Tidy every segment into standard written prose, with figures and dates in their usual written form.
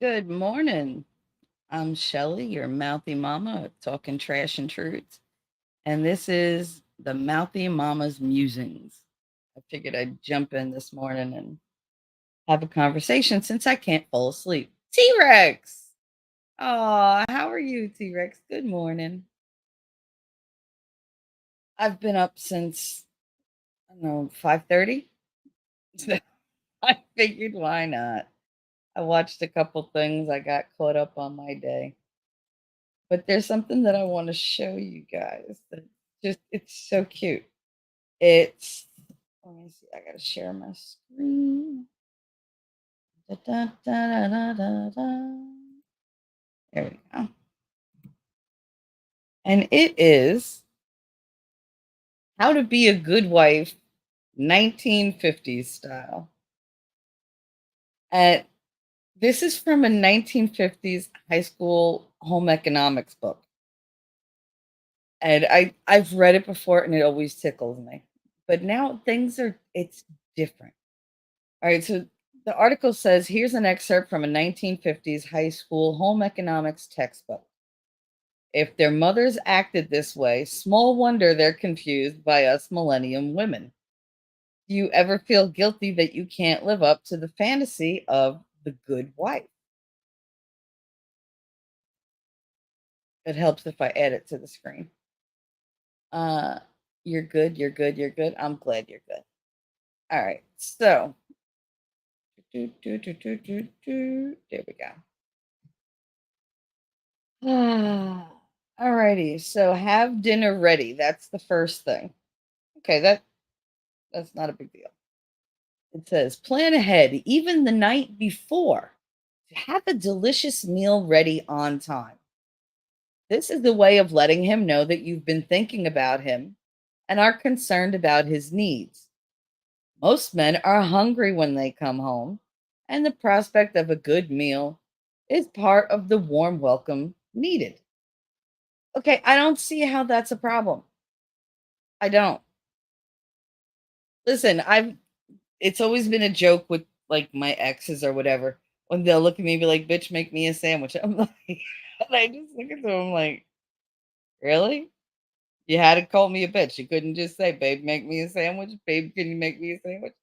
Good morning. I'm Shelly, your mouthy mama, talking trash and truths. And this is the Mouthy Mama's Musings. I figured I'd jump in this morning and have a conversation since I can't fall asleep. T Rex! Aw, how are you, T Rex? Good morning. I've been up since, I don't know, 5:30. So I figured why not? I watched a couple things. I got caught up on my day. But there's something that I wanna show you guys that just it's so cute. It's let me see, I gotta share my screen. Da, da, da, da, da, da. There we go. And it is How to Be a Good Wife, 1950s style. And this is from a 1950s high school home economics book. And I've read it before and it always tickles me. But now it's different. All right, so the article says here's an excerpt from a 1950s high school home economics textbook. If their mothers acted this way, small wonder they're confused by us millennium women. Do you ever feel guilty that you can't live up to the fantasy of the good wife? It helps if I add it to the screen. Uh, you're good, you're good, you're good. I'm glad you're good. All right, so there we go. Alrighty, so have dinner ready. That's the first thing. Okay, that's not a big deal. It says plan ahead, even the night before, to have a delicious meal ready on time. This is the way of letting him know that you've been thinking about him and are concerned about his needs. Most men are hungry when they come home, and the prospect of a good meal is part of the warm welcome needed. Okay, I don't see how that's a problem. I don't. Listen, it's always been a joke with, like, my exes or whatever, when they'll look at me and be like, "Bitch, make me a sandwich." I'm like and I just look at them, I'm like, "Really? You had to call me a bitch. You couldn't just say, 'Babe, make me a sandwich. Babe, can you make me a sandwich?'"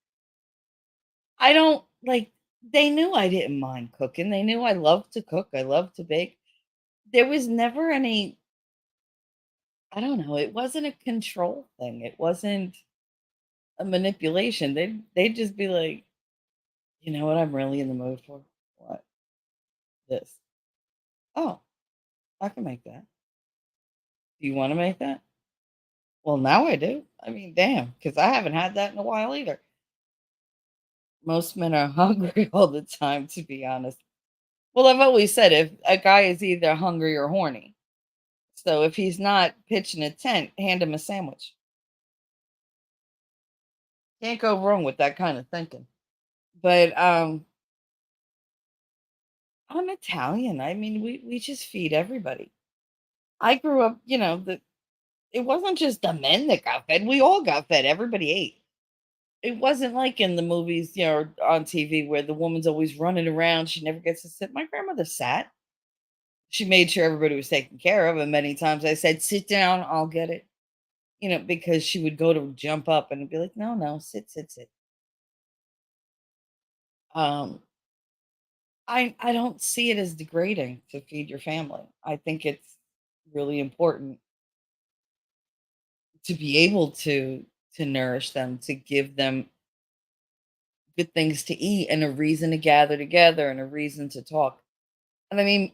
I don't like, they knew I didn't mind cooking. They knew I love to cook. I love to bake. There was never any, I don't know, it wasn't a control thing. It wasn't a manipulation. They'd just be like, "You know what I'm really in the mood for? What? This. Oh, I can make that. Do you wanna make that?" "Well, now I do." I mean, damn, because I haven't had that in a while either. Most men are hungry all the time, to be honest. Well, I've always said if a guy is either hungry or horny. So if he's not pitching a tent, hand him a sandwich. Can't go wrong with that kind of thinking. But I'm Italian. I mean, we just feed everybody. I grew up, it wasn't just the men that got fed. We all got fed. Everybody ate. It wasn't like in the movies, or on TV where the woman's always running around. She never gets to sit. My grandmother sat. She made sure everybody was taken care of. And many times I said, sit down, I'll get it. Because she would go to jump up and be like, no, no, sit, sit, sit. Um, I don't see it as degrading to feed your family. I think it's really important to be able to nourish them, to give them good things to eat and a reason to gather together and a reason to talk. And I mean,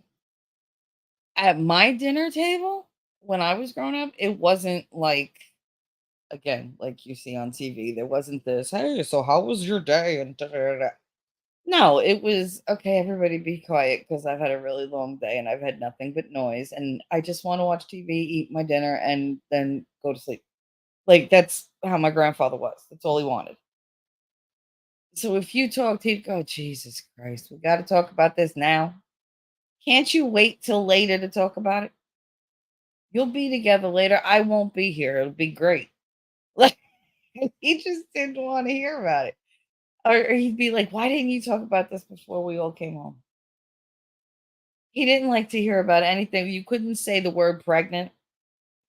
at my dinner table when I was growing up, it wasn't like, again, like you see on TV. There wasn't this, hey, so how was your day? And da, da, da, da. No, it was okay, everybody be quiet because I've had a really long day and I've had nothing but noise. And I just want to watch TV, eat my dinner, and then go to sleep. Like, that's how my grandfather was. That's all he wanted. So if you talked, he'd go, Jesus Christ, we got to talk about this now. Can't you wait till later to talk about it? You'll be together later. I won't be here. It'll be great. Like, he just didn't want to hear about it. Or he'd be like, why didn't you talk about this before we all came home? He didn't like to hear about anything. You couldn't say the word pregnant.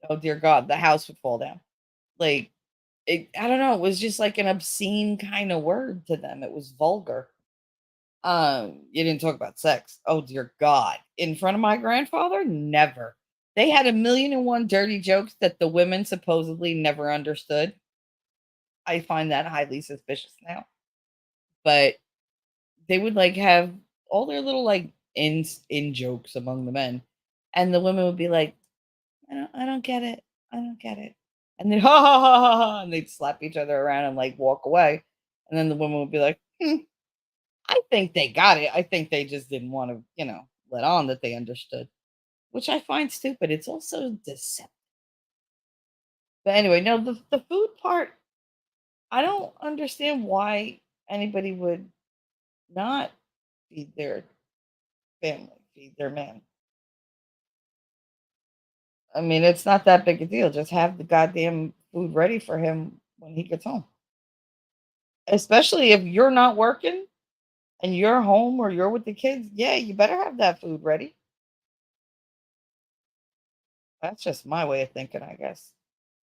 Oh dear God, the house would fall down. Like I don't know, it was just like an obscene kind of word to them. It was vulgar. You didn't talk about sex. Oh dear God. In front of my grandfather? Never. They had a million and one dirty jokes that the women supposedly never understood. I find that highly suspicious now. But they would like have all their little like in jokes among the men. And the women would be like, I don't get it. I don't get it. And then ha ha ha ha ha and they'd slap each other around and like walk away. And then the woman would be like, I think they got it. I think they just didn't want to, let on that they understood, which I find stupid. It's also deceptive. But anyway, no, the food part, I don't understand why anybody would not feed their family, feed their man. I mean, it's not that big a deal. Just have the goddamn food ready for him when he gets home. Especially if you're not working and you're home or you're with the kids. Yeah, you better have that food ready. That's just my way of thinking, I guess.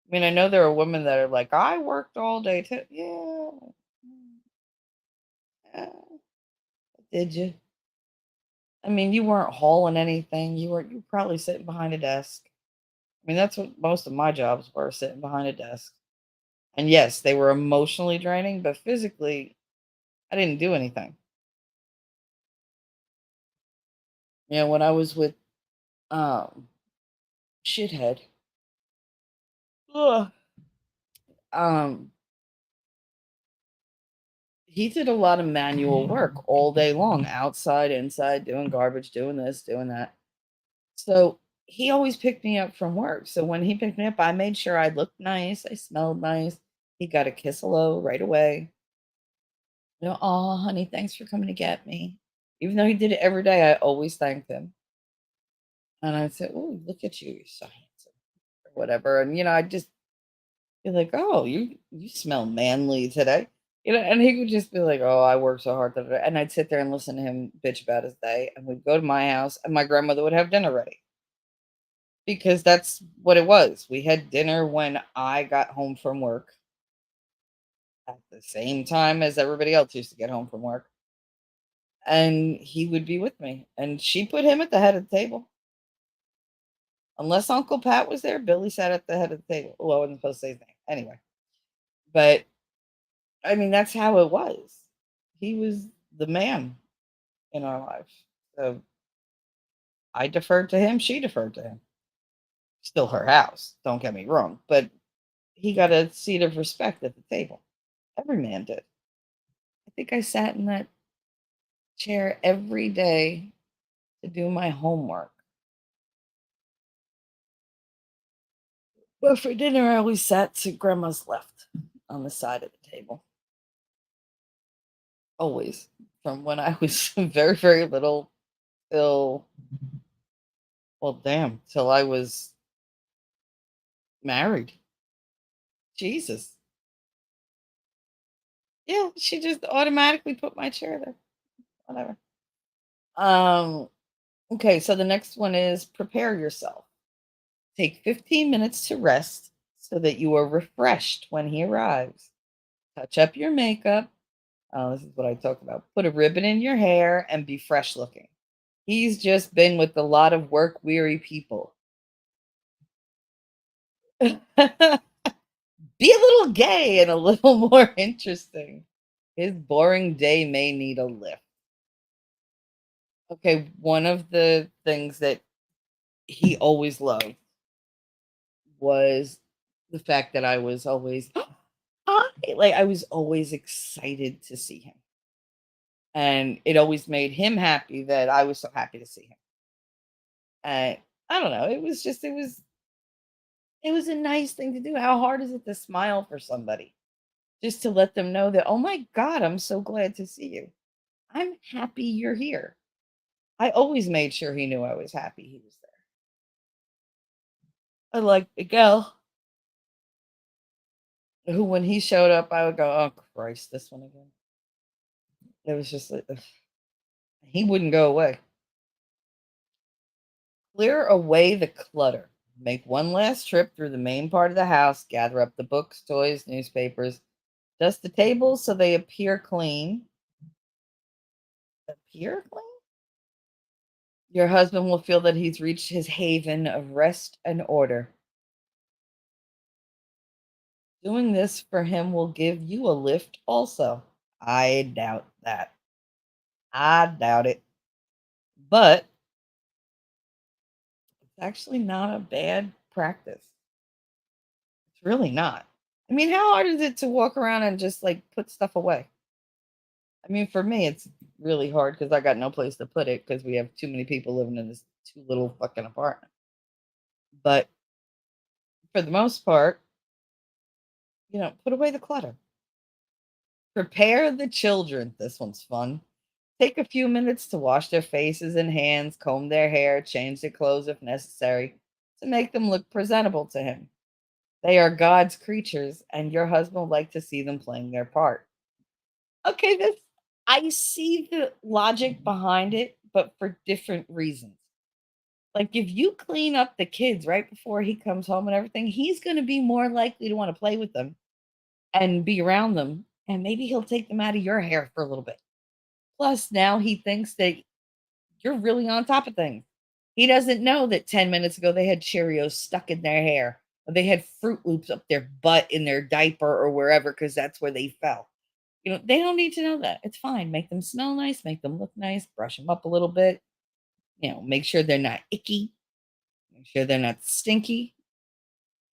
I mean, I know there are women that are like, I worked all day too. Yeah. Yeah. Did you? I mean, you weren't hauling anything. You were probably sitting behind a desk. I mean, that's what most of my jobs were, sitting behind a desk. And yes, they were emotionally draining, but physically, I didn't do anything. When I was with um shithead, ugh, um, he did a lot of manual work all day long, outside, inside, doing garbage, doing this, doing that. So he always picked me up from work. So when he picked me up, I made sure I looked nice, I smelled nice. He got a kiss hello right away. Oh, honey, thanks for coming to get me. Even though he did it every day, I always thanked him. And I said, oh, look at you, you're so handsome, or whatever. And I'd just be like, oh, you smell manly today. And he would just be like, oh, I work so hard. Da, da, da." And I'd sit there and listen to him bitch about his day. And we'd go to my house, and my grandmother would have dinner ready because that's what it was. We had dinner when I got home from work at the same time as everybody else used to get home from work. And he would be with me. And she put him at the head of the table. Unless Uncle Pat was there, Billy sat at the head of the table. Oh, I wasn't supposed to say his name. Anyway. But I mean, that's how it was. He was the man in our life. So I deferred to him, she deferred to him. Still her house, don't get me wrong. But he got a seat of respect at the table. Every man did. I think I sat in that chair every day to do my homework. But for dinner, I always sat to grandma's left on the side of the table. Always. From when I was very, very little till, well, damn, till I was married. Jesus. Yeah, she just automatically put my chair there. Whatever. Um, okay, so the next one is prepare yourself. Take 15 minutes to rest so that you are refreshed when he arrives. Touch up your makeup. Oh, this is what I talked about. Put a ribbon in your hair and be fresh looking. He's just been with a lot of work weary people. Be a little gay and a little more interesting. His boring day may need a lift. Okay, one of the things that he always loved was the fact that I was always hi, like I was always excited to see him. And it always made him happy that I was so happy to see him. And I don't know, it was a nice thing to do. How hard is it to smile for somebody? Just to let them know that, "Oh my god, I'm so glad to see you. I'm happy you're here." I always made sure he knew I was happy he was there. I like Miguel, who when he showed up, I would go, "Oh Christ, this one again." It was just like ugh. He wouldn't go away. Clear away the clutter. Make one last trip through the main part of the house. Gather up the books, toys, newspapers. Dust the tables so they appear clean. Appear clean? Your husband will feel that he's reached his haven of rest and order. Doing this for him will give you a lift also. I doubt that. I doubt it. But it's actually not a bad practice. It's really not. I mean, how hard is it to walk around and just like put stuff away? I mean, for me, it's really hard because I got no place to put it because we have too many people living in this too little fucking apartment. But for the most part, put away the clutter. Prepare the children. This one's fun. Take a few minutes to wash their faces and hands, comb their hair, change their clothes if necessary to make them look presentable to him. They are God's creatures, and your husband would like to see them playing their part. Okay, this I see the logic behind it, but for different reasons. Like if you clean up the kids right before he comes home and everything, he's going to be more likely to want to play with them and be around them, and maybe he'll take them out of your hair for a little bit. Plus, now he thinks that you're really on top of things. He doesn't know that 10 minutes ago they had Cheerios stuck in their hair, or they had Fruit Loops up their butt in their diaper or wherever because that's where they fell. They don't need to know that. It's fine. Make them smell nice, make them look nice, brush them up a little bit, make sure they're not icky, make sure they're not stinky,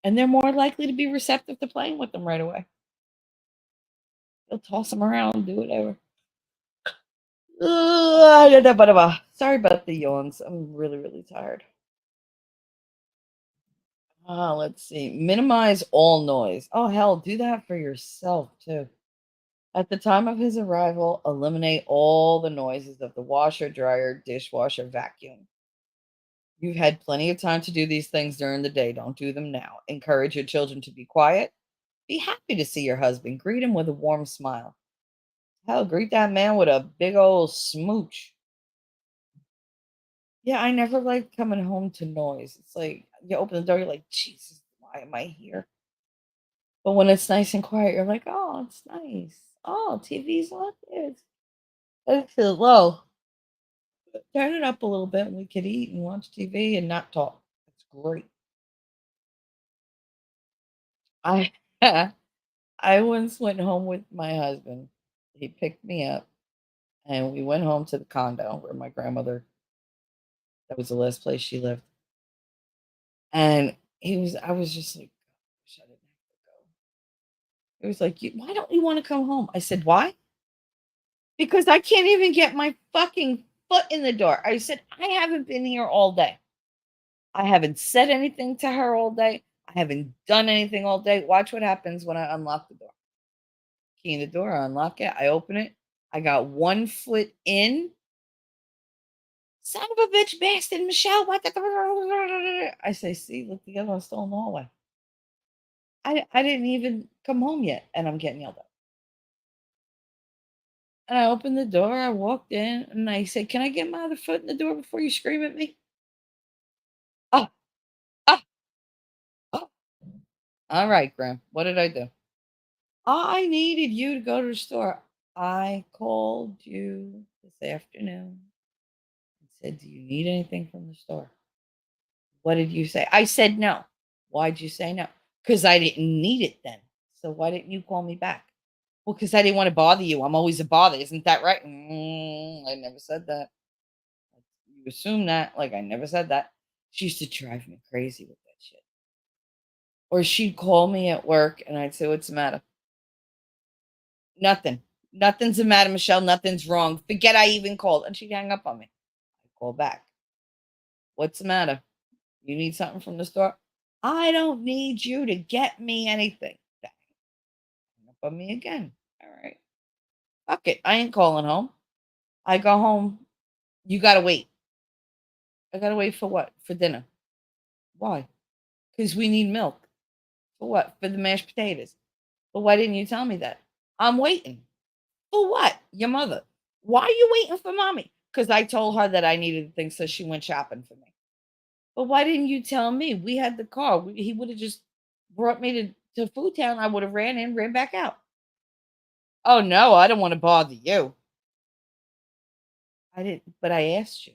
and they're more likely to be receptive to playing with them right away. They'll toss them around, do whatever. Sorry about the yawns. I'm really, really tired. Let's see. Minimize all noise. Oh, hell, do that for yourself too. At the time of his arrival, eliminate all the noises of the washer, dryer, dishwasher, vacuum. You've had plenty of time to do these things during the day. Don't do them now. Encourage your children to be quiet. Be happy to see your husband. Greet him with a warm smile. Hell, greet that man with a big old smooch. Yeah, I never like coming home to noise. It's like you open the door, you're like, Jesus, why am I here? But when it's nice and quiet, you're like, oh, it's nice. Oh, TV's on. It's low. Turn it up a little bit and we could eat and watch TV and not talk. It's great. I I once went home with my husband. He picked me up and we went home to the condo where my grandmother, that was the last place she lived. And I was just like, "Gosh, I didn't have to go." He was like, Why don't you want to come home?" I said, "Why?" "Because I can't even get my fucking foot in the door." I said, "I haven't been here all day. I haven't said anything to her all day. I haven't done anything all day. Watch what happens when I unlock the door." Key in the door, I unlock it, I open it. I got one foot in. Son of a bitch, bastard, Michelle. What the? I say, see, look, the other one's still in the hallway. I didn't even come home yet, and I'm getting yelled at. And I opened the door, I walked in, and I said, "Can I get my other foot in the door before you scream at me?" Oh, oh, oh. All right, Graham. What did I do? I needed you to go to the store. I called you this afternoon and said, "Do you need anything from the store?" What did you say? I said no. Why'd you say no? Because I didn't need it then. So why didn't you call me back? Well, because I didn't want to bother you. I'm always a bother. Isn't that right? I never said that. You assume that. Like, I never said that. She used to drive me crazy with that shit. Or she'd call me at work and I'd say, "What's the matter?" "Nothing. Nothing's the matter, Michelle. Nothing's wrong. Forget I even called." And she'd hang up on me. I call back. "What's the matter? You need something from the store?" "I don't need you to get me anything." Hang up on me again. All right. Fuck it. I ain't calling home. I go home. You gotta wait. I gotta wait for what? For dinner. Why? Because we need milk. For what? For the mashed potatoes. Well, why didn't you tell me that? I'm waiting. For what? Your mother. Why are you waiting for mommy? Because I told her that I needed things, so she went shopping for me. But why didn't you tell me? We had the car. He would have just brought me to Food Town. I would have ran in, ran back out. Oh no, I don't want to bother you. I didn't, but I asked you.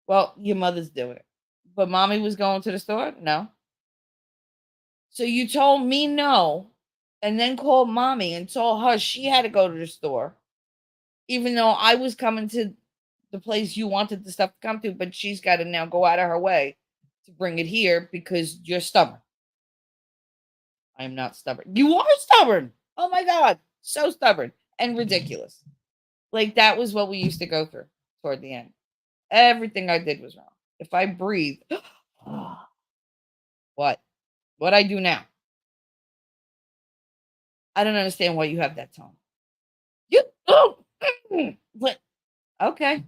Well, your mother's doing it. But mommy was going to the store? No. So you told me no, and then called mommy and told her she had to go to the store, even though I was coming to the place you wanted the stuff to come to, but she's got to now go out of her way to bring it here because you're stubborn. I am not stubborn. You are stubborn. Oh my God. So stubborn and ridiculous. Like that was what we used to go through toward the end. Everything I did was wrong. If I breathe, what? What I do now? I don't understand why you have that tone. You oh, what? Okay.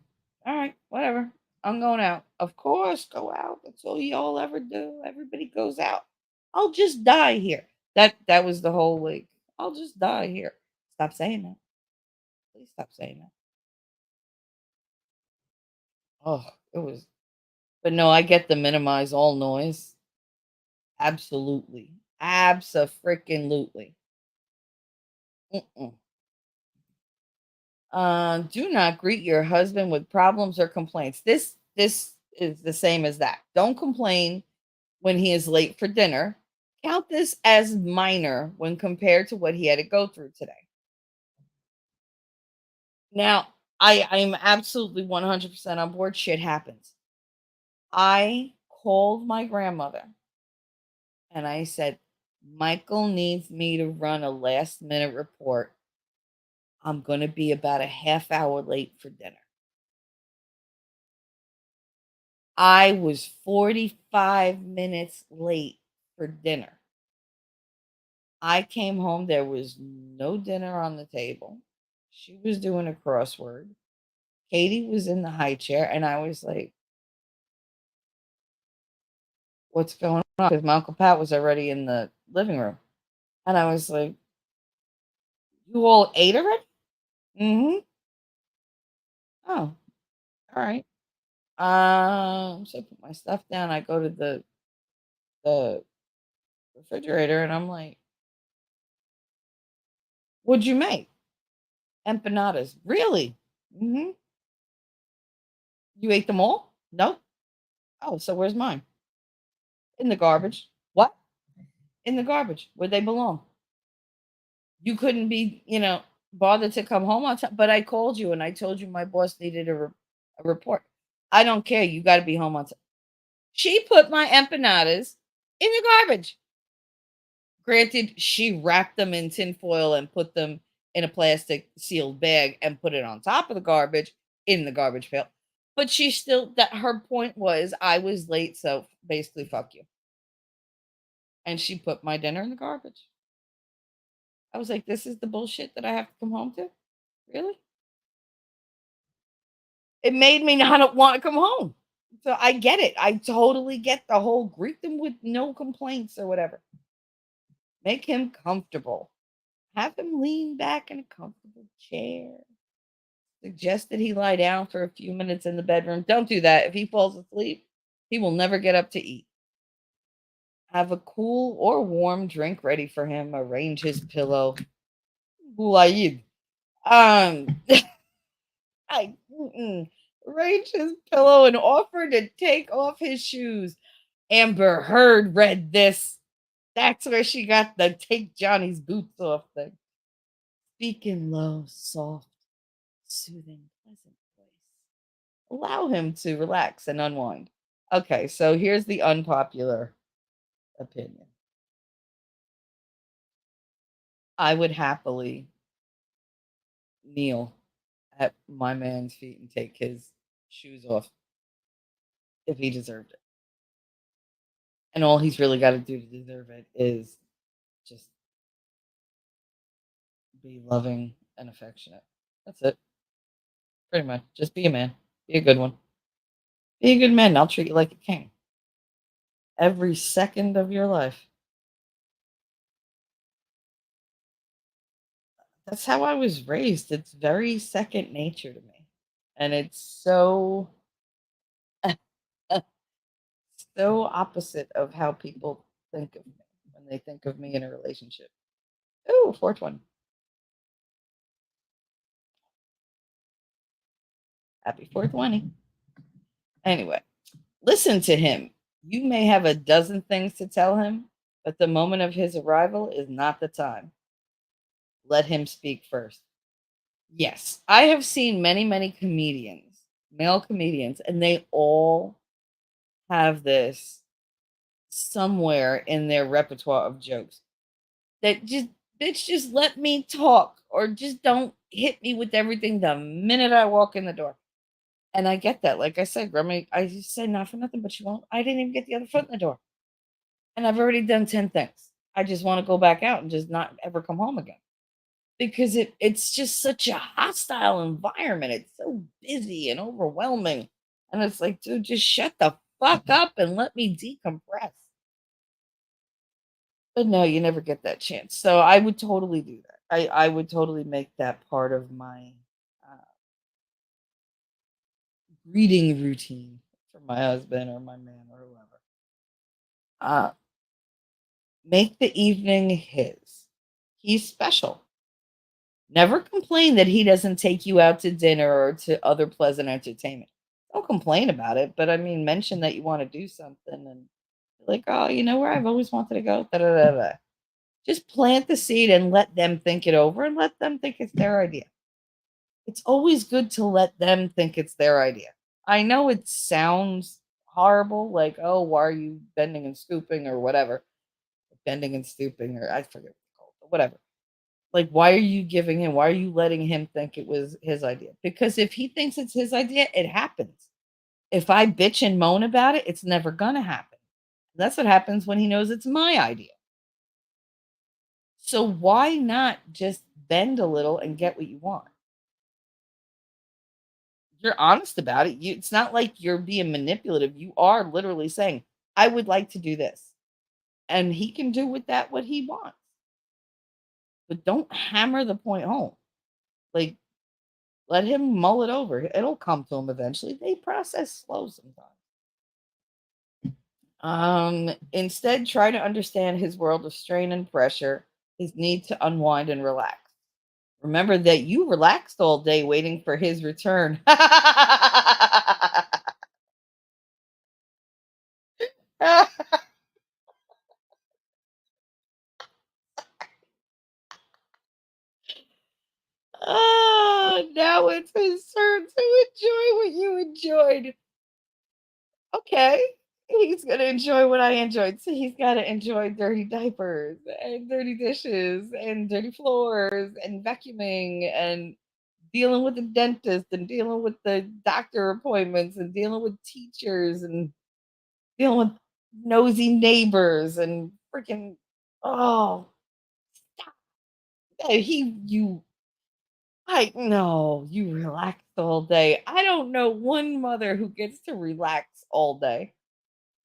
All right. Whatever. I'm going out. Of course, go out. That's all y'all ever do. Everybody goes out. I'll just die here. That was the whole week. I'll just die here. Stop saying that. Please stop saying that. Oh, it was. But no, I get the minimize all noise. Absolutely. Abso-freaking-lutely. Mm-mm. Do not greet your husband with problems or complaints. This is the same as that. Don't complain when he is late for dinner. Count this as minor when compared to what he had to go through today. Now, I'm absolutely 100% on board. Shit happens. I called my grandmother and I said, Michael needs me to run a last minute report. I'm going to be about a half hour late for dinner. I was 45 minutes late for dinner. I came home, there was no dinner on the table. She was doing a crossword. Katie was in the high chair, and I was like, "What's going on?" Because my Uncle Pat was already in the living room. And I was like, "You all ate already?" Mhm. Oh, all right. So I put my stuff down. I go to the refrigerator, and I'm like, "What'd you make?" Empanadas. Really? Mhm. You ate them all? No. Oh, so where's mine? In the garbage. What? In the garbage where they belong. You couldn't be, bothered to come home on time, but I called you and I told you my boss needed a report. I don't care. You got to be home on time. She put my empanadas in the garbage. Granted, she wrapped them in tinfoil and put them in a plastic sealed bag and put it on top of the garbage in the garbage pail. But she still, that her point was I was late, so basically fuck you. And she put my dinner in the garbage. I was like, this is the bullshit that I have to come home to? Really? It made me not want to come home. So I get it. I totally get the whole greet them with no complaints or whatever. Make him comfortable. Have him lean back in a comfortable chair. Suggest that he lie down for a few minutes in the bedroom. Don't do that. If he falls asleep, he will never get up to eat. Have a cool or warm drink ready for him. Arrange his pillow. Bulaid. Um, arrange his pillow and offer to take off his shoes. Amber Heard read this. That's where she got the take Johnny's boots off thing. Speak in low, soft, soothing, pleasant voice. Allow him to relax and unwind. Okay, so here's the unpopular opinion. I would happily kneel at my man's feet and take his shoes off if he deserved it. And all he's really got to do to deserve it is just be loving and affectionate. That's it. Pretty much. Just be a man. Be a good one. Be a good man. I'll treat you like a king every second of your life. That's how I was raised. It's very second nature to me. And it's so so opposite of how people think of me when they think of me in a relationship. Ooh, 420. Happy 420. Anyway, listen to him. You may have a dozen things to tell him, but the moment of his arrival is not the time. Let him speak first. Yes, I have seen many, many comedians, male comedians, and they all have this somewhere in their repertoire of jokes that just, bitch, just let me talk or just don't hit me with everything the minute I walk in the door. And I get that. Like I said, Grandma, I just said not for nothing, but she won't. I didn't even get the other foot in the door. And I've already done 10 things. I just want to go back out and just not ever come home again. Because it's just such a hostile environment. It's so busy and overwhelming. And it's like, dude, just shut the fuck up and let me decompress. But no, you never get that chance. So I would totally do that. I would totally make that part of my uh, greeting routine for my husband or my man or whoever. Make the evening his. He's special. Never complain that he doesn't take you out to dinner or to other pleasant entertainment. Don't complain about it, but I mean, mention that you want to do something and like, oh, you know where I've always wanted to go? Da, da, da, da. Just plant the seed and let them think it over and let them think it's their idea. It's always good to let them think it's their idea. I know it sounds horrible, like, oh, why are you bending and scooping or whatever? Bending and stooping, or I forget what it's called, but whatever. Like, why are you giving him? Why are you letting him think it was his idea? Because if he thinks it's his idea, it happens. If I bitch and moan about it, it's never gonna happen. That's what happens when he knows it's my idea. So why not just bend a little and get what you want? You're honest about it. It's not like you're being manipulative. You are literally saying, I would like to do this. And he can do with that what he wants. But don't hammer the point home. Like, let him mull it over. It'll come to him eventually. They process slow sometimes. Instead, try to understand his world of strain and pressure, his need to unwind and relax. Remember that you relaxed all day waiting for his return. Now it's his turn to enjoy what you enjoyed. Okay. He's gonna enjoy what I enjoyed. So he's gotta enjoy dirty diapers and dirty dishes and dirty floors and vacuuming and dealing with the dentist and dealing with the doctor appointments and dealing with teachers and dealing with nosy neighbors and freaking oh he you I know you relaxed all day. I don't know one mother who gets to relax all day.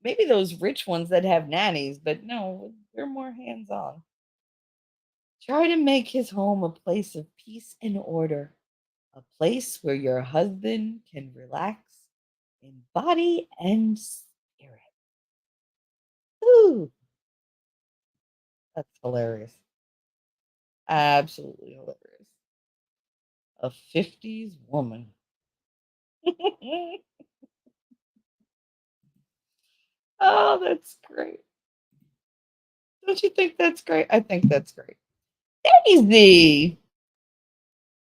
Maybe those rich ones that have nannies, but no, they're more hands-on. Try to make his home a place of peace and order, a place where your husband can relax in body and spirit. Ooh, that's hilarious. Absolutely hilarious. A 50s woman. Oh, that's great. Don't you think that's great? I think that's great. Daisy!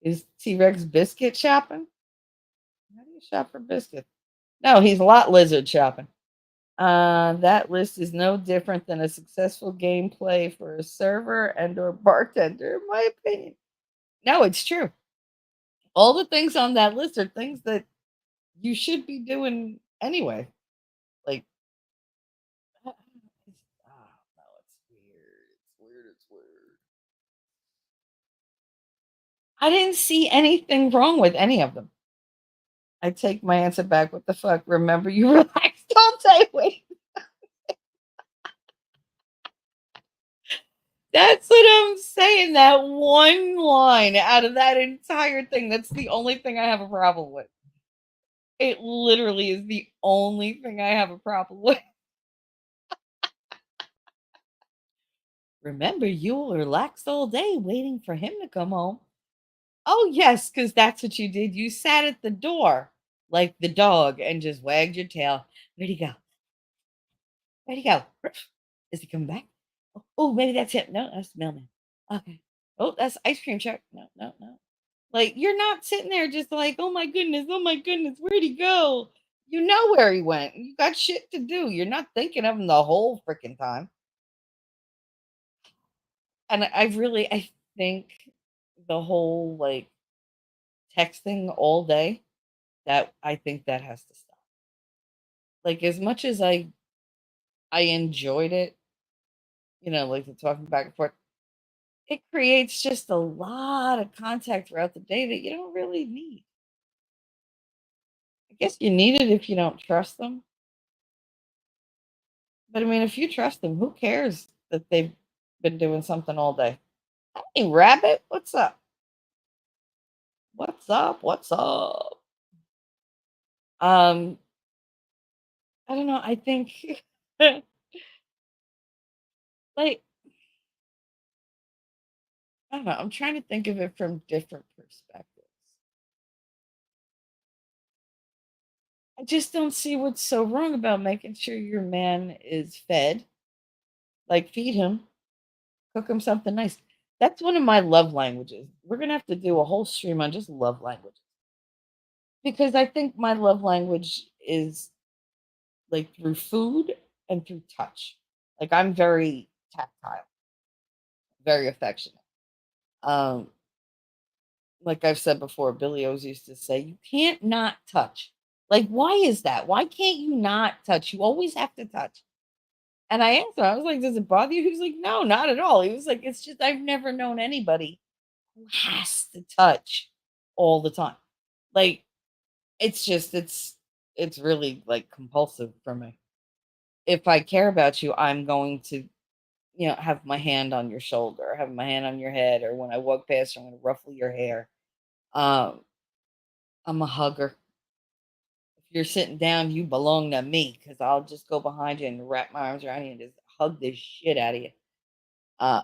Is T Rex biscuit shopping? How do you shop for biscuits? No, he's lot lizard shopping. That list is no different than a successful gameplay for a server and or bartender, in my opinion. No, it's true. All the things on that list are things that you should be doing anyway. Like, no, it's weird. It's weird. It's weird. I didn't see anything wrong with any of them. I take my answer back. What the fuck? Remember, you relaxed all day. Wait, that's what I'm saying. That one line out of that entire thing. That's the only thing I have a problem with. It literally is the only thing I have a problem with. Remember, you relaxed all day waiting for him to come home. Oh, yes, because that's what you did. You sat at the door like the dog and just wagged your tail. Where'd he go? Where'd he go? Is he coming back? Oh, maybe that's him. No, that's the mailman. Okay. Oh, that's ice cream truck. No, no, no. Like, you're not sitting there just like, oh my goodness, where'd he go? You know where he went. You got shit to do. You're not thinking of him the whole freaking time. And I think the whole like texting all day, that I think that has to stop. Like, as much as I enjoyed it, like the talking back and forth, it creates just a lot of contact throughout the day that you don't really need. I guess you need it if you don't trust them. But I mean, if you trust them, who cares that they've been doing something all day? Hey, rabbit, what's up? What's up? What's up? Um, I don't know. I think, like, I don't know. I'm trying to think of it from different perspectives. I just don't see what's so wrong about making sure your man is fed. Like, feed him, cook him something nice. That's one of my love languages. We're gonna have to do a whole stream on just love language because I think my love language is like through food and through touch. Like, I'm very tactile, very affectionate. Um, like I've said before, Billy always used to say, "You can't not touch." Like, why is that? Why can't you not touch? You always have to touch. And I asked him, I was like, "Does it bother you?" He was like, "No, not at all." He was like, "It's just I've never known anybody who has to touch all the time." Like, it's just it's really like compulsive for me. If I care about you, I'm going to, have my hand on your shoulder, have my hand on your head, or when I walk past you, I'm gonna ruffle your hair. Um, I'm a hugger. If you're sitting down, you belong to me because I'll just go behind you and wrap my arms around you and just hug the shit out of you. Uh,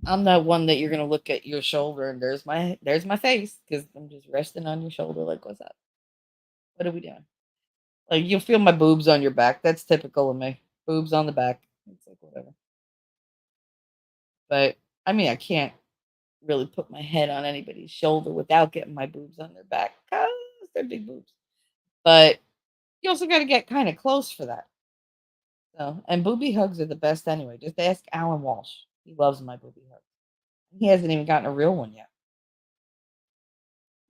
I'm that one that you're gonna look at your shoulder and there's my face because I'm just resting on your shoulder like, what's up? What are we doing? Like, you'll feel my boobs on your back. That's typical of me. Boobs on the back. It's like whatever. But I mean, I can't really put my head on anybody's shoulder without getting my boobs on their back because they're big boobs. But you also got to get kind of close for that. So, and booby hugs are the best anyway. Just ask Alan Walsh. He loves my booby hugs. He hasn't even gotten a real one yet.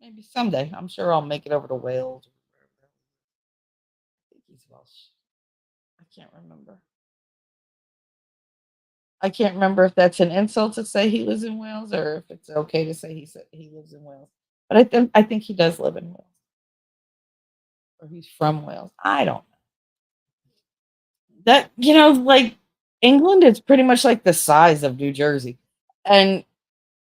Maybe someday. I'm sure I'll make it over to Wales. I think he's Welsh. I can't remember. I can't remember if that's an insult to say he lives in Wales or if it's okay to say he lives in Wales. But I think he does live in Wales or he's from Wales. I don't know. That, like, England is pretty much like the size of New Jersey. And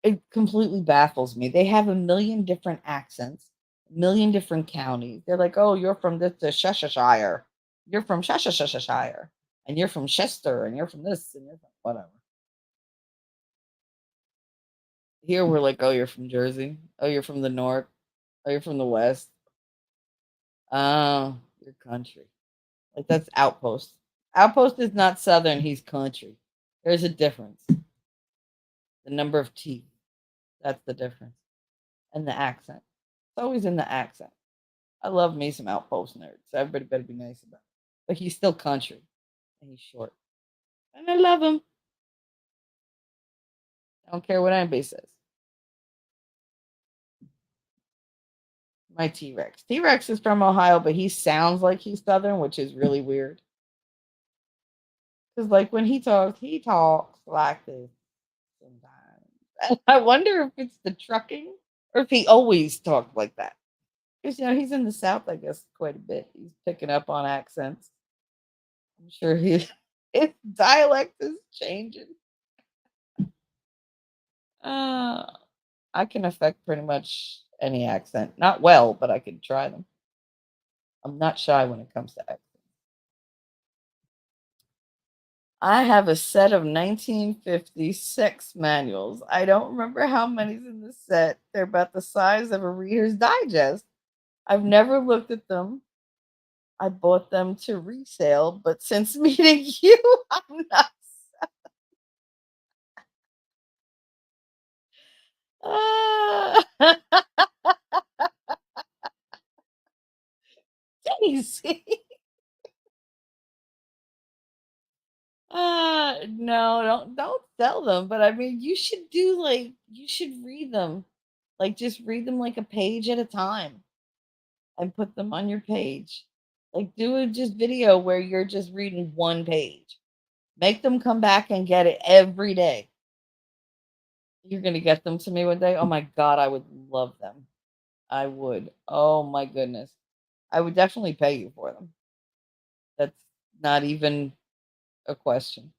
it completely baffles me. They have a million different accents, a million different counties. They're like, "Oh, you're from this Cheshire. You're from Cheshire, and you're from Chester, and you're from this, and you're from whatever." Here we're like, "Oh, you're from Jersey. Oh, you're from the North. Oh, you're from the West. Oh, you're country." Like, that's Outpost. Outpost is not Southern. He's country. There's a difference. The number of teeth. That's the difference. And the accent. It's always in the accent. I love me some Outpost nerds. So everybody better be nice about it. But he's still country. And he's short. And I love him. I don't care what anybody says. My T Rex. T Rex is from Ohio, but he sounds like he's Southern, which is really weird. Because, like, when he talks like this sometimes. I wonder if it's the trucking or if he always talked like that. Because, he's in the South, I guess, quite a bit. He's picking up on accents. I'm sure his dialect is changing. Uh, I can affect pretty much any accent. Not well, but I can try them. I'm not shy when it comes to accents. I have a set of 1950 sex manuals. I don't remember how many's in the set. They're about the size of a Reader's Digest. I've never looked at them. I bought them to resale, but since meeting you, I'm not. Ah, Daisy. No, don't sell them, but I mean, you should do like you should read them. Like just read them like a page at a time and put them on your page. Like do a just video where you're just reading one page. Make them come back and get it every day. You're gonna get them to me one day. Oh my god, I would love them. I would. Oh my goodness. I would definitely pay you for them. That's not even a question.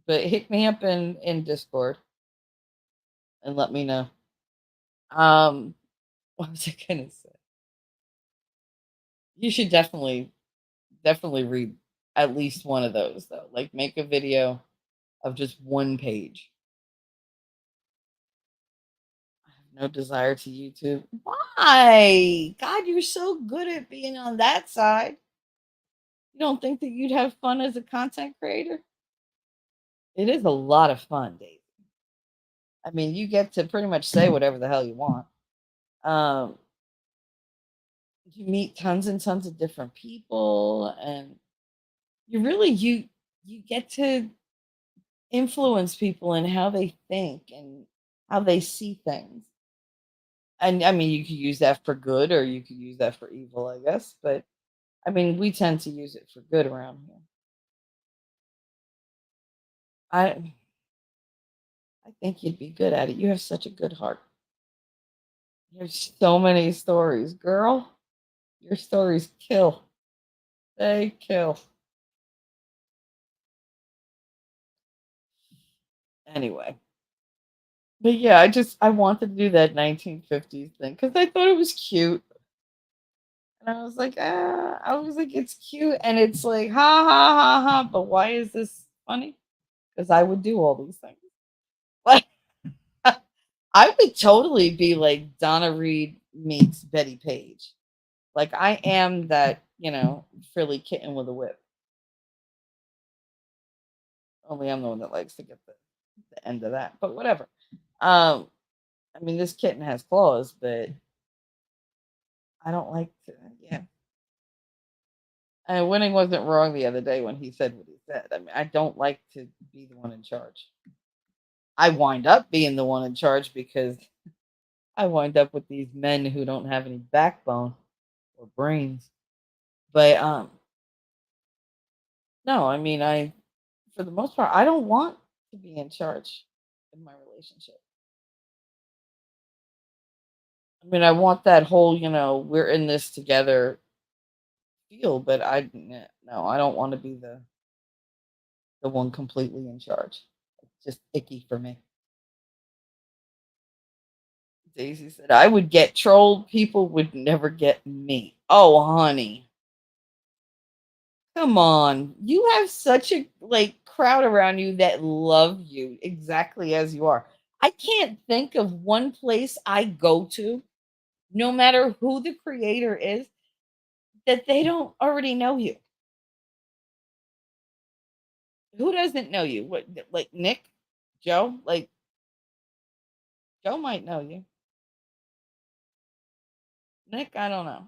But hit me up in Discord and let me know. Um, what was I gonna say? You should definitely read at least one of those though. Like make a video of just one page. I have no desire to YouTube. Why? God, you're so good at being on that side. You don't think that you'd have fun as a content creator? It is a lot of fun, Dave. I mean, you get to pretty much say whatever the hell you want. Um, you meet tons and tons of different people, and you get to influence people in how they think and how they see things. And I mean, you could use that for good or you could use that for evil, I guess. But I mean, we tend to use it for good around here. I I think you'd be good at it. You have such a good heart. There's so many stories, girl. Your stories kill. They kill. Anyway, but yeah, I wanted to do that 1950s thing because I thought it was cute. And I was like, it's cute and it's like, ha ha ha ha. But why is this funny? Because I would do all these things. Like, I would totally be like Donna Reed meets Betty Page. Like, I am that, frilly kitten with a whip. Only I'm the one that likes to get the end of that. But whatever. Um, I mean, this kitten has claws, but I don't like to, yeah. And Winning wasn't wrong the other day when he said what he said. I mean, I don't like to be the one in charge. I wind up being the one in charge because I wind up with these men who don't have any backbone or brains. But no, I mean, for the most part, I don't want to be in charge in my relationship. I mean, I want that whole, we're in this together feel, but no, I don't want to be the one completely in charge. It's just icky for me. Daisy said, I would get trolled. People would never get me. Oh, honey. Come on. You have such a crowd around you that love you exactly as you are. I can't think of one place I go to, no matter who the creator is, that they don't already know you. Who doesn't know you? What, like Nick? Joe? Like Joe might know you. Nick, I don't know.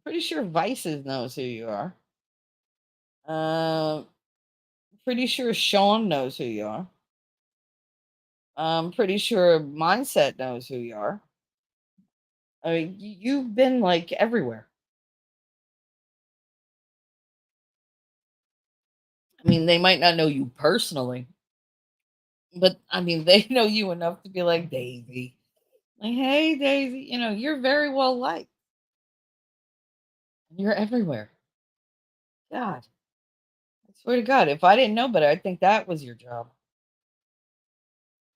Pretty sure Vices knows who you are. Um, pretty sure Sean knows who you are. I'm pretty sure Mindset knows who you are. I mean, you've been like everywhere. I mean, they might not know you personally, but I mean, they know you enough to be like Daisy. Like, hey, Daisy, you're very well liked. You're everywhere. God, I swear to God, if I didn't know better, I'd think that was your job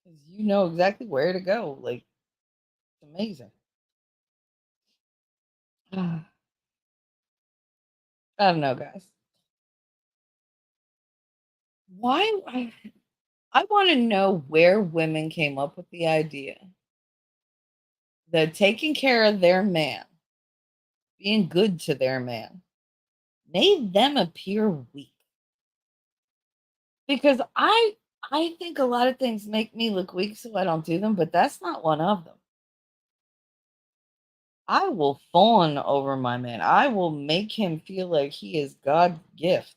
because you know exactly where to go. Like, it's amazing. I don't know, guys. Why I want to know where women came up with the idea that taking care of their man, being good to their man, made them appear weak. Because I think a lot of things make me look weak, so I don't do them, but that's not one of them. I will fawn over my man. I will make him feel like he is God's gift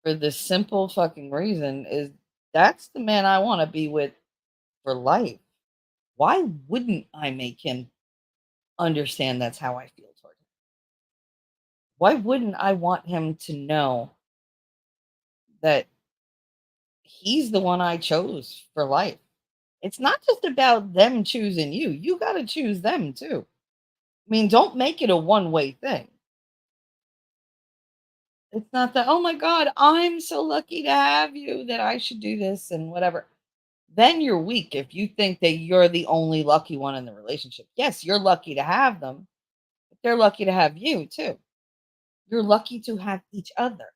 for the simple fucking reason is that's the man I want to be with for life. Why wouldn't I make him understand that's how I feel toward him? Why wouldn't I want him to know that he's the one I chose for life? It's not just about them choosing you. You got to choose them too. I mean, don't make it a one-way thing. It's not that, "Oh my god, I'm so lucky to have you that I should do this and whatever." Then you're weak if you think that you're the only lucky one in the relationship. Yes, you're lucky to have them, but they're lucky to have you too. You're lucky to have each other.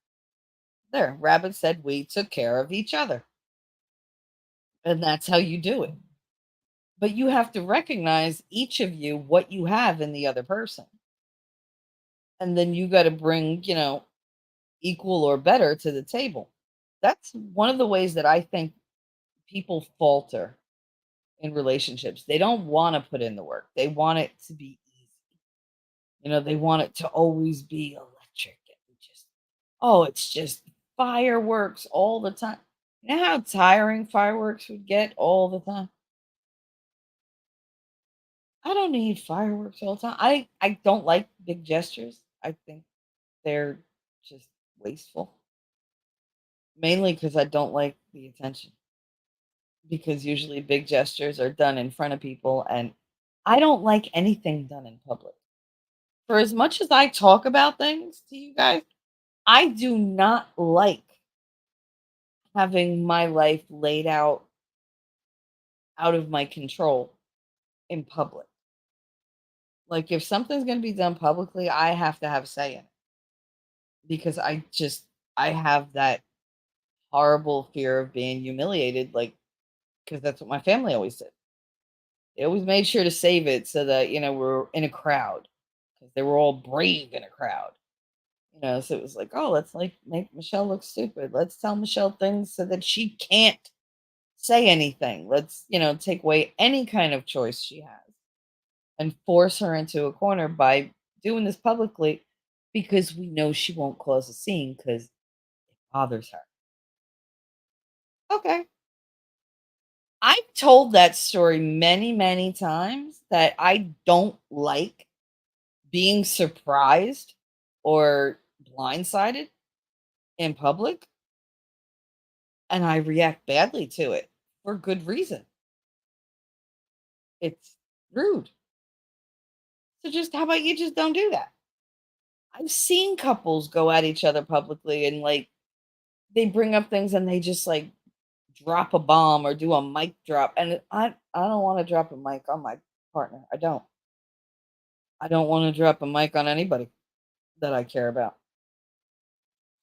There, Rabbit said we took care of each other, and that's how you do it. But you have to recognize each of you what you have in the other person. And then you got to bring, equal or better to the table. That's one of the ways that I think people falter in relationships. They don't want to put in the work. They want it to be easy. They want it to always be electric and just, oh, it's just fireworks all the time. You know how tiring fireworks would get all the time? I don't need fireworks all the time. I don't like big gestures. I think they're just wasteful. Mainly because I don't like the attention. Because usually big gestures are done in front of people, and I don't like anything done in public. For as much as I talk about things to you guys, I do not like having my life laid out of my control in public. Like if something's going to be done publicly, I have to have a say in it because I have that horrible fear of being humiliated like because that's what my family always did. They always made sure to save it so that, we're in a crowd because they were all brave in a crowd. So it was like, oh, let's like make Michelle look stupid. Let's tell Michelle things so that she can't say anything. Let's, take away any kind of choice she has and force her into a corner by doing this publicly because we know she won't cause a scene because it bothers her. Okay. I've told that story many, many times that I don't like being surprised or blindsided in public, and I react badly to it for good reason. It's rude. So just how about you just don't do that? I've seen couples go at each other publicly and like they bring up things and they just like drop a bomb or do a mic drop. And I don't want to drop a mic on my partner. I don't. I don't want to drop a mic on anybody that I care about.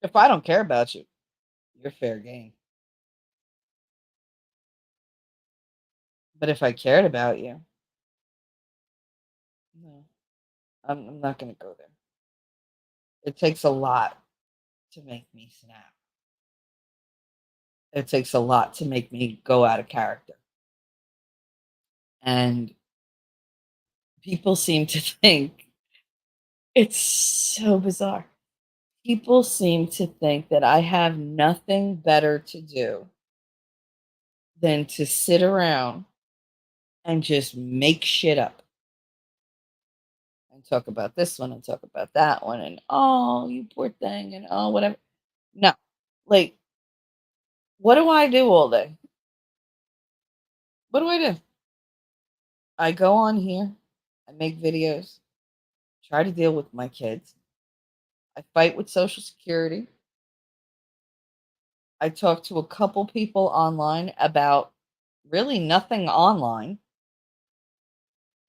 If I don't care about you, you're fair game. But if I cared about you, no, I'm not going to go there. It takes a lot to make me snap. It takes a lot to make me go out of character. And people seem to think it's so bizarre. People seem to think that I have nothing better to do than to sit around and just make shit up and talk about this one and talk about that one and oh, you poor thing and oh, whatever. No, like, what do I do all day? What do I do? I go on here, I make videos, try to deal with my kids, I fight with Social Security, I talk to a couple people online about really nothing online.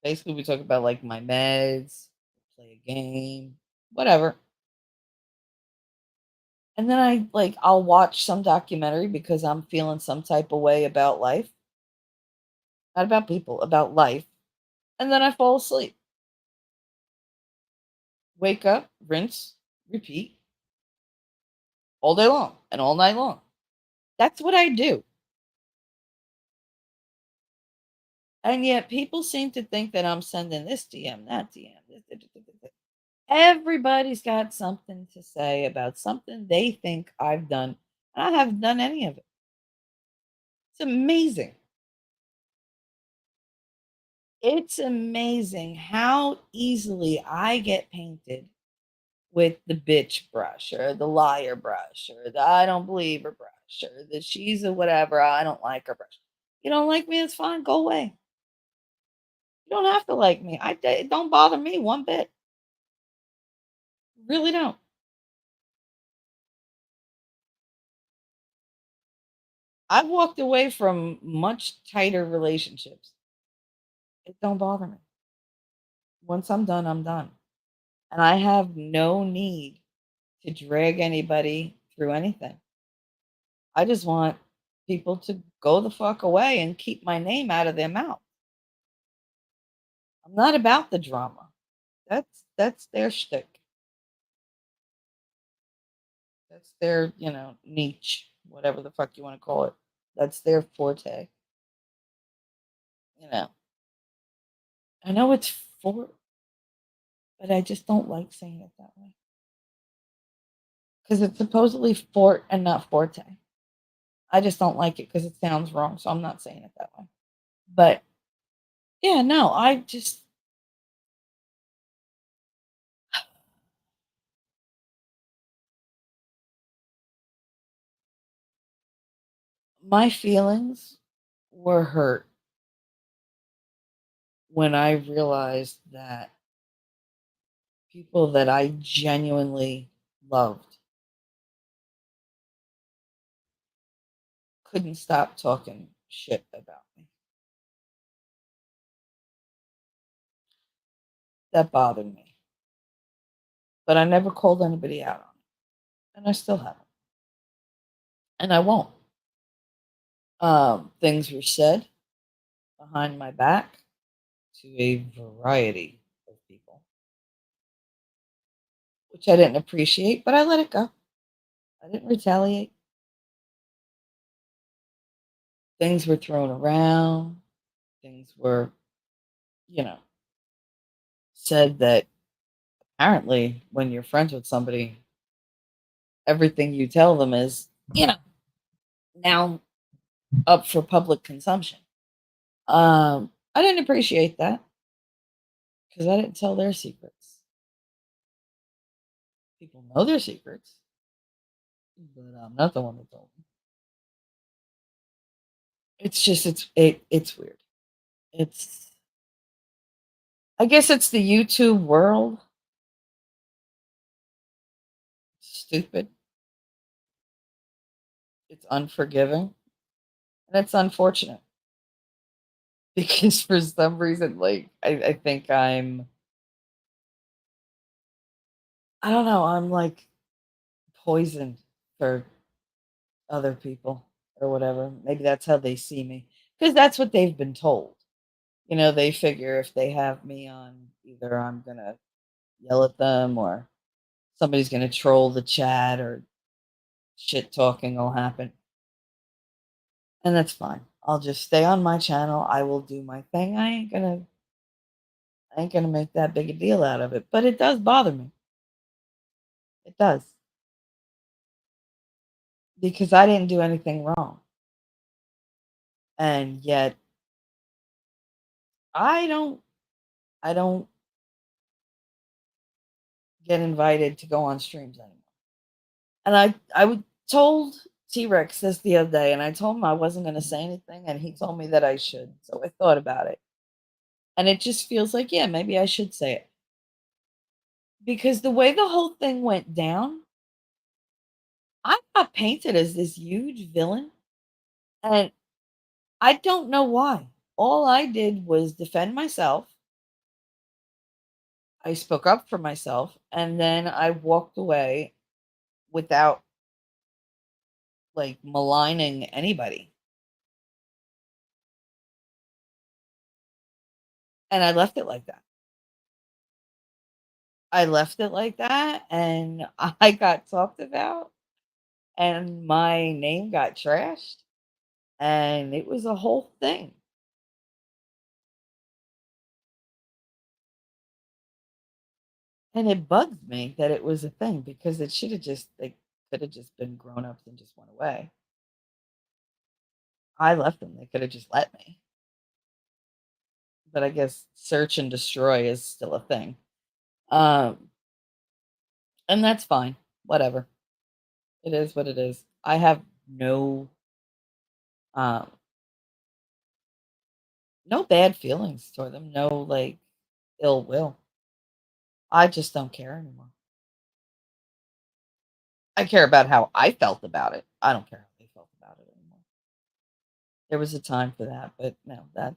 Basically, we talk about like my meds, play a game, whatever. And then I'll watch some documentary because I'm feeling some type of way about life, not about people, about life, and then I fall asleep. Wake up, rinse, repeat all day long and all night long. That's what I do. And yet people seem to think that I'm sending this DM, that DM. This. Everybody's got something to say about something they think I've done. And I haven't done any of it. It's amazing. It's amazing how easily I get painted with the bitch brush or the liar brush or the I don't believe her brush or the she's a whatever, I don't like her brush. You don't like me, it's fine, go away. You don't have to like me. It don't bother me one bit. Really don't. I've walked away from much tighter relationships. It don't bother me. Once I'm done, I'm done. And I have no need to drag anybody through anything. I just want people to go the fuck away and keep my name out of their mouth. I'm not about the drama. That's their shtick. That's their, niche, whatever the fuck you want to call it. That's their forte. You know. I know it's for, but I just don't like saying it that way because it's supposedly fort and not forte. I just don't like it because it sounds wrong, so I'm not saying it that way. But yeah, no, I just my feelings were hurt when I realized that people that I genuinely loved couldn't stop talking shit about me. That bothered me. But I never called anybody out on it. And I still haven't. And I won't. Things were said behind my back to a variety of people, which I didn't appreciate, but I let it go. I didn't retaliate. Things were thrown around. Things were, you know, said that apparently when you're friends with somebody, everything you tell them is, now up for public consumption. I didn't appreciate that because I didn't tell their secrets. People know their secrets, but I'm not the one that told them. It's just it's weird. It's I guess it's the YouTube world. Stupid. It's unforgiving, and it's unfortunate because for some reason, like I think I don't know, I'm like poisoned for other people or whatever. Maybe that's how they see me because that's what they've been told. They figure if they have me on, either I'm gonna yell at them or somebody's gonna troll the chat or shit talking will happen. And that's fine. I'll just stay on my channel. I will do my thing. I ain't gonna make that big a deal out of it. But it does bother me. It does. Because I didn't do anything wrong. And yet I don't I don't get invited to go on streams anymore. And told T-Rex this the other day, and I told him I wasn't gonna say anything, and he told me that I should. So I thought about it. And it just feels like, yeah, maybe I should say it. Because the way the whole thing went down, I got painted as this huge villain, and I don't know why. All I did was defend myself. I spoke up for myself, and then I walked away without like maligning anybody. And I left it like that. I left it like that and I got talked about and my name got trashed and it was a whole thing. And it bugs me that it was a thing because it should have just they could have just been grown-ups and just went away. I left them, they could have just let me. But I guess search and destroy is still a thing. Um, and that's fine. Whatever. It is what it is. I have no um no bad feelings toward them, no like ill will. I just don't care anymore. I care about how I felt about it. I don't care how they felt about it anymore. There was a time for that, but no, that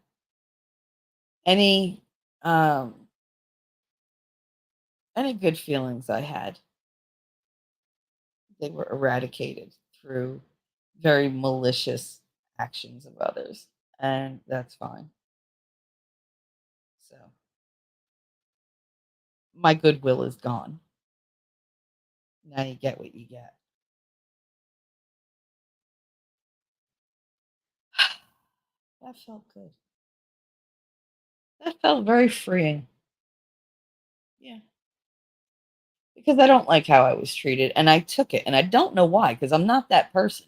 any um any good feelings I had, they were eradicated through very malicious actions of others, and that's fine. So, my goodwill is gone. Now you get what you get. That felt good. That felt very freeing. Yeah. Because I don't like how I was treated, and I took it, and I don't know why. Because 'cause I'm not that person.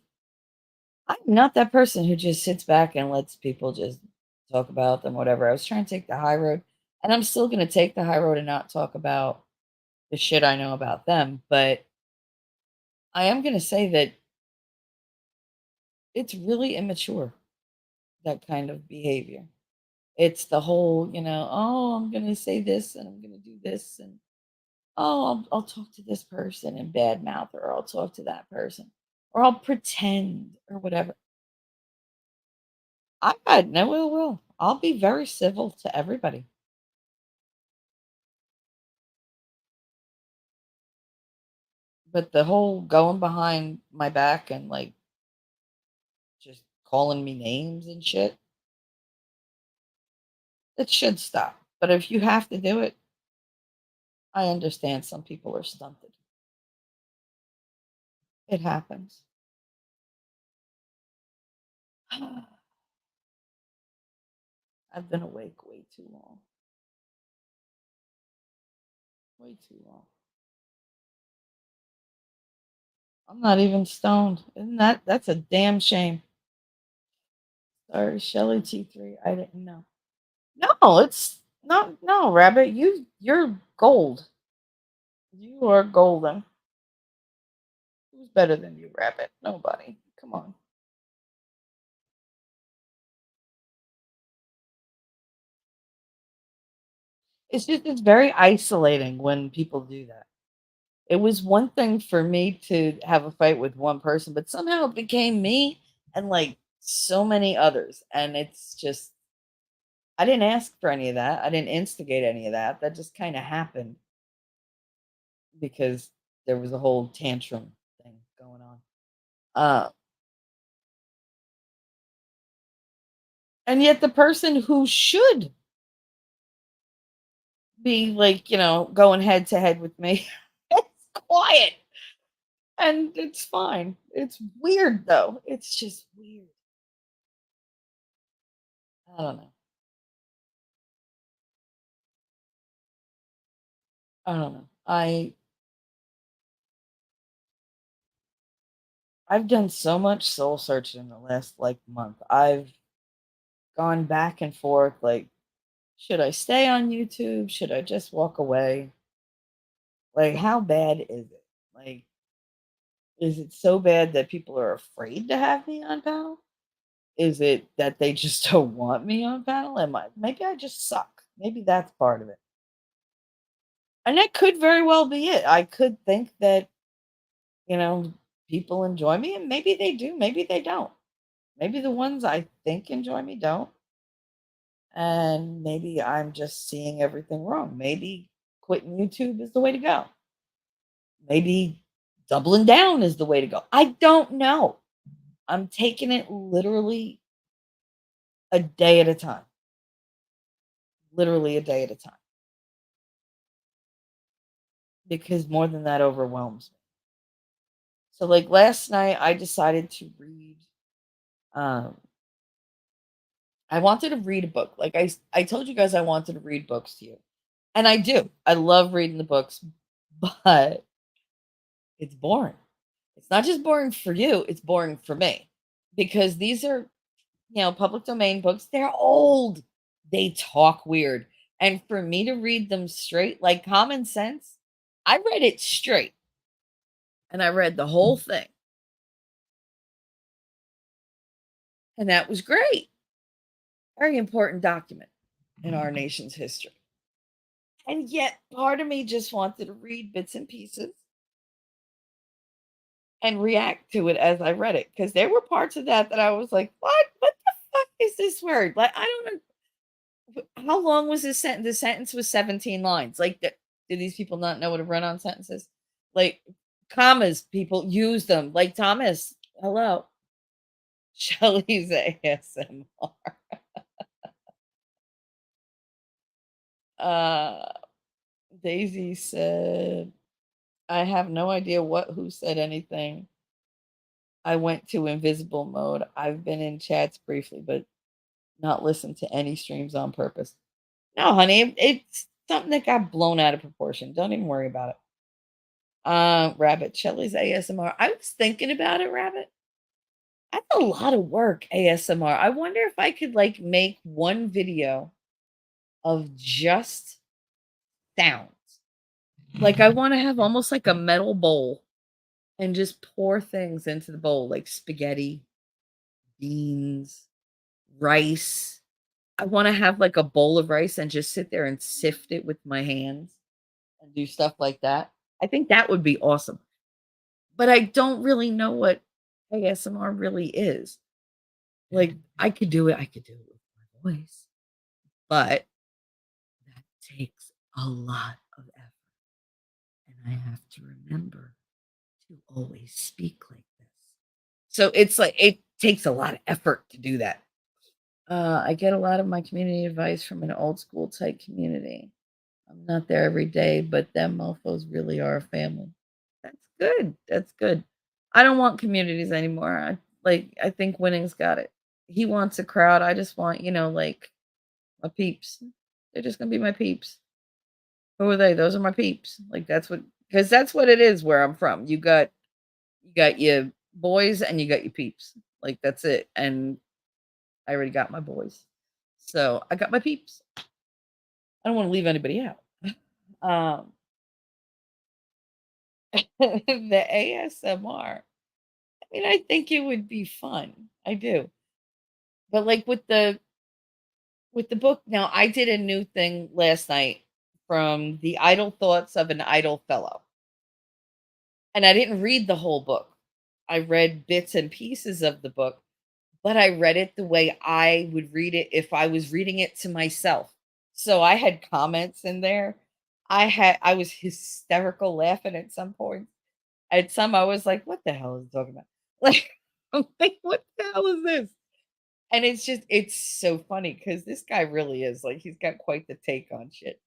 I'm not that person who just sits back and lets people just talk about them, whatever. I was trying to take the high road, and I'm still gonna take the high road and not talk about the shit I know about them, but I am gonna say that it's really immature, that kind of behavior. It's the whole, "Oh, I'm gonna say this, and I'm gonna do this, and, oh, I'll talk to this person and badmouth her, or I'll talk to that person, or I'll pretend," or whatever. I got no ill will. I'll be very civil to everybody. But the whole going behind my back and, like, just calling me names and shit, it should stop. But if you have to do it, I understand some people are stunted. It happens. I've been awake way too long. Way too long. I'm not even stoned. Isn't that's a damn shame. Sorry, Shelly T3. I didn't know. No, it's not no, Rabbit. You're gold. You are golden. Who's better than you, Rabbit? Nobody. Come on. It's very isolating when people do that. It was one thing for me to have a fight with one person, but somehow it became me and like so many others. And it's just I didn't ask for any of that. I didn't instigate any of that. That just kind of happened because there was a whole tantrum thing going on. Uh and yet the person who should be like, going head to head with me, it's quiet. And it's fine. It's weird though. It's just weird. I don't know. I don't know. I've done so much soul searching in the last like month. I've gone back and forth like should I stay on YouTube? Should I just walk away? Like how bad is it? Like is it so bad that people are afraid to have me on panel? Is it that they just don't want me on panel? Maybe I just suck. Maybe that's part of it. And that could very well be it. I could think that, you know, people enjoy me and maybe they do, maybe they don't. Maybe the ones I think enjoy me don't. And maybe I'm just seeing everything wrong. Maybe quitting YouTube is the way to go. Maybe doubling down is the way to go. I don't know. I'm taking it literally a day at a time, literally a day at a time, because more than that overwhelms me. So, like last night, I decided to read. Um, I wanted to read a book. Like I told you guys, I wanted to read books to you, and I do. I love reading the books, but it's boring. It's not just boring for you; it's boring for me because these are, public domain books. They're old. They talk weird, and for me to read them straight, like Common Sense, I read it straight, and I read the whole thing, and that was great. Very important document in our nation's history. And yet, part of me just wanted to read bits and pieces and react to it as I read it, because there were parts of that I was like, "What? What the fuck is this word?" Like, I don't know how long was this sentence? The sentence was 17 lines. Like, do these people not know what a run-on sentence is? Like, commas, people use them. Like, Thomas, hello. Shelley's ASMR. Uh, Daisy said, "I have no idea who said anything. I went to invisible mode. I've been in chats briefly, but not listened to any streams on purpose." No, honey, it's something that got blown out of proportion. Don't even worry about it. Rabbit, Shelly's ASMR. I was thinking about it, Rabbit. That's a lot of work, ASMR. I wonder if I could like make one video of just sounds. Like I want to have almost like a metal bowl and just pour things into the bowl, like spaghetti, beans, rice. I wanna have, like, a bowl of rice and just sit there and sift it with my hands and do stuff like that. I think that would be awesome, but I don't really know what ASMR really is. Like, I could do it with my voice, but that takes a lot of effort, and I have to remember to always speak like this. So, it's like it takes a lot of effort to do that. I get a lot of my community advice from an old school type community. I'm not there every day, but them mofos really are a family. That's good. That's good. I don't want communities anymore. I think Winning's got it. He wants a crowd. I just want, like my peeps. They're just gonna be my peeps. Who are they? Those are my peeps. Like because that's what it is where I'm from. You got your boys and you got your peeps. Like that's it. And I already got my boys. So I got my peeps. I don't want to leave anybody out. Um, the ASMR. I mean, I think it would be fun. I do. But like with the book now, I did a new thing last night from The Idle Thoughts of an Idle Fellow. And I didn't read the whole book. I read bits and pieces of the book, but I read it the way I would read it if I was reading it to myself. So I had comments in there. I was hysterical laughing at some point. At some I was like, "What the hell is he talking about?" Like, I'm like, "What the hell is this?" And it's so funny because this guy really is like he's got quite the take on shit.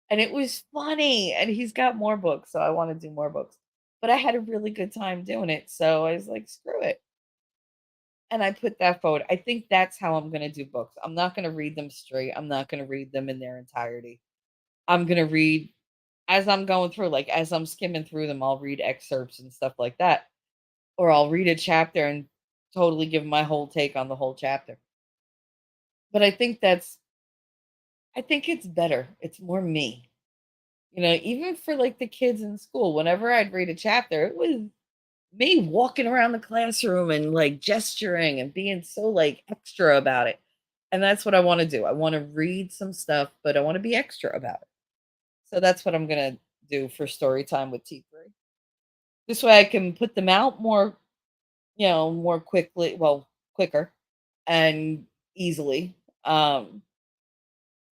And it was funny. And he's got more books, so I want to do more books. But I had a really good time doing it. So I was like, screw it. And I put that forward. I think that's how I'm gonna do books. I'm not gonna read them straight. I'm not gonna read them in their entirety. I'm gonna read as I'm going through, like as I'm skimming through them, I'll read excerpts and stuff like that. Or I'll read a chapter and totally give my whole take on the whole chapter. But I think it's better. It's more me. Even for like the kids in school, whenever I'd read a chapter, it was me walking around the classroom and like gesturing and being so like extra about it. And that's what I want to do. I want to read some stuff, but I want to be extra about it. So that's what I'm going to do for story time with T3. This way I can put them out more quickly, well, quicker and easily. At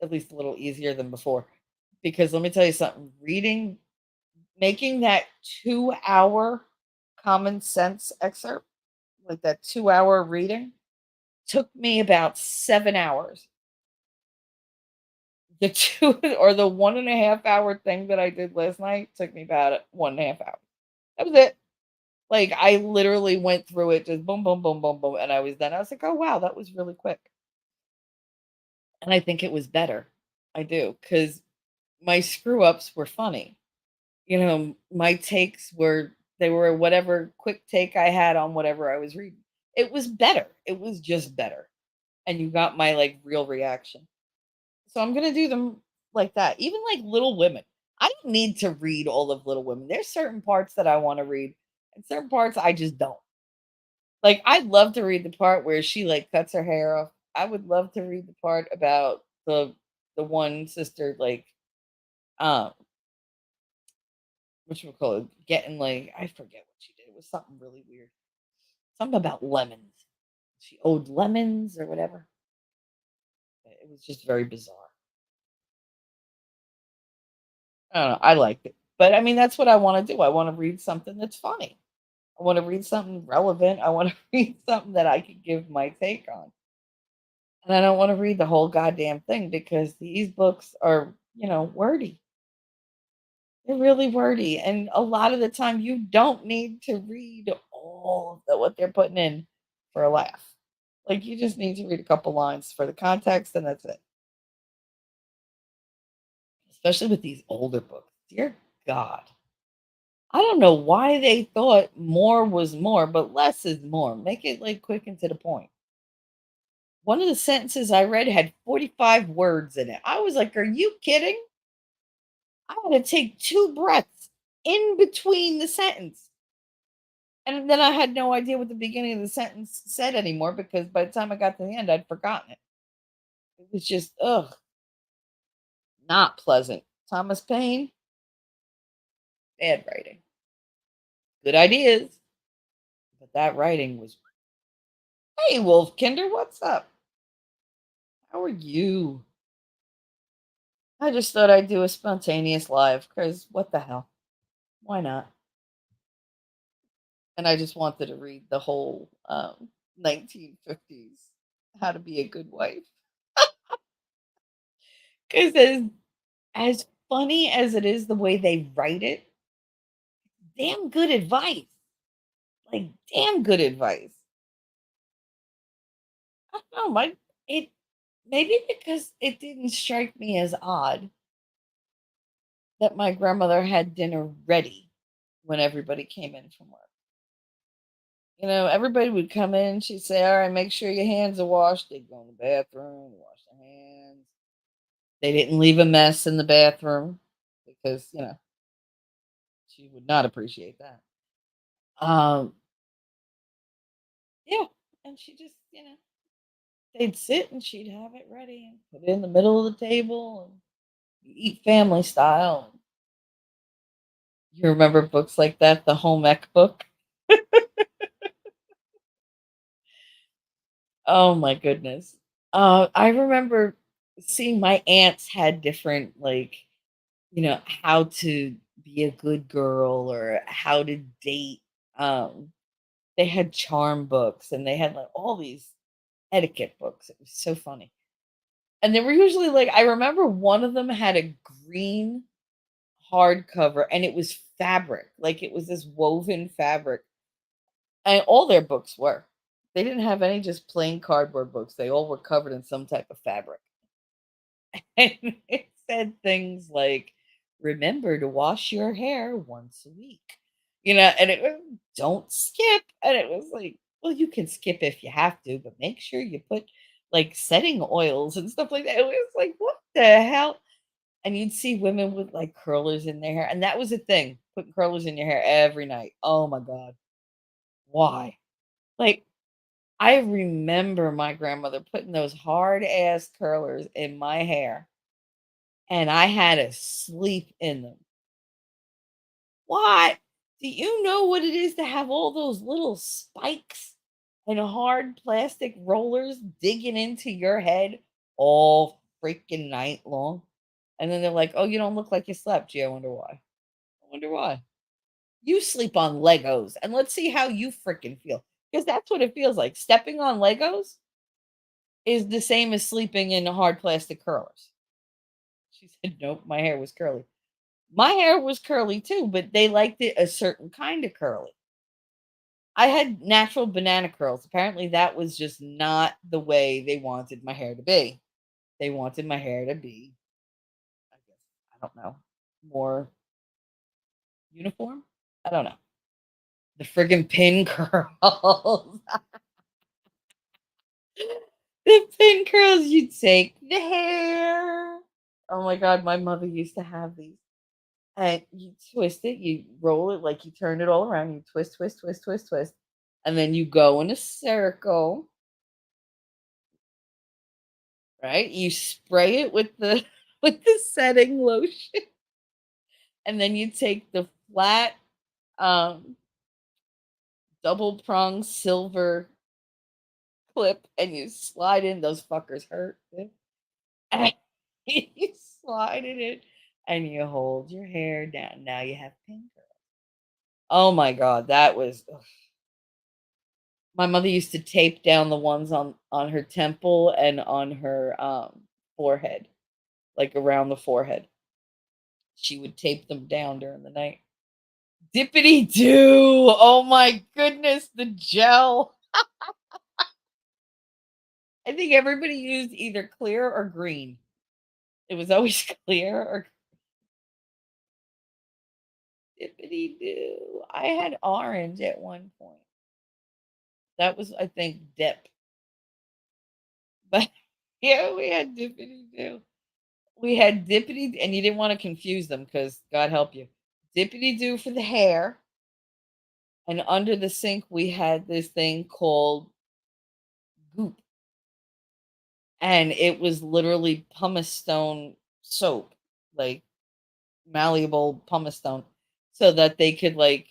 least a little easier than before. Because let me tell you something, making that 2-hour Common Sense excerpt like that 2-hour reading, took me about 7 hours. The 2 or the 1.5 hour thing that I did last night took me about 1.5 hours. That was it. Like, I literally went through it just boom, boom, boom, boom, boom, and I was done. I was like, "Oh, wow, that was really quick." And I think it was better. I do, because my screw ups were funny. My takes were they were whatever quick take I had on whatever I was reading. It was better. It was just better. And you got my, like, real reaction. So I'm gonna do them like that. Even like Little Women. I don't need to read all of Little Women. There's certain parts that I wanna read, and certain parts I just don't. Like, I'd love to read the part where she, like, cuts her hair off. I would love to read the part about the one sister, like, um, whatchamacallit, getting, like, I forget what she did. It was something really weird. Something about lemons. She owed lemons or whatever. It was just very bizarre. I don't know. I liked it. But I mean, that's what I want to do. I want to read something that's funny. I want to read something relevant. I want to read something that I could give my take on. And I don't want to read the whole goddamn thing because these books are, wordy. They're really wordy. And a lot of the time, you don't need to read all of what they're putting in for a laugh. Like, you just need to read a couple lines for the context, and that's it. Especially with these older books. Dear God. I don't know why they thought more was more, but less is more. Make it like quick and to the point. One of the sentences I read had 45 words in it. I was like, "Are you kidding?" I had to take two breaths in between the sentence. And then I had no idea what the beginning of the sentence said anymore because by the time I got to the end, I'd forgotten it. It was just, ugh, not pleasant. Thomas Paine, bad writing. Good ideas, but that writing was. Hey, Wolf Kinder, what's up? How are you? I just thought I'd do a spontaneous live because what the hell? Why not? And I just wanted to read the whole 1950s How to Be a Good Wife. Because as funny as it is the way they write it, damn good advice. Like, damn good advice. I don't know. It maybe because it didn't strike me as odd that my grandmother had dinner ready when everybody came in from work. Everybody would come in. She'd say, "All right, make sure your hands are washed." They'd go in the bathroom, wash their hands. They didn't leave a mess in the bathroom because, she would not appreciate that. Um, yeah. And she just, they'd sit and she'd have it ready and put it in the middle of the table and you eat family style. You remember books like that, the home ec book? Oh my goodness. I remember seeing my aunts had different, like, how to be a good girl or how to date. They had charm books and they had like all these etiquette books. It was so funny. And they were usually like, I remember one of them had a green hardcover and it was fabric, like it was this woven fabric. And all their books were. They didn't have any just plain cardboard books. They all were covered in some type of fabric. And it said things like, "Remember to wash your hair once a week." And it was, "Don't skip." And it was like, well, you can skip if you have to, but make sure you put like setting oils and stuff like that. It was like, what the hell? And you'd see women with like curlers in their hair. And that was a thing, putting curlers in your hair every night. Oh my God. Why? Like, I remember my grandmother putting those hard ass curlers in my hair and I had to sleep in them. Why? Do you know what it is to have all those little spikes and hard plastic rollers digging into your head all freaking night long? And then they're like, "Oh, you don't look like you slept." Gee, I wonder why. I wonder why. You sleep on Legos and let's see how you freaking feel. 'Cause that's what it feels like. Stepping on Legos is the same as sleeping in hard plastic curlers. She said, "Nope, my hair was curly." My hair was curly too, but they liked it a certain kind of curly. I had natural banana curls. Apparently, that was just not the way they wanted my hair to be. They wanted my hair to be, I guess, I don't know, more uniform? I don't know. The friggin' pin curls. The pin curls, you take the hair. Oh my god, my mother used to have these. And you twist it, you roll it, like, you turn it all around, you twist, twist, twist, twist, twist, and then you go in a circle, right? You spray it with the with the setting lotion, and then you take the flat, um, double prong silver clip and you slide in those fuckers hurt. And you slide it in and you hold your hair down. Now you have pink curls. Oh my god, that was ugh. My mother used to tape down the ones on her temple and on her, forehead, like, around the forehead. She would tape them down during the night. Dippity doo! Oh my goodness, the gel. I think everybody used either clear or green. It was always clear or dippity doo. I had orange at one point. That was, I think, dip. But yeah, we had dippity doo. We had dippity, and you didn't wanna confuse them because God help you. Dippity doo for the hair, and under the sink, we had this thing called Goop, and it was literally pumice stone soap, like, malleable pumice stone, so that they could, like,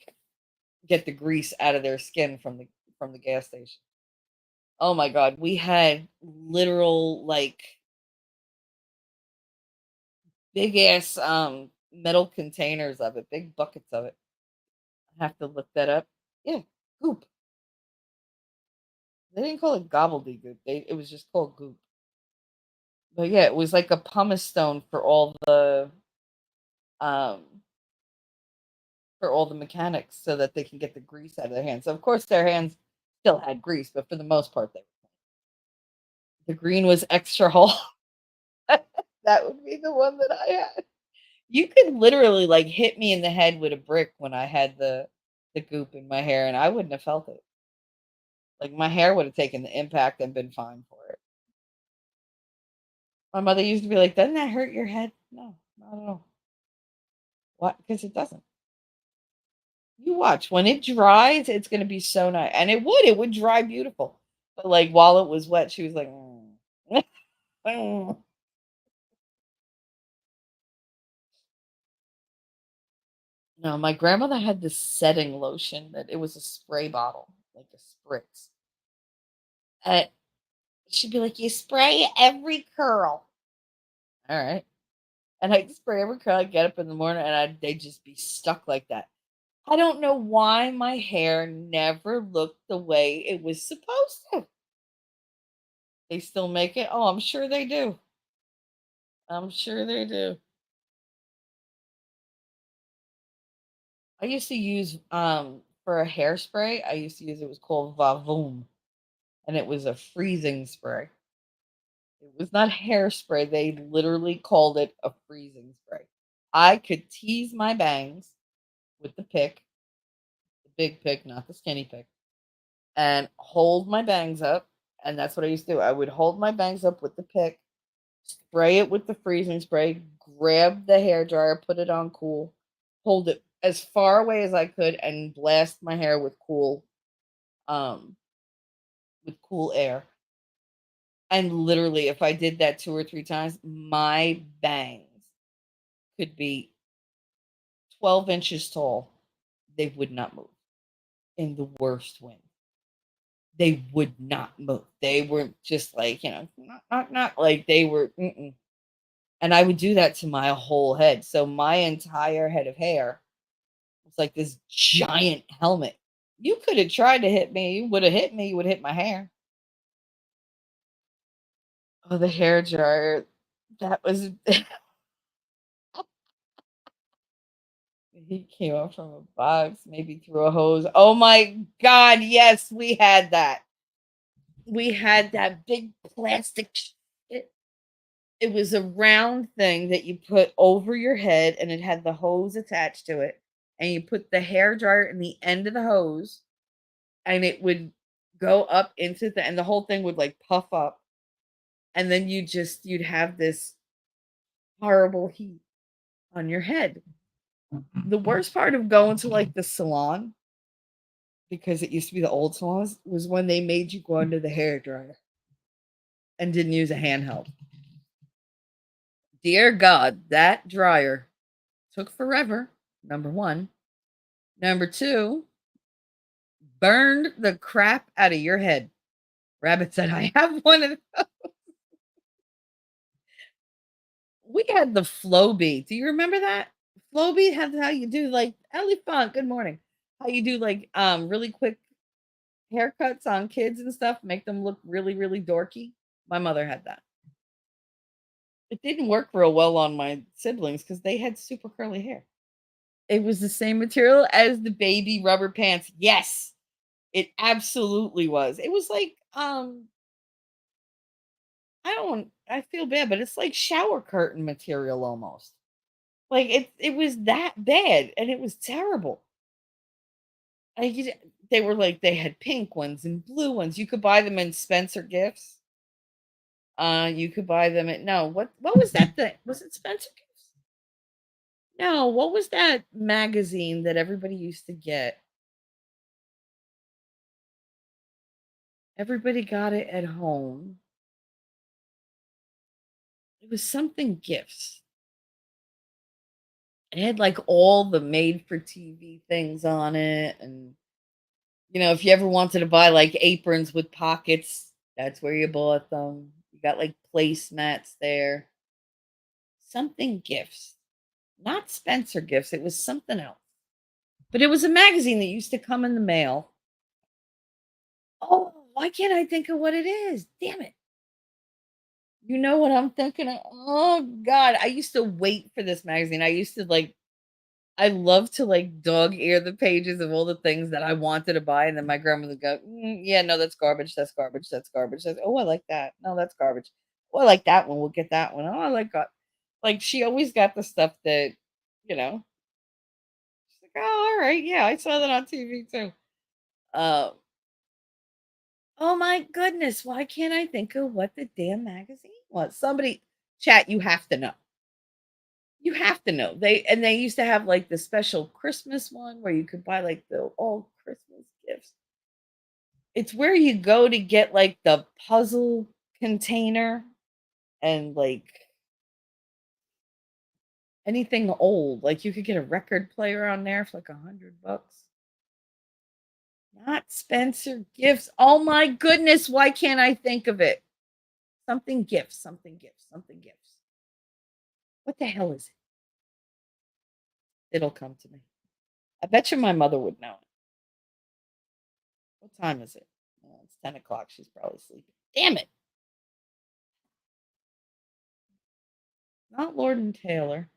get the grease out of their skin from the gas station. Oh my god, we had literal, like, big ass, metal containers of it, big buckets of it. I have to look that up. Yeah, Goop. They didn't call it gobbledygook, it was just called Goop. But yeah, it was like a pumice stone um, for all the mechanics so that they can get the grease out of their hands. So of course, their hands still had grease, but for the most part, they the green was extra whole. That would be the one that I had. You could literally, like, hit me in the head with a brick when I had the goop in my hair, and I wouldn't have felt it. Like, my hair would have taken the impact and been fine for it. My mother used to be like, "Doesn't that hurt your head?" No, not at all. What? Because it doesn't. You watch. When it dries, it's gonna be so nice, and it would dry beautiful. But, like, while it was wet, she was like, "Mm." Mm. No, my grandmother had this setting lotion that it was a spray bottle, like a spritz. Uh, she'd be like, "You spray every curl." Alright. And I'd spray every curl, I'd get up in the morning, and they'd just be stuck like that. I don't know why my hair never looked the way it was supposed to. They still make it? Oh, I'm sure they do. I'm sure they do. I used to use, for a hairspray, I used to use it was called Vavoom, and it was a freezing spray. It was not hairspray, they literally called it a freezing spray. I could tease my bangs with the pick, the big pick, not the skinny pick, and hold my bangs up, and that's what I used to do. I would hold my bangs up with the pick, spray it with the freezing spray, grab the hair dryer, put it on cool, hold it as far away as I could, and blast my hair um, with cool air. And literally, if I did that 2 or 3 times, my bangs could be 12 inches tall. They would not move in the worst wind. They would not move. They were just like, knock, knock, knock, like they were, mm-mm. And I would do that to my whole head. So my entire head of hair was like this giant helmet. You could have tried to hit me. You would have hit me. You would hit my hair. Oh, the hair dryer. That was he came up from a box, maybe through a hose. Oh my god, yes, we had that. We had that big plastic shit. It was a round thing that you put over your head and it had the hose attached to it. And you put the hair dryer in the end of the hose and it would go up into the and the whole thing would like puff up. And then you'd have this horrible heat on your head. The worst part of going to like the salon, because it used to be the old salons, was when they made you go under the hair dryer and didn't use a handheld. Dear God, that dryer took forever, number one. Number two, burned the crap out of your head. Rabbit said, I have one of we had the Flowbee. Do you remember that? Flowbee had how you do like Ellie Funk, good morning. How you do like really quick haircuts on kids and stuff, make them look really, really dorky. My mother had that. It didn't work real well on my siblings because they had super curly hair. It was the same material as the baby rubber pants. Yes, it absolutely was. It was like, I feel bad, but it's like shower curtain material almost. Like it was that bad and it was terrible. I you They were like they had pink ones and blue ones. You could buy them in Spencer Gifts. You could buy them at no, what was that thing? Was it Spencer Gifts? No, what was that magazine that everybody used to get? Everybody got it at home. It was something gifts. It had like all the made for TV things on it. And, if you ever wanted to buy like aprons with pockets, that's where you bought them. You got like placemats there. Something gifts, not Spencer Gifts. It was something else. But it was a magazine that used to come in the mail. Oh, why can't I think of what it is? Damn it. You know what I'm thinking of? Oh god, I used to wait for this magazine. I love to like dog ear the pages of all the things that I wanted to buy, and then my grandmother would go, "Yeah, no, that's garbage. That's garbage. That's garbage. Oh, I like that. No, that's garbage. Oh, I like that one. We'll get that one. Oh, I like that." Like she always got the stuff that, you know, she's like, "Oh, all right, yeah, I saw that on TV too." Uh, oh my goodness, why can't I think of what the damn magazine was? Somebody, chat, you have to know. You have to know. They used to have, like, the special Christmas one where you could buy, like, the all Christmas gifts. It's where you go to get, like, the puzzle container and, like, anything old. Like, you could get a record player on there for, like, $100. Not Spencer Gifts. Oh my goodness, why can't I think of it? Something gifts, something gifts, something gifts. What the hell is it? It'll come to me. I bet you my mother would know it. What time is it? It's 10 o'clock. She's probably sleeping. Damn it. Not Lord and Taylor.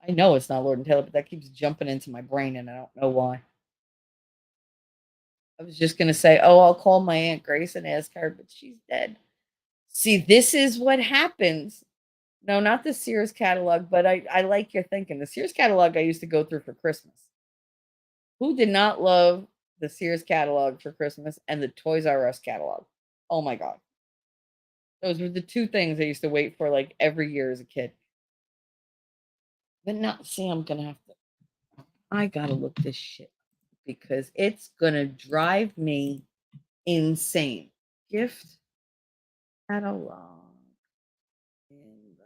I know it's not Lord and Taylor, but that keeps jumping into my brain and I don't know why. I was just gonna say, oh, I'll call my Aunt Grace and ask her, but she's dead. See, this is what happens. No, not the Sears catalog, but I like your thinking. The Sears catalog I used to go through for Christmas. Who did not love the Sears catalog for Christmas and the Toys R Us catalog? Oh my god. Those were the two things I used to wait for like every year as a kid. But not see, I'm gonna have to I gotta look this shit because it's gonna drive me insane. Gift catalog in the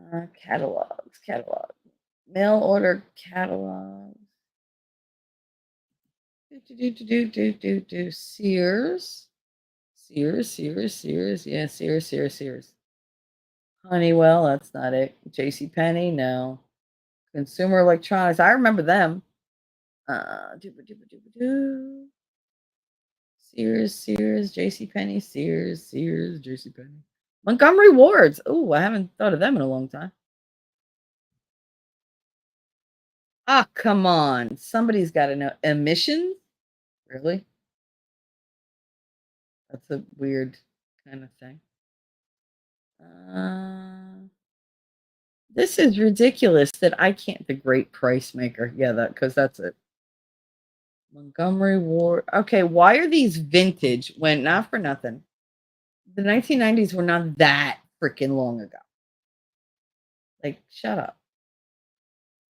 1990s. Catalog. Mail order catalog. Sears. Sears. Yeah, Sears. Honeywell, that's not it. J.C. Penney, no. Consumer Electronics. I remember them. Doo-ba-doo-ba-doo-ba-doo. Sears, JCPenney, Sears, JCPenney. Montgomery Wards. Oh, I haven't thought of them in a long time. Ah, come on. Somebody's got to know. Emissions? Really? That's a weird kind of thing. This is ridiculous that I can't. The Great Price Maker. Yeah, because that's it. Montgomery Ward. Okay, why are these vintage when not for nothing? The 1990s were not that freaking long ago. Like, shut up.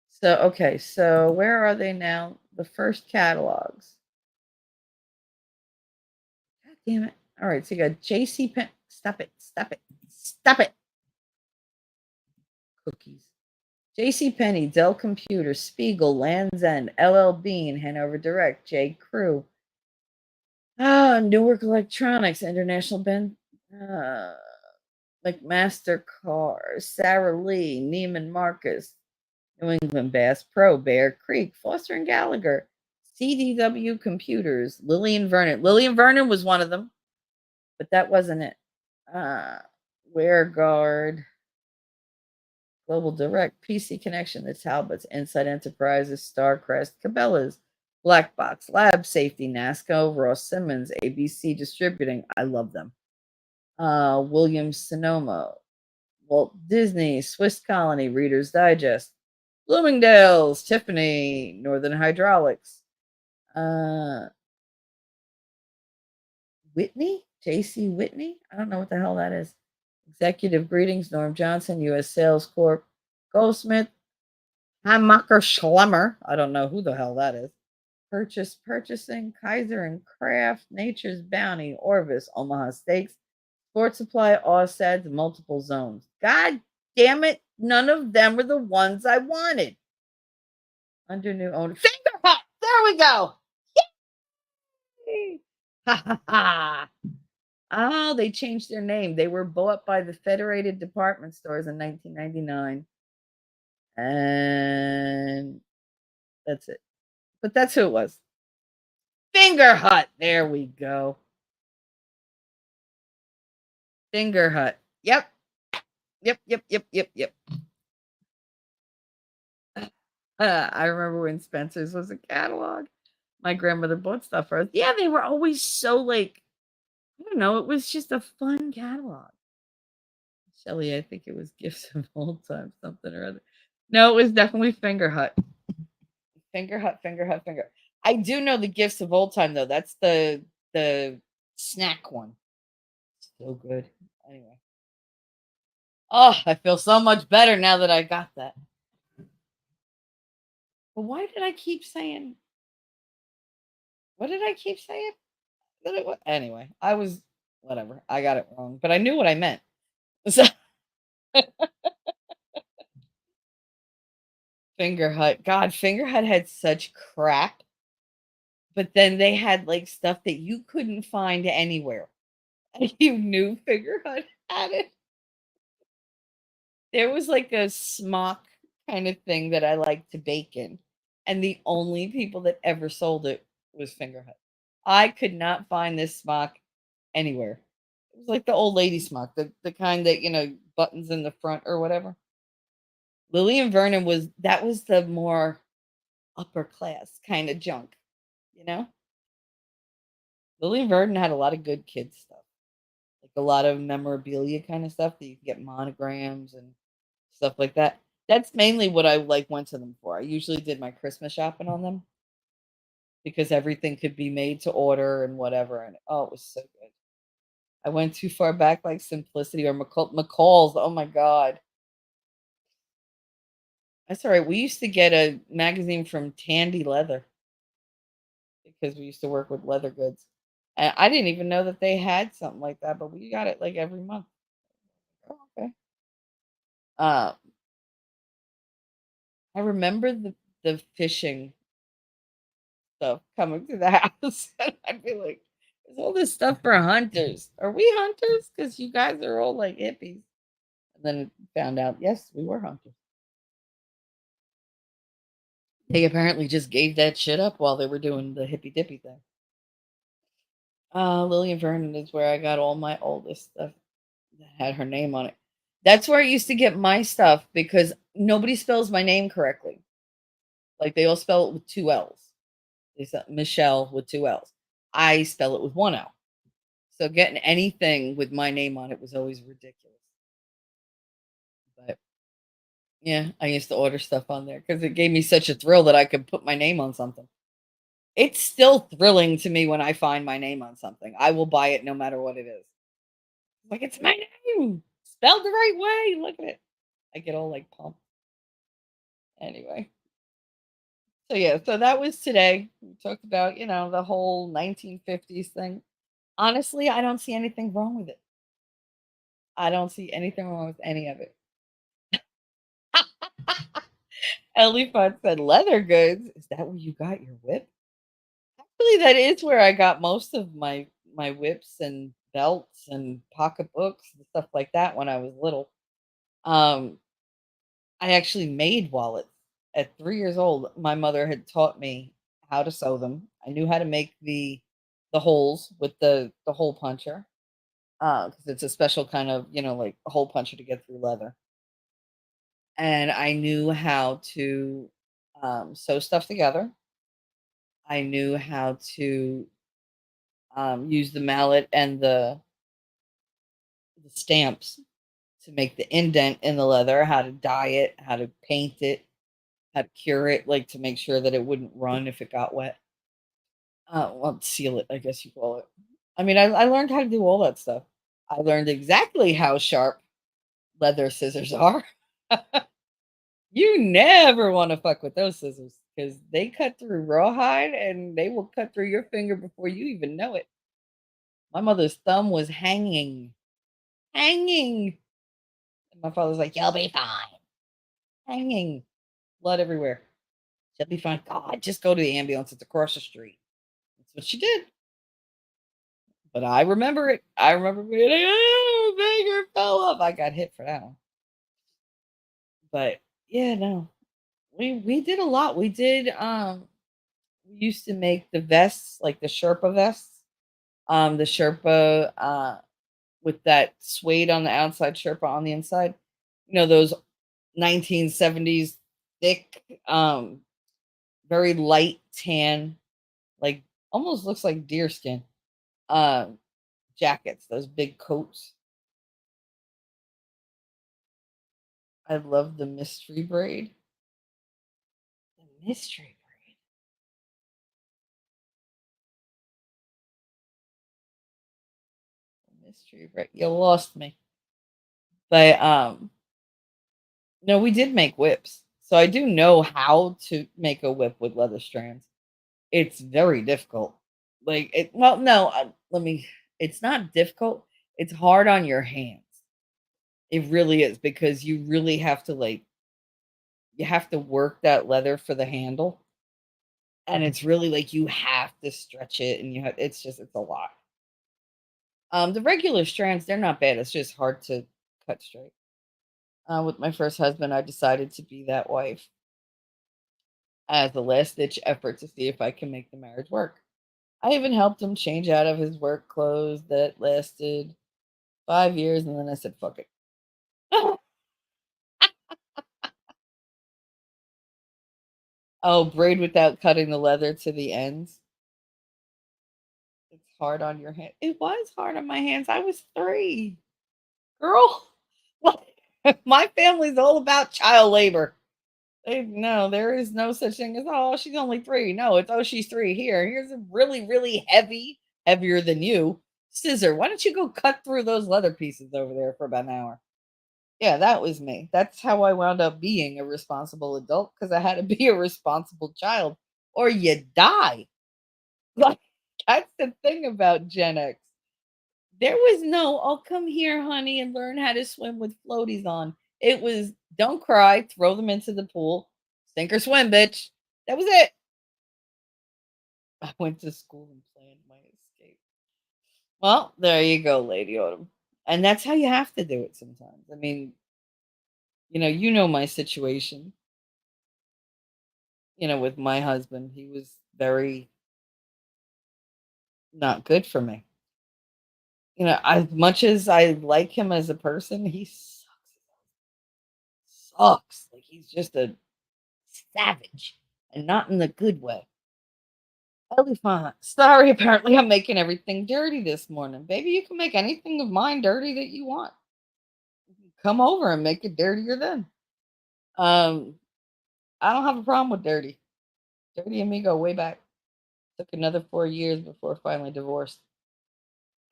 So, okay, so where are they now? The first catalogs. God damn it. All right, so you got JC Penn. Stop it. Stop it. Stop it. Cookies. JC Penney, Dell Computer, Spiegel, Land's End, LL Bean, Hanover Direct, J. Crew. Newark Electronics, International Ben. McMaster Cars, Sara Lee, Neiman Marcus, New England Bass Pro, Bear Creek, Foster and Gallagher, CDW Computers, Lillian Vernon. Lillian Vernon was one of them, but that wasn't it. WareGuard, Global Direct, PC Connection, the Talbots, Inside Enterprises, Starcrest, Cabela's, Black Box, Lab Safety, NASCO, Ross Simmons, ABC Distributing. I love them. Williams Sonoma, Walt Disney, Swiss Colony, Reader's Digest, Bloomingdale's, Tiffany, Northern Hydraulics, Whitney, J.C. Whitney. I don't know what the hell that is. Executive Greetings, Norm Johnson, U.S. Sales Corp, Goldsmith, Hammacher Schlemmer. I don't know who the hell that is. Purchasing, Kaiser and Kraft, Nature's Bounty, Orvis, Omaha Steaks, Sports Supply, Ossads, Multiple Zones. God damn it. None of them were the ones I wanted. Under new owner. Finger Hut. There we go. Yay! Ha ha ha. Oh, they changed their name. They were bought by the Federated Department Stores in 1999. And that's it. But that's who it was. Finger Hut. There we go. Finger Hut. Yep. Yep. I remember when Spencer's was a catalog. My grandmother bought stuff for us. Yeah, they were always so like, I don't know, it was just a fun catalog. Shelly, I think it was Gifts of Old Time, something or other. No, it was definitely Finger Hut. Finger Hut. I do know the Gifts of Old Time though. That's the snack one. So good. Anyway. Oh, I feel so much better now that I got that. But why did I keep saying? What did I keep saying? Anyway, I was whatever. I got it wrong, but I knew what I meant. So Finger Hut. God, Finger Hut had such crap, but then they had like stuff that you couldn't find anywhere. You knew Finger Hut had it. There was like a smock kind of thing that I like to bake in, and the only people that ever sold it was Finger Hut. I could not find this smock anywhere. It was like the old lady smock, the kind that, buttons in the front or whatever. Lillian Vernon was the more upper class kind of junk, you know? Lillian Vernon had a lot of good kids stuff. Like a lot of memorabilia kind of stuff that you can get monograms and stuff like that. That's mainly what I like went to them for. I usually did my Christmas shopping on them because everything could be made to order and whatever. And oh, it was so good. I went too far back, like Simplicity or McCall's. Oh my god, that's all right. We used to get a magazine from Tandy Leather because we used to work with leather goods. And I didn't even know that they had something like that, but we got it like every month. Oh, okay. Uh, I remember the fishing stuff coming to the house, and I'd be like, "Is all this stuff for hunters? Are we hunters? Because you guys are all like hippies." And then found out, yes, we were hunters. They apparently just gave that shit up while they were doing the hippy dippy thing. Lillian Vernon is where I got all my oldest stuff that had her name on it. That's where I used to get my stuff because nobody spells my name correctly. Like they all spell it with two L's. They said Michelle with two L's. I spell it with one L. So getting anything with my name on it was always ridiculous. But yeah, I used to order stuff on there because it gave me such a thrill that I could put my name on something. It's still thrilling to me when I find my name on something. I will buy it no matter what it is. Like, it's my name spelled the right way. Look at it. I get all like pumped. Anyway. So yeah, so that was today. We talked about, the whole 1950s thing. Honestly, I don't see anything wrong with it. I don't see anything wrong with any of it. Ellie Fudd said, "Leather goods? Is that where you got your whip?" Actually, that is where I got most of my whips and belts and pocketbooks and stuff like that when I was little. Um, I actually made wallets at 3 years old. My mother had taught me how to sew them. I knew how to make the holes with the hole puncher, because it's a special kind of, like a hole puncher to get through leather. And I knew how to, sew stuff together. I knew how to, use the mallet and the stamps to make the indent in the leather, how to dye it, how to paint it, how to cure it, like, to make sure that it wouldn't run if it got wet. Well, seal it, I guess you call it. I mean, I learned how to do all that stuff. I learned exactly how sharp leather scissors are. You never wanna fuck with those scissors because they cut through rawhide and they will cut through your finger before you even know it. My mother's thumb was hanging. And my father's like, "You'll be fine." Hanging, blood everywhere. "She'll be fine." "God, just go to the ambulance, it's across the street." That's what she did. But I remember it. I remember being like, "Oh, finger fell off." I got hit for that one. But yeah, no. We did a lot. We used to make the vests, like the Sherpa vests. The Sherpa with that suede on the outside, Sherpa on the inside. Those 1970s thick, very light tan, like almost looks like deerskin. Um, Jackets, those big coats. I love the mystery braid. The mystery braid. The mystery braid. You lost me. But no, we did make whips. So I do know how to make a whip with leather strands. It's very difficult. Like it well, no, let me it's not difficult. It's hard on your hands. It really is because you really have to you have to work that leather for the handle. And it's really like you have to stretch it and it's a lot. The regular strands, they're not bad. It's just hard to cut straight. With my first husband, I decided to be that wife as a last ditch effort to see if I can make the marriage work. I even helped him change out of his work clothes that lasted 5 years, and then I said, "Fuck it." Oh, braid without cutting the leather to the ends. It's hard on your hand. It was hard on my hands. I was 3. Girl, my family's all about child labor. No, there is no such thing as, "Oh, she's only 3." No, it's, "Oh, she's 3. Here's a really, really heavier than you, scissor. Why don't you go cut through those leather pieces over there for about an hour?" Yeah, that was me. That's how I wound up being a responsible adult because I had to be a responsible child or you die. Like, that's the thing about Gen X. There was no, "Oh, come here, honey, and learn how to swim with floaties on." It was, "Don't cry, throw them into the pool, sink or swim, bitch." That was it. I went to school and planned my escape. Well, there you go, Lady Autumn. And that's how you have to do it sometimes. I mean, you know my situation. with my husband. He was very not good for me. As much as I like him as a person, he sucks. Like he's just a savage and not in the good way. Elephant. Sorry, apparently I'm making everything dirty this morning. Baby, you can make anything of mine dirty that you want. Come over and make it dirtier then. Um, I don't have a problem with dirty. Dirty and me go way back. Took another 4 years before finally divorced.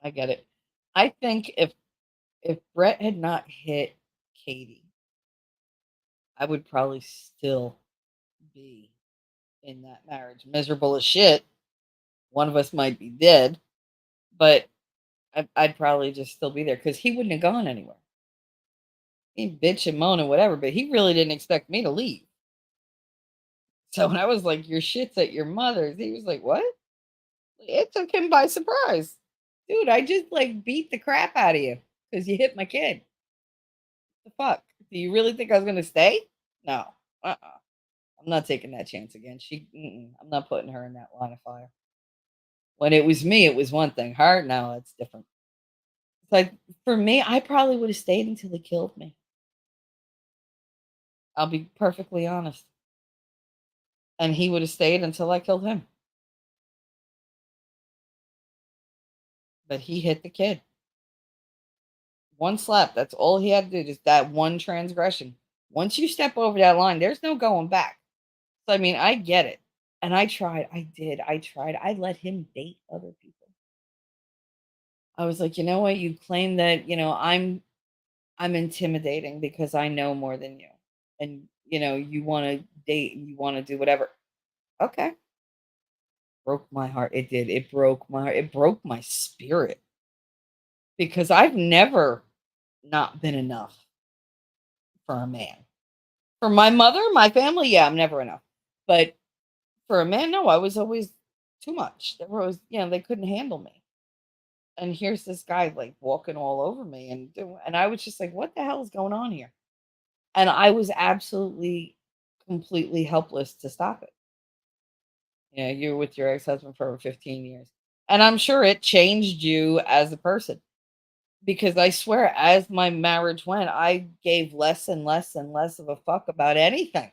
I get it. I think if Brett had not hit Katie, I would probably still be in that marriage. Miserable as shit. One of us might be dead, but I'd probably just still be there because he wouldn't have gone anywhere. He'd bitch and moan and whatever, but he really didn't expect me to leave. So when I was like, "Your shit's at your mother's," he was like, "What?" It took him by surprise. Dude, I just like beat the crap out of you because you hit my kid. The fuck? Do you really think I was gonna stay? No. Uh-uh. I'm not taking that chance again. I'm not putting her in that line of fire. When it was me, it was one thing. Her, no, it's different. It's like for me, I probably would have stayed until he killed me. I'll be perfectly honest. And he would have stayed until I killed him. But he hit the kid. One slap. That's all he had to do. Just that one transgression. Once you step over that line, there's no going back. So I mean, I get it. And I tried. I did. I tried. I let him date other people. I was like, you know what? You claim that, I'm intimidating because I know more than you. And you want to date and you want to do whatever. Okay. Broke my heart. It did. It broke my heart. It broke my spirit because I've never not been enough for a man. For my mother, my family, yeah, I'm never enough. But for a man, no, I was always too much. They were always, they couldn't handle me. And here's this guy like walking all over me and I was just like, what the hell is going on here? And I was absolutely completely helpless to stop it. You're with your ex-husband for over 15 years. And I'm sure it changed you as a person because I swear as my marriage went, I gave less and less and less of a fuck about anything.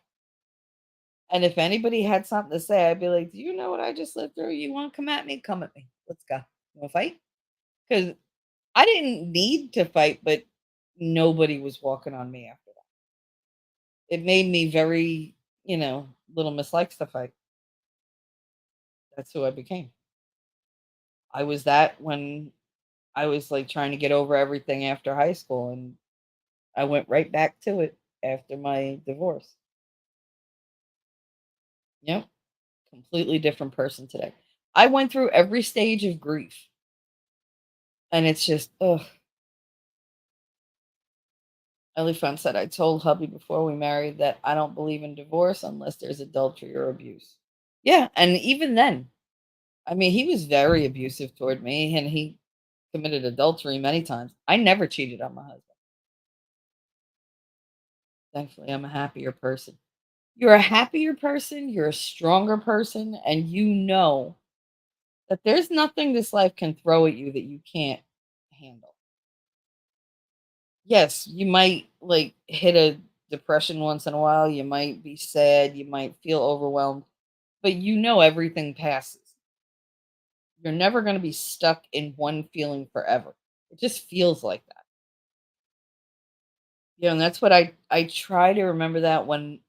And if anybody had something to say, I'd be like, "Do you know what I just lived through? You wanna come at me? Come at me. Let's go. You wanna fight?" Because I didn't need to fight, but nobody was walking on me after that. It made me very, little Miss Likes to fight. That's who I became. I was that when I was, like, trying to get over everything after high school, and I went right back to it after my divorce. Yep, completely different person today. I went through every stage of grief, and it's just, ugh. Elifant said, "I told hubby before we married that I don't believe in divorce unless there's adultery or abuse." Yeah, and even then, I mean, he was very abusive toward me, and he committed adultery many times. I never cheated on my husband. Thankfully, I'm a happier person. You're a happier person, you're a stronger person, and you know that there's nothing this life can throw at you that you can't handle. Yes, you might like hit a depression once in a while, you might be sad, you might feel overwhelmed, but you know everything passes. You're never going to be stuck in one feeling forever. It just feels like that. And that's what I try to remember that when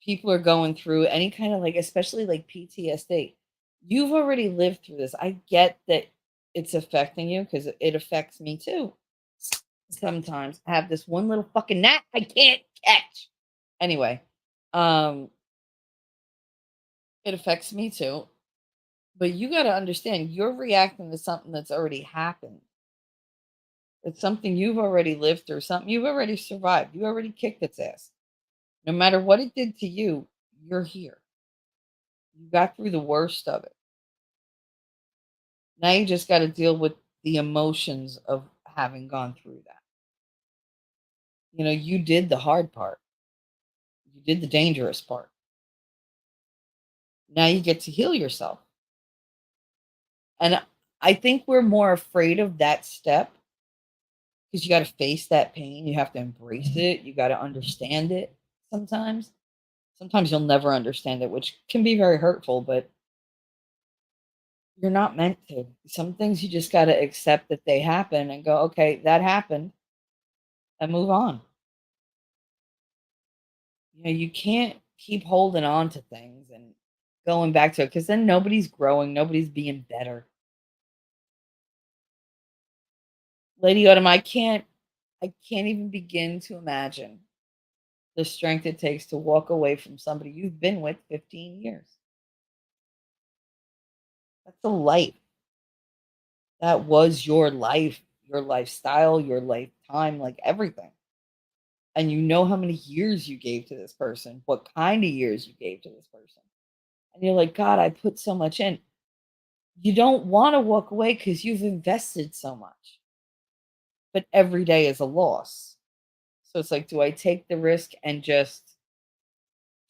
people are going through any kind of like especially like PTSD. You've already lived through this. I get that it's affecting you because it affects me too. Sometimes I have this one little fucking gnat I can't catch. Anyway, um, it affects me too. But you got to understand, you're reacting to something that's already happened. It's something you've already lived through, something you've already survived. You already kicked its ass. No matter what it did to you, you're here. You got through the worst of it. Now you just got to deal with the emotions of having gone through that. You did the hard part. You did the dangerous part. Now you get to heal yourself. And I think we're more afraid of that step because you got to face that pain. You have to embrace it. You got to understand it sometimes. Sometimes you'll never understand it, which can be very hurtful, but you're not meant to. Some things you just got to accept that they happen and go, okay, that happened and move on. You know, you can't keep holding on to things and going back to it because then nobody's growing, nobody's being better. Lady Autumn, I can't even begin to imagine the strength it takes to walk away from somebody you've been with 15 years. That's a life. That was your life, your lifestyle, your lifetime, like everything. And you know how many years you gave to this person, what kind of years you gave to this person. And you're like, God, I put so much in. You don't want to walk away because you've invested so much, but every day is a loss. So it's like, do I take the risk and just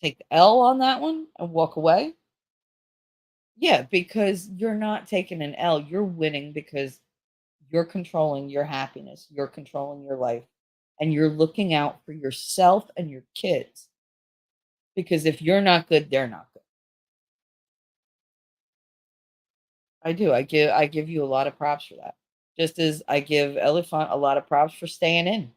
take the L on that one and walk away? Yeah, because you're not taking an L. You're winning because you're controlling your happiness, you're controlling your life, and you're looking out for yourself and your kids. Because if you're not good, they're not good. I do. I give you a lot of props for that. Just as I give Elephant a lot of props for staying in.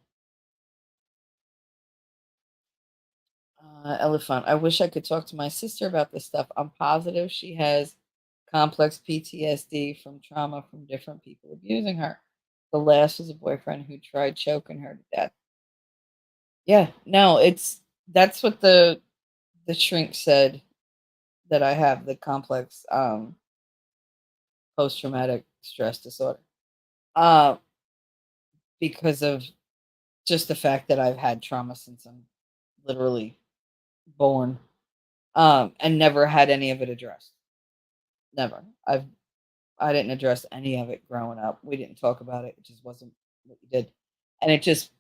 Elephant, I wish I could talk to my sister about this stuff. I'm positive she has complex PTSD from trauma from different people abusing her. The last was a boyfriend who tried choking her to death. Yeah, no, that's what the shrink said that I have the complex post traumatic stress disorder. Uh because of just the fact that I've had trauma since I'm literally born and never had any of it addressed. Never. I didn't address any of it growing up. We didn't talk about it. It just wasn't what we did. And it just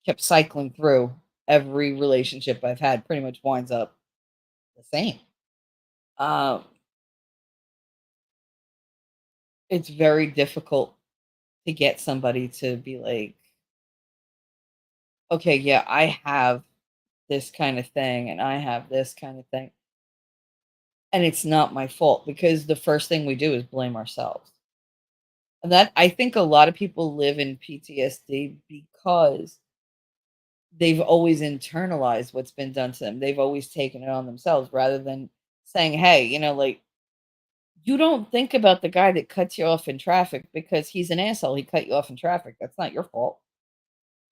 kept cycling through. Every relationship I've had pretty much winds up the same. Um, it's very difficult to get somebody to be like, okay, yeah, I have this kind of thing and I have this kind of thing. And it's not my fault because the first thing we do is blame ourselves. And that I think a lot of people live in PTSD because they've always internalized what's been done to them. They've always taken it on themselves rather than saying, "Hey, like you don't think about the guy that cuts you off in traffic because he's an asshole. He cut you off in traffic. That's not your fault.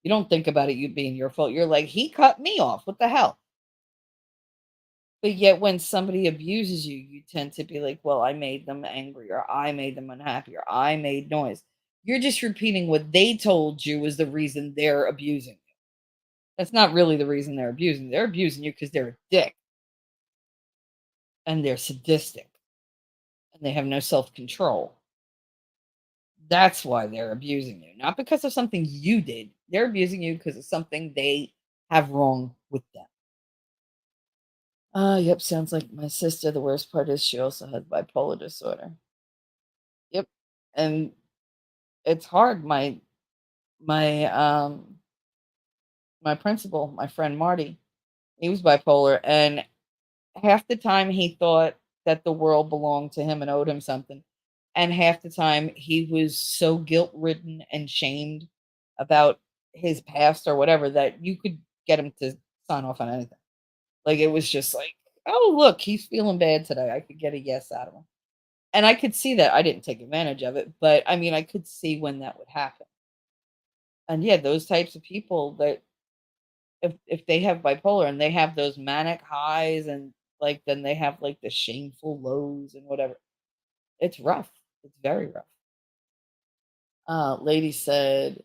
You don't think about it you being your fault. You're like, he cut me off. What the hell?" But yet when somebody abuses you, you tend to be like, "Well, I made them angry or I made them unhappy or I made noise." You're just repeating what they told you was the reason they're abusing you. That's not really the reason they're abusing. They're abusing you because they're a dick and they're sadistic and they have no self-control. That's why they're abusing you, not because of something you did. They're abusing you because of something they have wrong with them. Yep, sounds like my sister. The worst part is she also has bipolar disorder. Yep. And it's hard. My principal, my friend Marty, he was bipolar, and half the time he thought that the world belonged to him and owed him something. And half the time he was so guilt ridden and shamed about his past or whatever that you could get him to sign off on anything. Like it was just like, oh look, he's feeling bad today. I could get a yes out of him. And I could see that. I didn't take advantage of it, but I mean I could see when that would happen. And yeah, those types of people that if they have bipolar and they have those manic highs and like then they have like the shameful lows and whatever. It's rough. It's very rough. Lady said,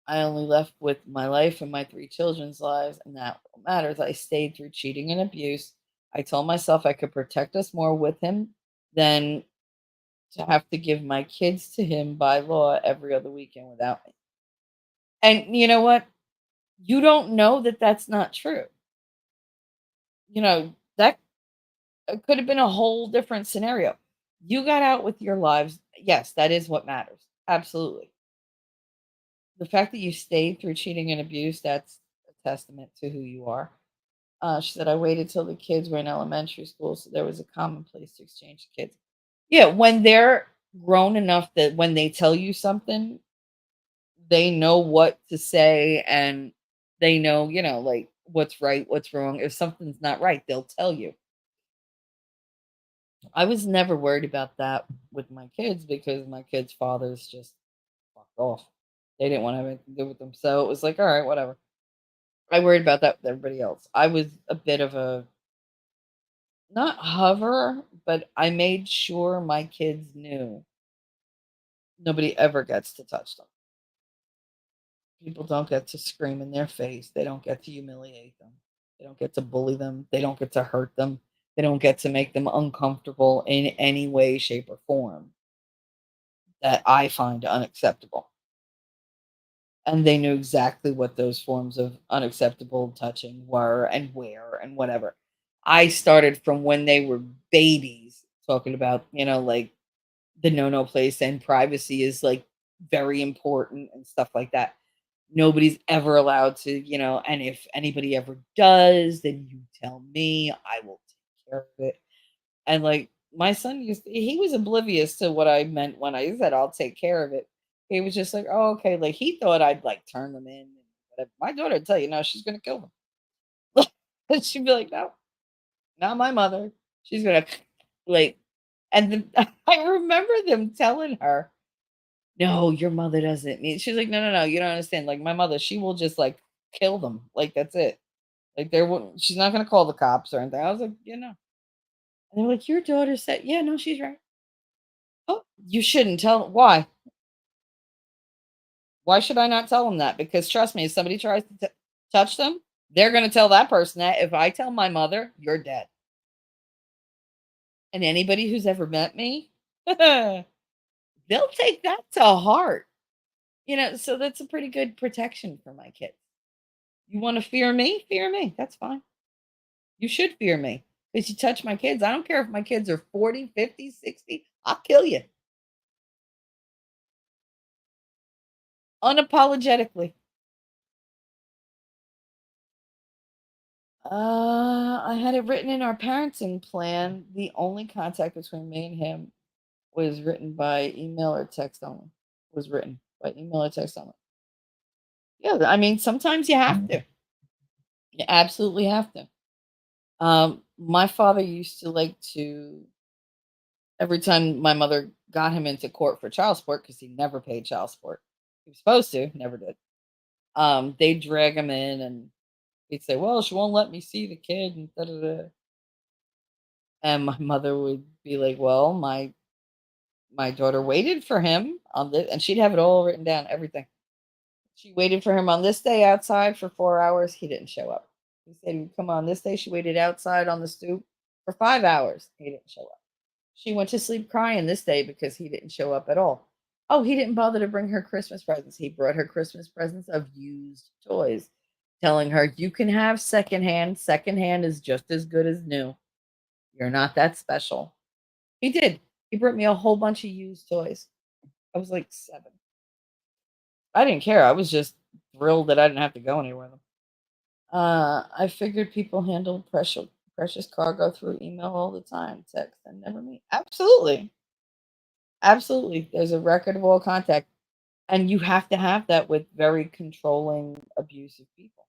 I only left with my life and my three children's lives, and that matters. I stayed through cheating and abuse. I told myself I could protect us more with him than to have to give my kids to him by law every other weekend without me. And you know what? You don't know that that's not true. That It could have been a whole different scenario. You got out with your lives. Yes, that is what matters. Absolutely. The fact that you stayed through cheating and abuse, that's a testament to who you are. She said, I waited till the kids were in elementary school, so there was a common place to exchange the kids. Yeah, when they're grown enough that when they tell you something, they know what to say and they know, like what's right, what's wrong. If something's not right, they'll tell you. I was never worried about that with my kids because my kids' fathers just fucked off. They didn't want to have anything to do with them. So it was like, all right, whatever. I worried about that with everybody else. I was a bit of a not hover, but I made sure my kids knew nobody ever gets to touch them. People don't get to scream in their face. They don't get to humiliate them. They don't get to bully them. They don't get to hurt them. They don't get to make them uncomfortable in any way, shape, or form that I find unacceptable. And they knew exactly what those forms of unacceptable touching were and where and whatever. I started from when they were babies talking about, like the no place and privacy is like very important and stuff like that. Nobody's ever allowed to, and if anybody ever does, then you tell me, I will take care of it. And like my son he was oblivious to what I meant when I said I'll take care of it. He was just like, oh, okay. Like he thought I'd like turn them in. And whatever. My daughter would tell you, no, she's gonna kill them. And she'd be like, no, not my mother. She's gonna like and then I remember them telling her, no, your mother doesn't mean she's like, no, no, no, you don't understand. Like my mother, she will just like kill them. Like that's it. Like there wouldn't she's not gonna call the cops or anything. I was like, And they're like, your daughter said, yeah, no, she's right. Oh, you shouldn't tell why? Why should I not tell them that? Because trust me, if somebody tries to touch them, they're gonna tell that person that. If I tell my mother, you're dead. And anybody who's ever met me, they'll take that to heart. So that's a pretty good protection for my kids. You wanna fear me? Fear me. That's fine. You should fear me. Because you touch my kids. I don't care if my kids are 40, 50, 60. I'll kill you. Unapologetically. I had it written in our parenting plan. The only contact between me and him was written by email or text only. Was written by email or text only. Yeah, I mean, sometimes you have to. You absolutely have to. My father used to like to every time my mother got him into court for child support because he never paid child support. He was supposed to, never did. They'd drag him in and he'd say, "Well, she won't let me see the kid," and da da da. And my mother would be like, "Well, my daughter waited for him on this," and she'd have it all written down, everything. She waited for him on this day outside for 4 hours. He didn't show up. He said he'd come on this day. She waited outside on the stoop for 5 hours. He didn't show up. She went to sleep crying this day because he didn't show up at all. Oh, he didn't bother to bring her Christmas presents. He brought her Christmas presents of used toys, telling her, you can have secondhand. Secondhand is just as good as new. You're not that special. He did. He brought me a whole bunch of used toys. I was like 7. I didn't care. I was just thrilled that I didn't have to go anywhere with them. I figured people handle precious cargo through email all the time, text, and never meet. Absolutely. Absolutely. There's a record of all contact. And you have to have that with very controlling, abusive people.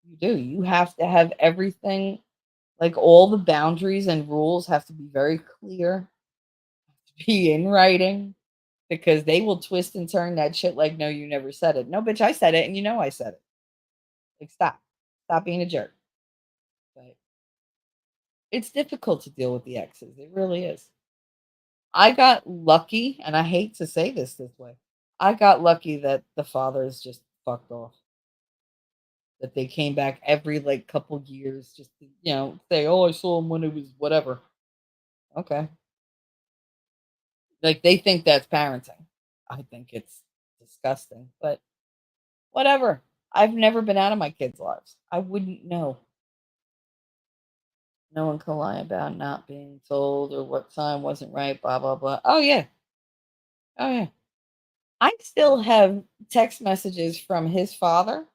You do. You have to have everything, like all the boundaries and rules have to be very clear, be in writing, because they will twist and turn that shit like, no, you never said it. No, bitch, I said it, and you know I said it. Like, stop. Stop being a jerk. But it's difficult to deal with the exes. It really is. I got lucky, and I hate to say this way. I got lucky that the fathers just fucked off. That they came back every like couple years just to, say, "Oh, I saw him when it was whatever." Okay. Like they think that's parenting. I think it's disgusting, but whatever. I've never been out of my kids' lives. I wouldn't know. No one can lie about not being told or what time wasn't right, blah, blah, blah. Oh, yeah. Oh, yeah. I still have text messages from his father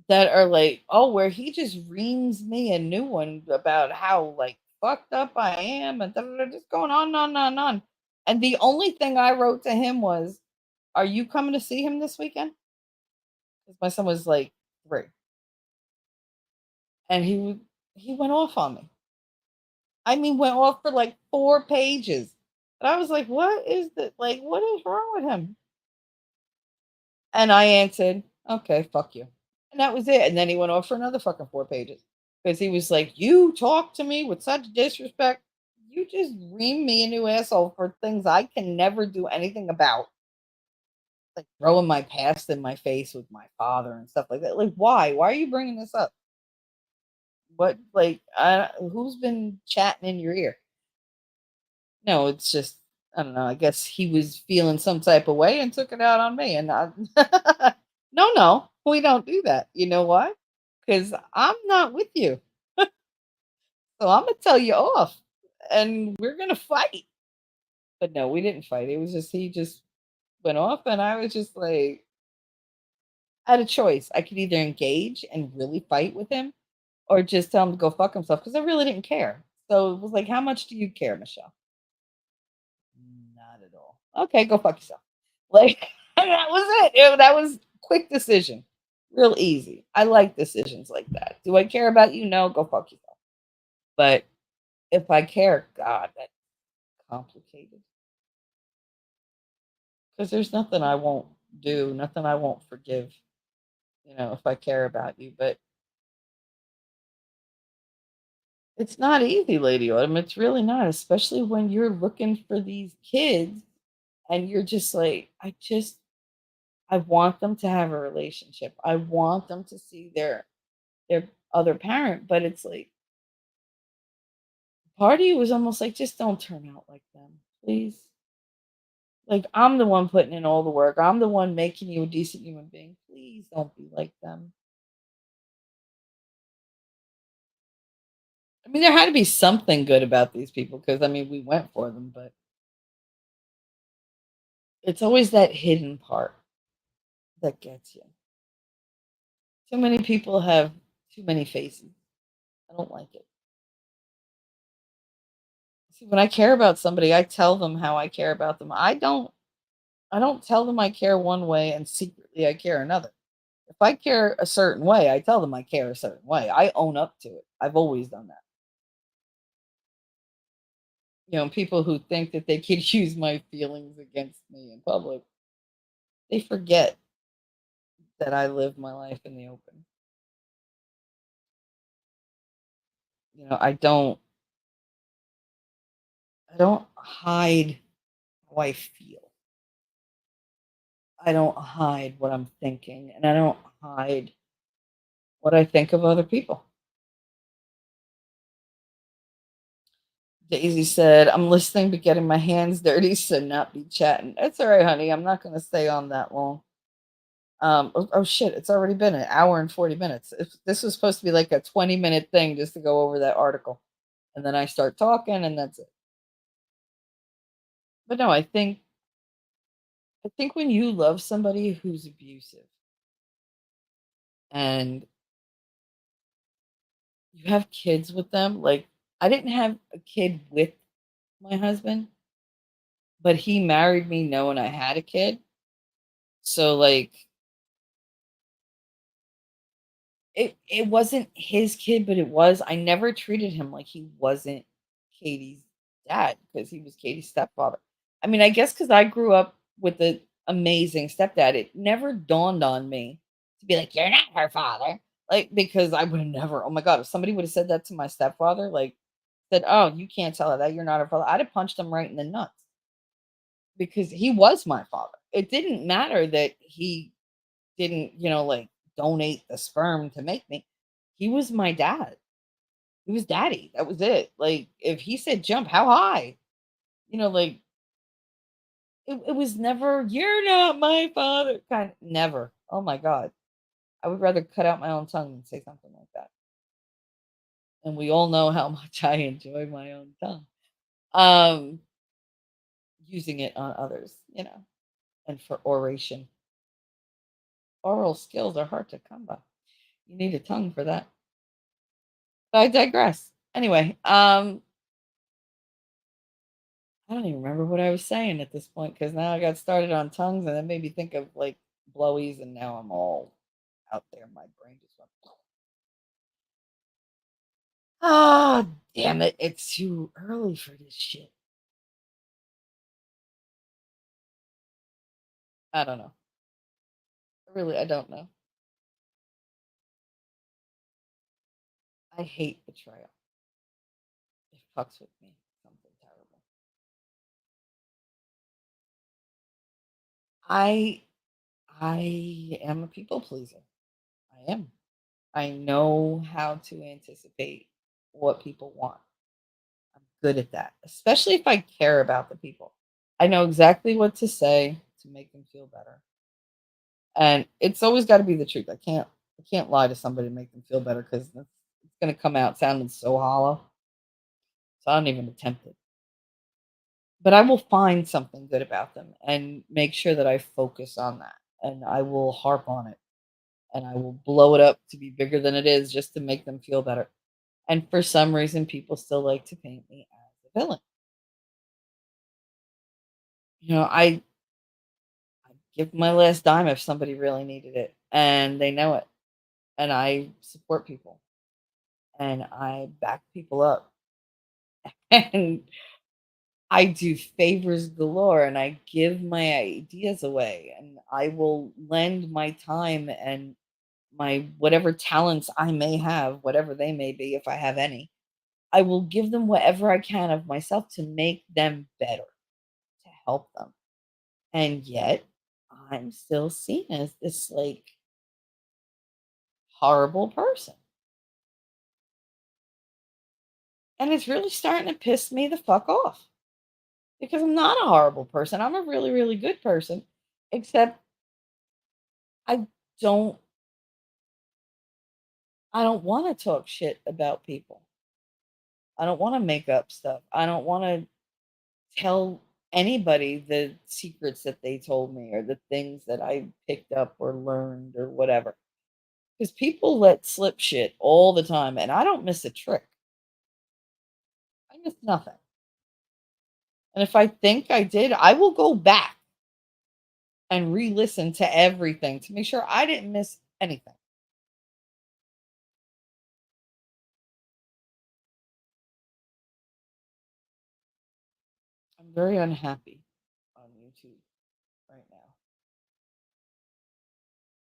that are like, oh, where he just reams me a new one about how like fucked up I am and just going on. And the only thing I wrote to him was, "Are you coming to see him this weekend?" Because my son was like 3, and he went off on me. I mean, went off for like 4 pages. And I was like, "What is the like? What is wrong with him?" And I answered, "Okay, fuck you." And that was it. And then he went off for another fucking 4 pages because he was like, "You talk to me with such disrespect. You just ream me a new asshole for things I can never do anything about." Like throwing my past in my face with my father and stuff like that. Like, why? Why are you bringing this up? What, like, who's been chatting in your ear? No, it's just, I don't know. I guess he was feeling some type of way and took it out on me. And I, no, no, we don't do that. You know why? Because I'm not with you. So I'm going to tell you off and we're going to fight. But no, we didn't fight. It was just, he just went off. And I was just like, I had a choice. I could either engage and really fight with him or just tell him to go fuck himself because I really didn't care. So it was like, how much do you care, Michelle? Not at all. Okay, go fuck yourself. Like, that was it. That was quick decision. Real easy. I like decisions like that. Do I care about you? No, go fuck yourself. But if I care, God, that's complicated. Because there's nothing I won't do, nothing I won't forgive, if I care about you. But it's not easy, Lady Autumn. It's really not, especially when you're looking for these kids and you're just like, I want them to have a relationship. I want them to see their other parent, but it's like part of you was almost like, just don't turn out like them, please. Like I'm the one putting in all the work. I'm the one making you a decent human being. Please don't be like them. I mean, there had to be something good about these people because I mean, we went for them, but it's always that hidden part that gets you. Too many people have too many faces. I don't like it. See, when I care about somebody, I tell them how I care about them. I don't tell them I care one way and secretly I care another. If I care a certain way, I tell them I care a certain way. I own up to it. I've always done that. People who think that they could use my feelings against me in public, they forget that I live my life in the open. I don't hide how I feel. I don't hide what I'm thinking, and I don't hide what I think of other people. Daisy said, "I'm listening but getting my hands dirty, so not be chatting." It's all right, honey. I'm not going to stay on that long. Oh shit, it's already been an hour and 40 minutes. If this was supposed to be like a 20-minute thing just to go over that article. And then I start talking and that's it. But no, I think when you love somebody who's abusive and you have kids with them, like I didn't have a kid with my husband, but he married me knowing I had a kid. So like it wasn't his kid, but it was. I never treated him like he wasn't Katie's dad because he was Katie's stepfather. I mean, I guess because I grew up with an amazing stepdad, it never dawned on me to be like, "You're not her father." Like, because I would have never, oh my God, if somebody would have said that to my stepfather, like said, "Oh, you can't tell her that you're not her father," I'd have punched him right in the nuts because he was my father. It didn't matter that he didn't, like donate the sperm to make me. He was my dad. He was daddy. That was it. Like if he said jump, how high? Like it was never, you're not my father. Kind never. Oh my God. I would rather cut out my own tongue than say something like that. and we all know how much I enjoy my own tongue. Um, Using it on others, and for oration. Oral skills are hard to come by. You need a tongue for that. But I digress. Anyway, I don't even remember what I was saying at this point because now I got started on tongues and that made me think of like blowies, and now I'm all out there. My brain just went, ah, damn it. It's too early for this shit. I don't know. Really, I don't know. I hate betrayal. It fucks with me. Something terrible. I I am a people pleaser. I am. I know how to anticipate what people want. I'm good at that, especially if I care about the people. I know exactly what to say to make them feel better. And it's always got to be the truth. I can't lie to somebody to make them feel better because it's going to come out sounding so hollow. So I don't even attempt it. But I will find something good about them and make sure that I focus on that. And I will harp on it and I will blow it up to be bigger than it is just to make them feel better. And for some reason, people still like to paint me as a villain. I give my last dime if somebody really needed it, and they know it. And I support people, and I back people up, and I do favors galore, and I give my ideas away, and I will lend my time and my whatever talents I may have, whatever they may be, if I have any. I will give them whatever I can of myself to make them better, to help them. And yet, I'm still seen as this like horrible person. And it's really starting to piss me the fuck off because I'm not a horrible person. I'm a really, really good person, except I don't I don't want to talk shit about people. I don't want to make up stuff. I don't want to tell anybody the secrets that they told me or the things that I picked up or learned or whatever. Because people let slip shit all the time and I don't miss a trick. I miss nothing. And if I think I did, I will go back and re-listen to everything to make sure I didn't miss anything. I'm very unhappy on YouTube right now.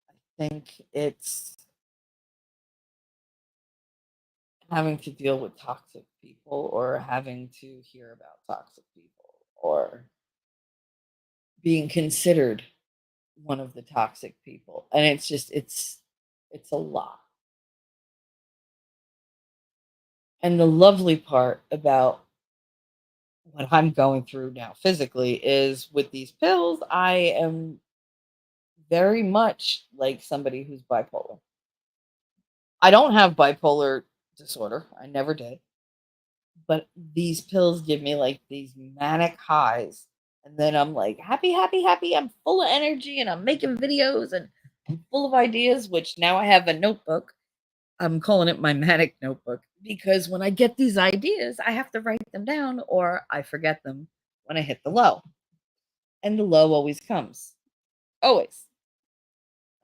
I think it's having to deal with toxic people or having to hear about toxic people or being considered one of the toxic people. And it's a lot. And the lovely part about what I'm going through now physically is with these pills, I am very much like somebody who's bipolar. I don't have bipolar disorder. I never did. But these pills give me like these manic highs. And then I'm like happy, happy, happy. I'm full of energy and I'm making videos and I'm full of ideas, which now I have a notebook. I'm calling it my manic notebook because when I get these ideas, I have to write them down or I forget them when I hit the low. And the low always comes. Always.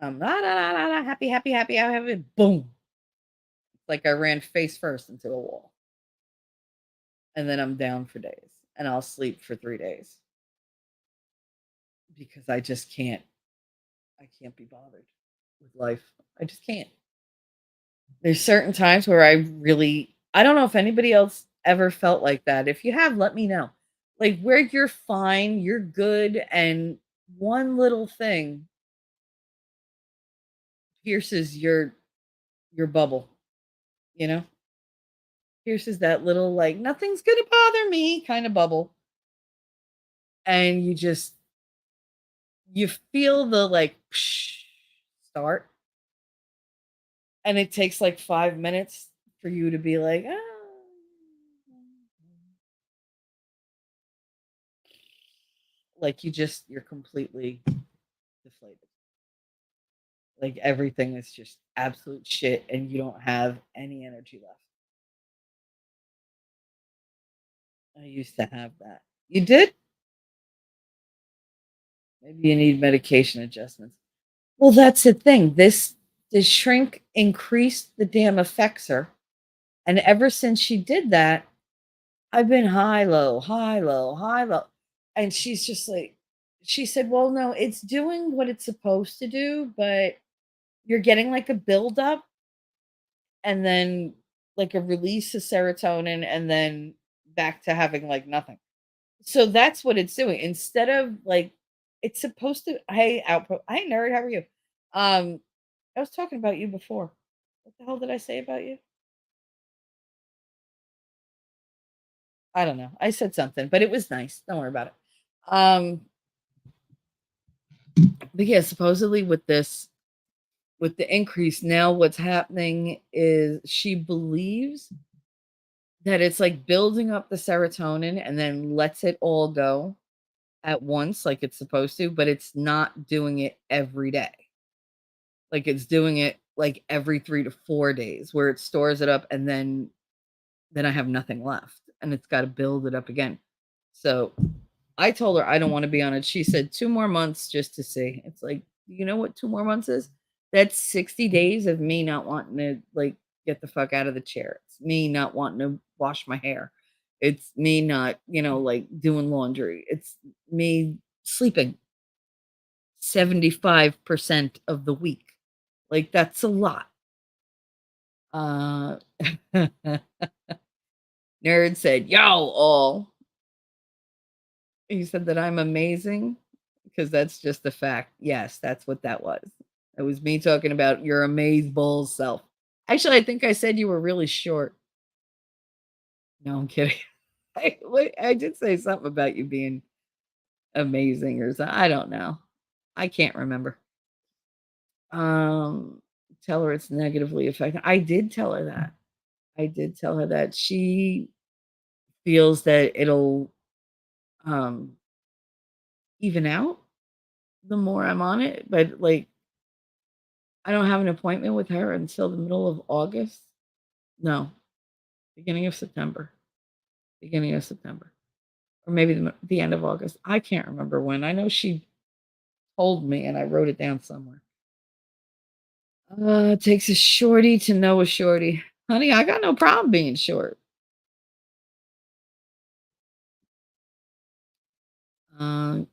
I'm happy, happy, happy. I have it. Boom. It's like I ran face first into a wall. And then I'm down for days and I'll sleep for 3 days because I can't be bothered with life. I just can't. There's certain times where I don't know if anybody else ever felt like that. If you have, let me know. Like where you're fine, you're good, and one little thing pierces your bubble, you know? Pierces that little like nothing's gonna bother me kind of bubble. And you feel the like start and it takes like 5 minutes for you to be like, "Ah." Like, you're completely deflated. Like, everything is just absolute shit, and you don't have any energy left. I used to have that. You did? Maybe you need medication adjustments. Well, that's the thing. The shrink increased the damn effexor, and ever since she did that, I've been high, low, high, low, high, low. And she's just like, she said, "Well, no, it's doing what it's supposed to do, but you're getting like a buildup and then like a release of serotonin and then back to having like nothing." So that's what it's doing. Instead of like, it's supposed to, hey, output, hey, nerd, how are you? Um, I was talking about you before. What the hell did I say about you? I don't know. I said something, but it was nice. Don't worry about it. Um, but yeah, supposedly with the increase now, what's happening is she believes that it's like building up the serotonin and then lets it all go at once, like it's supposed to, but it's not doing it every day. Like it's doing it like every 3 to 4 days, where it stores it up and then I have nothing left, and it's got to build it up again. So I told her I don't want to be on it. She said 2 more months just to see. It's like, you know what 2 more months is? That's 60 days of me not wanting to like get the fuck out of the chair. It's me not wanting to wash my hair. It's me not, like doing laundry. It's me sleeping 75% of the week. Like that's a lot. Uh Nerd said, "Yo, all." He said that I'm amazing because that's just a fact. Yes, that's what that was. It was me talking about your amaze balls self. Actually, I think I said you were really short. No, I'm kidding. I did say something about you being amazing or something. I don't know. I can't remember. Um, Tell her it's negatively affecting. I did tell her that. I did tell her that she feels that it'll um even out the more I'm on it, but like I don't have an appointment with her until the middle of August. No, beginning of September. Beginning of September. Or maybe the end of August. I can't remember when. I know she told me and I wrote it down somewhere. It takes a shorty to know a shorty. Honey, I got no problem being short. Um,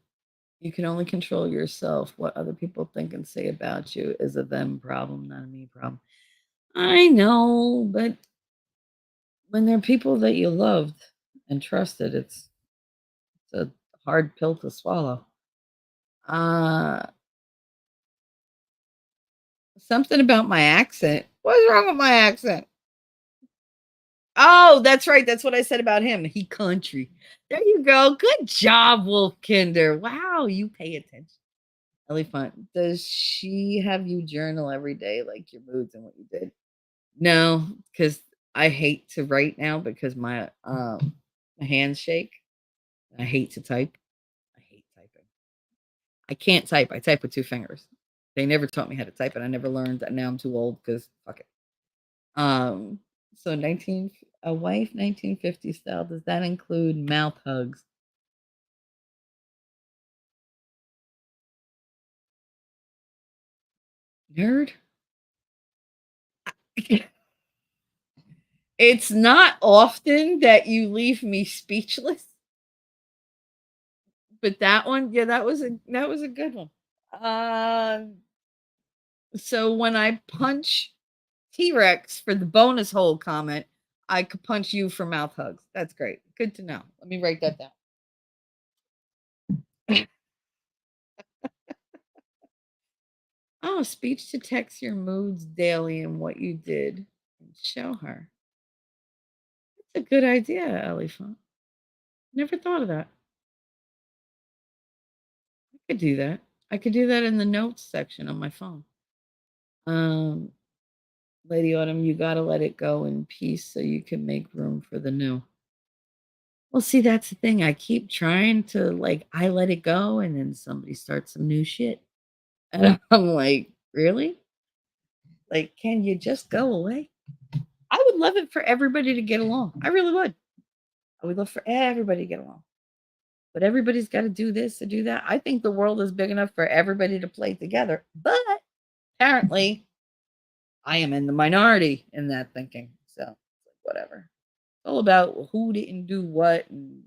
you can only control yourself. What other people think and say about you is a them problem, not a me problem. I know, but when they're people that you loved and trusted, it's a hard pill to swallow. Uh, Something about my accent. What's wrong with my accent? Oh, that's right. That's what I said about him. He country. There you go. Good job, Wolfkinder. Wow, you pay attention. Elephant. Does she have you journal every day, like your moods and what you did? No, because I hate to write now because my hands shake. I hate to type. I hate typing. I can't type. I type with 2 fingers. They never taught me how to type, and I never learned, and now I'm too old because fuck it. Um, so 19 a wife 1950 style, does that include mouth hugs? Nerd? It's not often that you leave me speechless, but that one, yeah, that was a good one. Um, so when I punch T-Rex for the bonus hole comment, I could punch you for mouth hugs. That's great. Good to know. Let me write that down. Oh, speech to text your moods daily and what you did and show her. That's a good idea, Elephant. Never thought of that. I could do that. I could do that in the notes section on my phone. Um, Lady Autumn, you gotta let it go in peace so you can make room for the new. Well, see, that's the thing. I keep trying to like I let it go and then somebody starts some new shit. And I'm like, really? Like, can you just go away? I would love it for everybody to get along. I really would. I would love for everybody to get along. But everybody's got to do this and do that. I think the world is big enough for everybody to play together. But apparently, I am in the minority in that thinking. So, whatever. It's all about who didn't do what and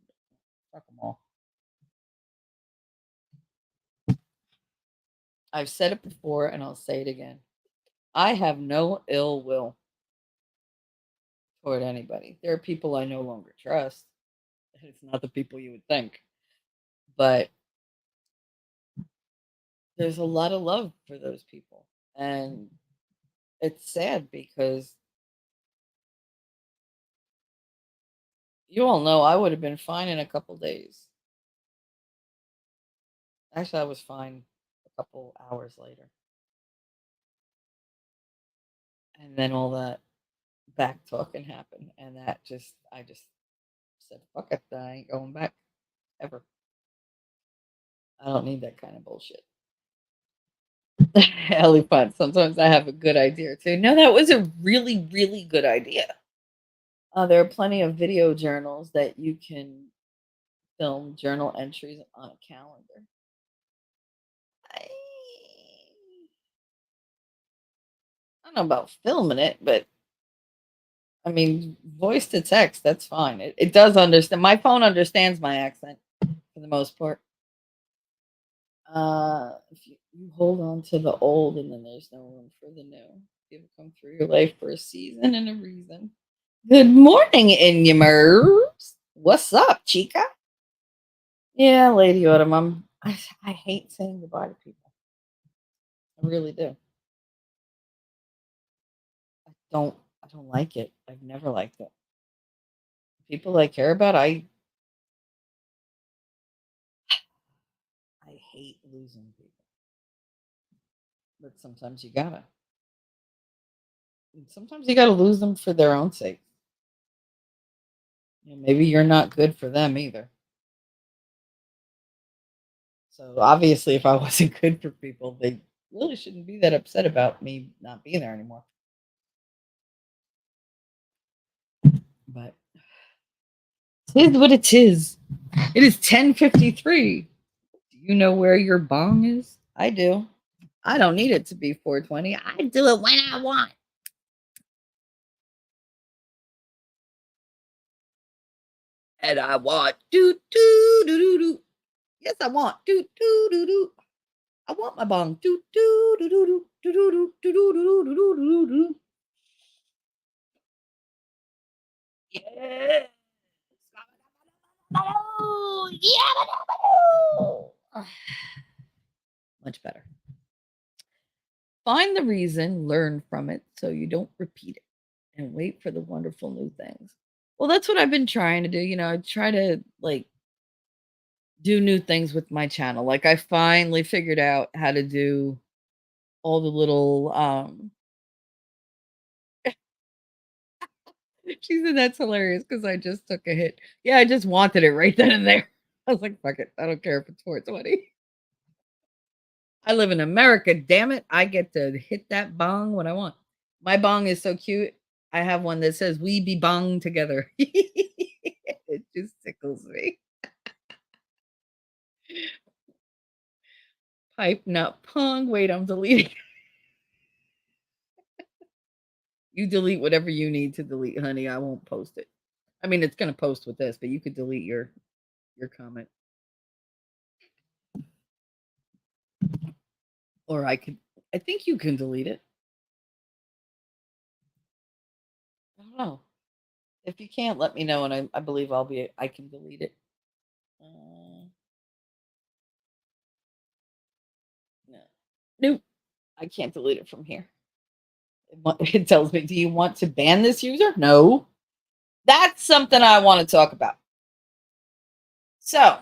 fuck them all. I've said it before and I'll say it again. I have no ill will toward anybody. There are people I no longer trust. It's not the people you would think. But there's a lot of love for those people. And it's sad because you all know I would have been fine in a couple days. Actually, I was fine a couple hours later. And then all that back talking happened. And I just said, fuck it. I ain't going back ever. I don't need that kind of bullshit. Ellie fun. Sometimes I have a good idea too. No, that was a really, really good idea. There are plenty of video journals that you can film journal entries on a calendar. I, I don't know about filming it, but I mean, voice to text, that's fine. It does understand. My phone understands my accent for the most part. If you hold on to the old and then there's no room for the new. People come through your life for a season and a reason. Good morning, Inumers. What's up, Chica? Yeah, Lady Autumn. I hate saying goodbye to people. I really do. Don't I don't like it. I've never liked it. People I care about, I hate losing people. But sometimes you gotta. And sometimes you gotta lose them for their own sake. Maybe you're not good for them either. So obviously, if I wasn't good for people, they really shouldn't be that upset about me not being there anymore. But it is what it is. It is 10:53. Do you know where your bong is? I do. I don't need it to be 4:20. I do it when I want. And I want do do do do do. Yes, I want do do do do. I want my bong. Do do do do do do do do do do do do do do. Yes. Yeah. Much better. Find the reason, learn from it so you don't repeat it, and wait for the wonderful new things. Well, that's what I've been trying to do. I try to like do new things with my channel. Like I finally figured out how to do all the little she said that's hilarious because I just took a hit. Yeah, I just wanted it right then and there. I was like, fuck it. I don't care if it's 420. I live in America, damn it. I get to hit that bong when I want. My bong is so cute. I have one that says we be bong together. It just tickles me. Pipe not pong. Wait, I'm deleting. You delete whatever you need to delete, honey. I won't post it. I mean, it's gonna post with this, but you could delete your comment. Or I think you can delete it. I don't know. If you can't, let me know, and I believe I can delete it. Uh, no. Nope. I can't delete it from here. It tells me, do you want to ban this user? No. That's something I want to talk about. So,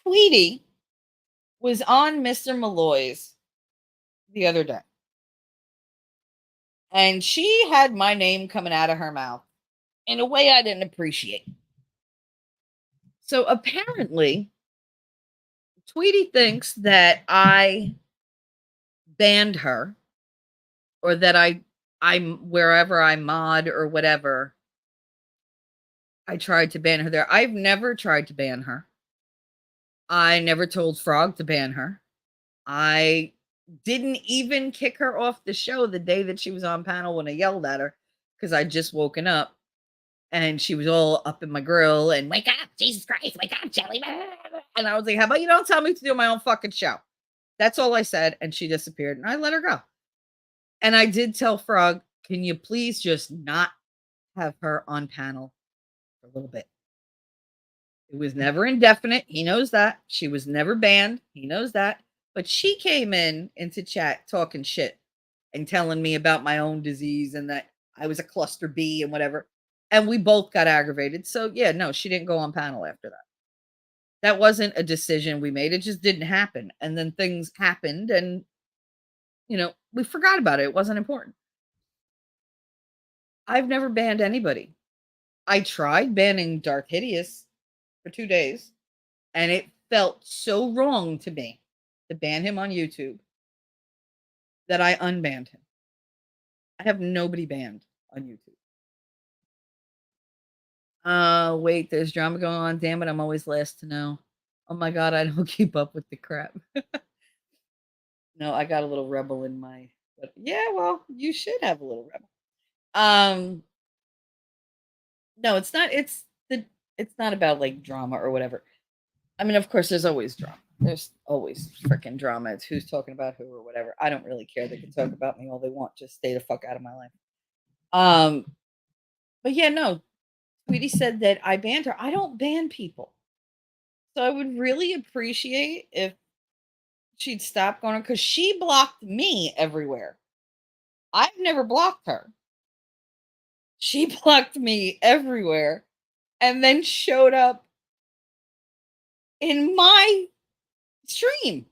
Tweety was on Mr. Malloy's the other day. And she had my name coming out of her mouth in a way I didn't appreciate. So apparently, Tweety thinks that I banned her or that I'm wherever I mod or whatever, I tried to ban her there. I've never tried to ban her. I never told Frog to ban her. I didn't even kick her off the show the day that she was on panel when I yelled at her because I'd just woken up and she was all up in my grill and wake up, Jesus Christ, wake up, Jelly. And I was like, how about you don't tell me to do my own fucking show? That's all I said. And she disappeared and I let her go. And I did tell Frog, can you please just not have her on panel for a little bit? It was never indefinite. He knows that. She was never banned. He knows that. But she came in into chat talking shit and telling me about my own disease and that I was a cluster B and whatever. And we both got aggravated. So yeah, no, she didn't go on panel after that. That wasn't a decision we made. It just didn't happen. And then things happened and we forgot about it. It wasn't important. I've never banned anybody. I tried banning Darth Hideous for 2 days, and it felt so wrong to me to ban him on YouTube that I unbanned him. I have nobody banned on YouTube. Wait, there's drama going on. Damn it, I'm always last to know. Oh my god, I don't keep up with the crap. No, I got a little rebel in my but yeah, well, you should have a little rebel. Um, no, it's not about like drama or whatever. I mean, of course, there's always drama. There's always freaking drama. It's who's talking about who or whatever. I don't really care. They can talk about me all they want. Just stay the fuck out of my life. Um, but yeah, no. Tweety said that I banned her. I don't ban people. So I would really appreciate if she'd stop going because she blocked me everywhere. I've never blocked her. She blocked me everywhere and then showed up in my stream.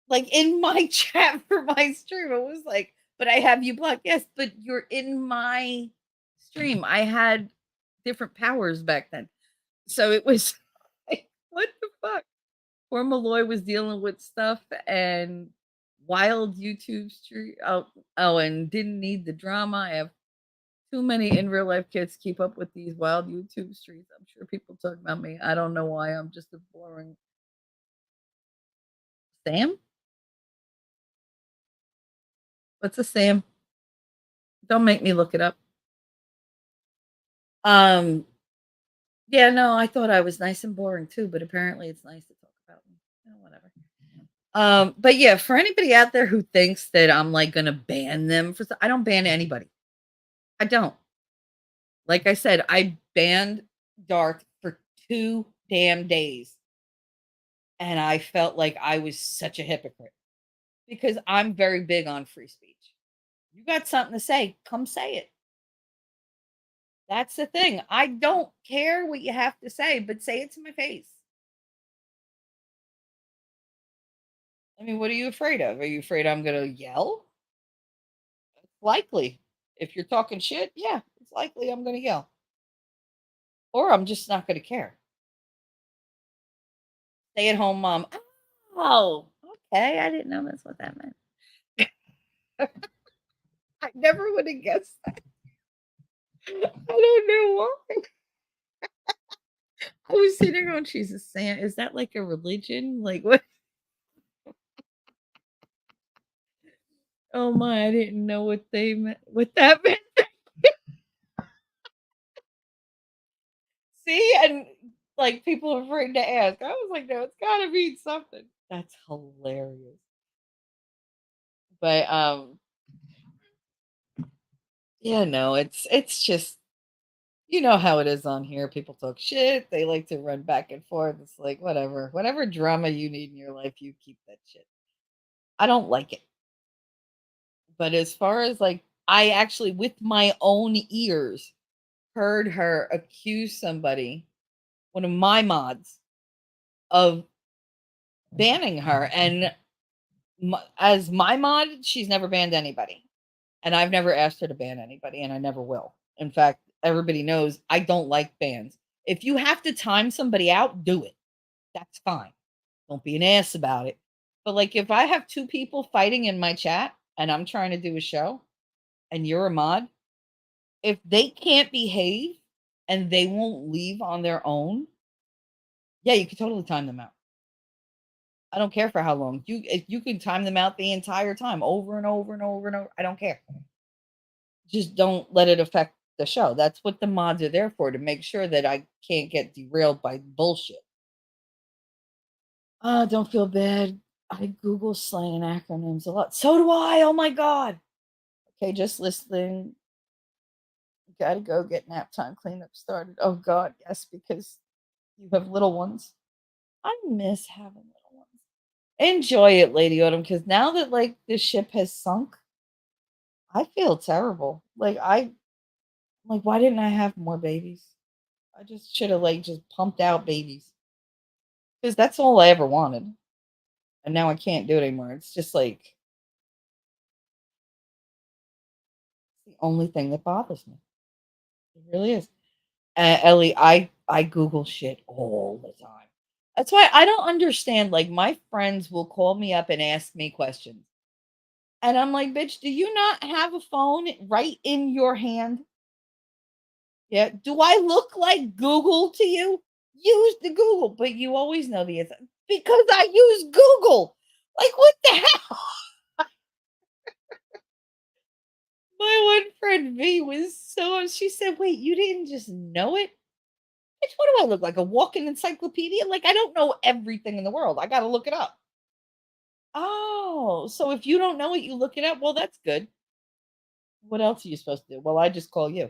Like, in my chat for my stream, it was like, "But I have you blocked." "Yes, but you're in my stream." I had different powers back then. So it was like, "What the fuck?" Poor Malloy was dealing with stuff and wild YouTube stream and didn't need the drama. I have too many in real life kids keep up with these wild YouTube streams. I'm sure people talk about me. I don't know why. I'm just a boring Sam? What's a Sam? Don't make me look it up. Um, yeah, no, I thought I was nice and boring too, but apparently it's nice to talk about me. Whatever. But yeah, for anybody out there who thinks that I'm like gonna ban them I don't ban anybody. I don't. Like I said, I banned Darth for 2 damn days. And I felt like I was such a hypocrite because I'm very big on free speech. You got something to say, come say it. That's the thing. I don't care what you have to say, but say it to my face. I mean, what are you afraid of? Are you afraid I'm going to yell? It's likely. If you're talking shit, yeah, it's likely I'm going to yell. Or I'm just not going to care. Stay at home mom. Oh, okay. I didn't know that's what that meant. I never would have guessed that. I don't know why. I was sitting there going, she's a Santa. Is that like a religion? Like what? Oh my, I didn't know what they meant. What that meant. See, and like people are afraid to ask. I was like, no, it's gotta mean something. That's hilarious. But yeah, no, it's just you know how it is on here. People talk shit. They like to run back and forth. It's like whatever. Whatever drama you need in your life, you keep that shit. I don't like it. But as far as like I actually with my own ears heard her accuse somebody, one of my mods, of banning her. And as my mod, she's never banned anybody. And I've never asked her to ban anybody, and I never will. In fact, everybody knows I don't like bans. If you have to time somebody out, do it. That's fine. Don't be an ass about it. But like if I have two people fighting in my chat and I'm trying to do a show and you're a mod, if they can't behave and they won't leave on their own, yeah, you can totally time them out. I don't care for how long. If you can time them out the entire time over and over and over and over, I don't care. Just don't let it affect the show. That's what the mods are there for, to make sure that I can't get derailed by bullshit. Don't feel bad. I Google slang and acronyms a lot. So do I. Oh my god. Okay, just listening. Gotta go get nap time cleanup started. Oh god, yes, because you have little ones. I miss having little ones. Enjoy it, Lady Autumn, because now that like the ship has sunk, I feel terrible. Like why didn't I have more babies? I just should have like just pumped out babies. Because that's all I ever wanted. And now I can't do it anymore. It's just like the only thing that bothers me. It really is. Ellie, I Google shit all the time. That's why I don't understand. Like my friends will call me up and ask me questions. And I'm like, bitch, do you not have a phone right in your hand? Yeah. Do I look like Google to you? Use the Google, but you always know the answer because I use Google. Like, what the hell? My one friend V was so, she said, wait, you didn't just know it? Bitch, what do I look like? A walking encyclopedia? Like, I don't know everything in the world. I got to look it up. Oh, so if you don't know it, you look it up. Well, that's good. What else are you supposed to do? Well, I just call you.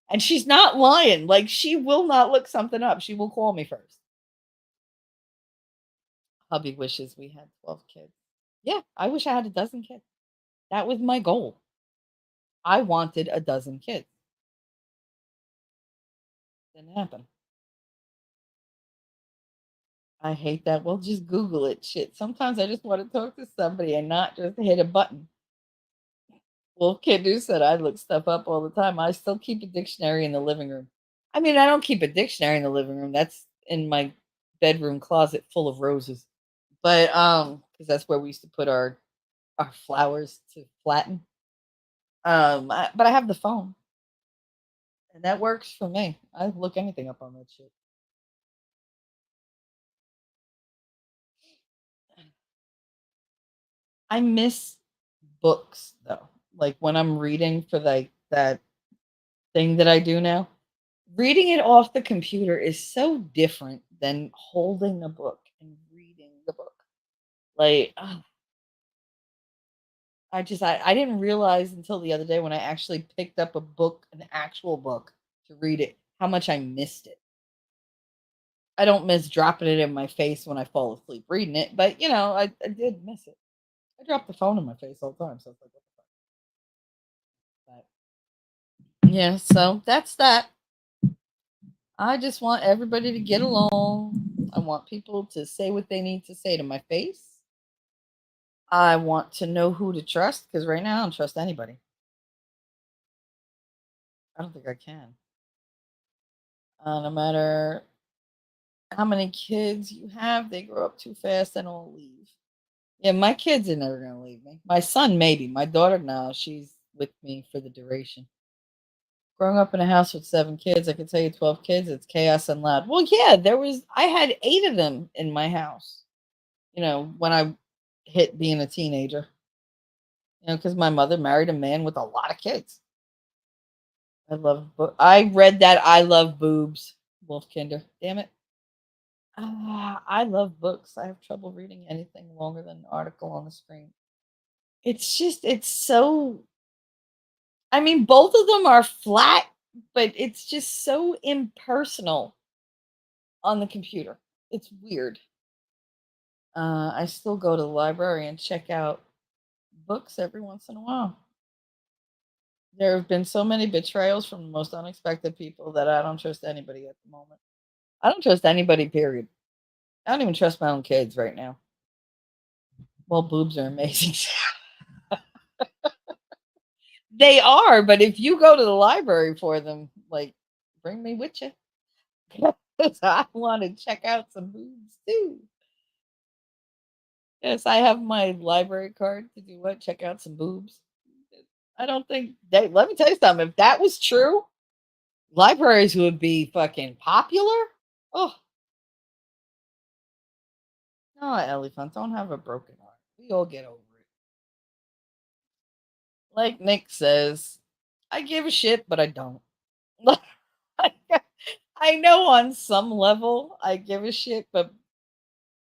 And she's not lying. Like, she will not look something up. She will call me first. Hubby wishes we had 12 kids. Yeah, I wish I had a dozen kids. That was my goal. I wanted a dozen kids. Didn't happen. I hate that. Well, just Google it. Shit. Sometimes I just want to talk to somebody and not just hit a button. Well, Kiddo said I look stuff up all the time. I still keep a dictionary in the living room. I mean, I don't keep a dictionary in the living room. That's in my bedroom closet full of roses. But because that's where we used to put our flowers to flatten. But I have the phone, and that works for me. I look anything up on that shit. I miss books though. Like when I'm reading for like that thing that I do now, reading it off the computer is so different than holding a book and reading the book. Like, I didn't realize until the other day when I actually picked up a book, an actual book, to read it, how much I missed it. I don't miss dropping it in my face when I fall asleep reading it, but I did miss it. I drop the phone in my face all the time, so it's like, what the fuck? But yeah, so that's that. I just want everybody to get along. I want people to say what they need to say to my face. I want to know who to trust because right now I don't trust anybody. I don't think I can. No matter how many kids you have, they grow up too fast and all leave. Yeah, my kids are never gonna leave me. My son, maybe. My daughter, now she's with me for the duration. Growing up in a house with 7 kids, I can tell you 12 kids, it's chaos and loud. Well, yeah, I had 8 of them in my house, when I hit being a teenager, because my mother married a man with a lot of kids. I read that I love boobs, Wolfkinder. Damn it. I love books. I have trouble reading anything longer than an article on the screen. It's so, I mean, both of them are flat, but it's just so impersonal on the computer. It's weird. I still go to the library and check out books every once in a while. There have been so many betrayals from the most unexpected people that I don't trust anybody at the moment. I don't trust anybody, period. I don't even trust my own kids right now. Well, boobs are amazing. They are, but if you go to the library for them, like, bring me with you. 'Cause I wanna check out some boobs too. Yes, I have my library card to do what? Check out some boobs. I don't think they let me tell you something, if that was true, libraries would be fucking popular. Oh, no, elephant, don't have a broken heart. We all get over it. Like Nick says, I give a shit, but I don't. I know on some level I give a shit, but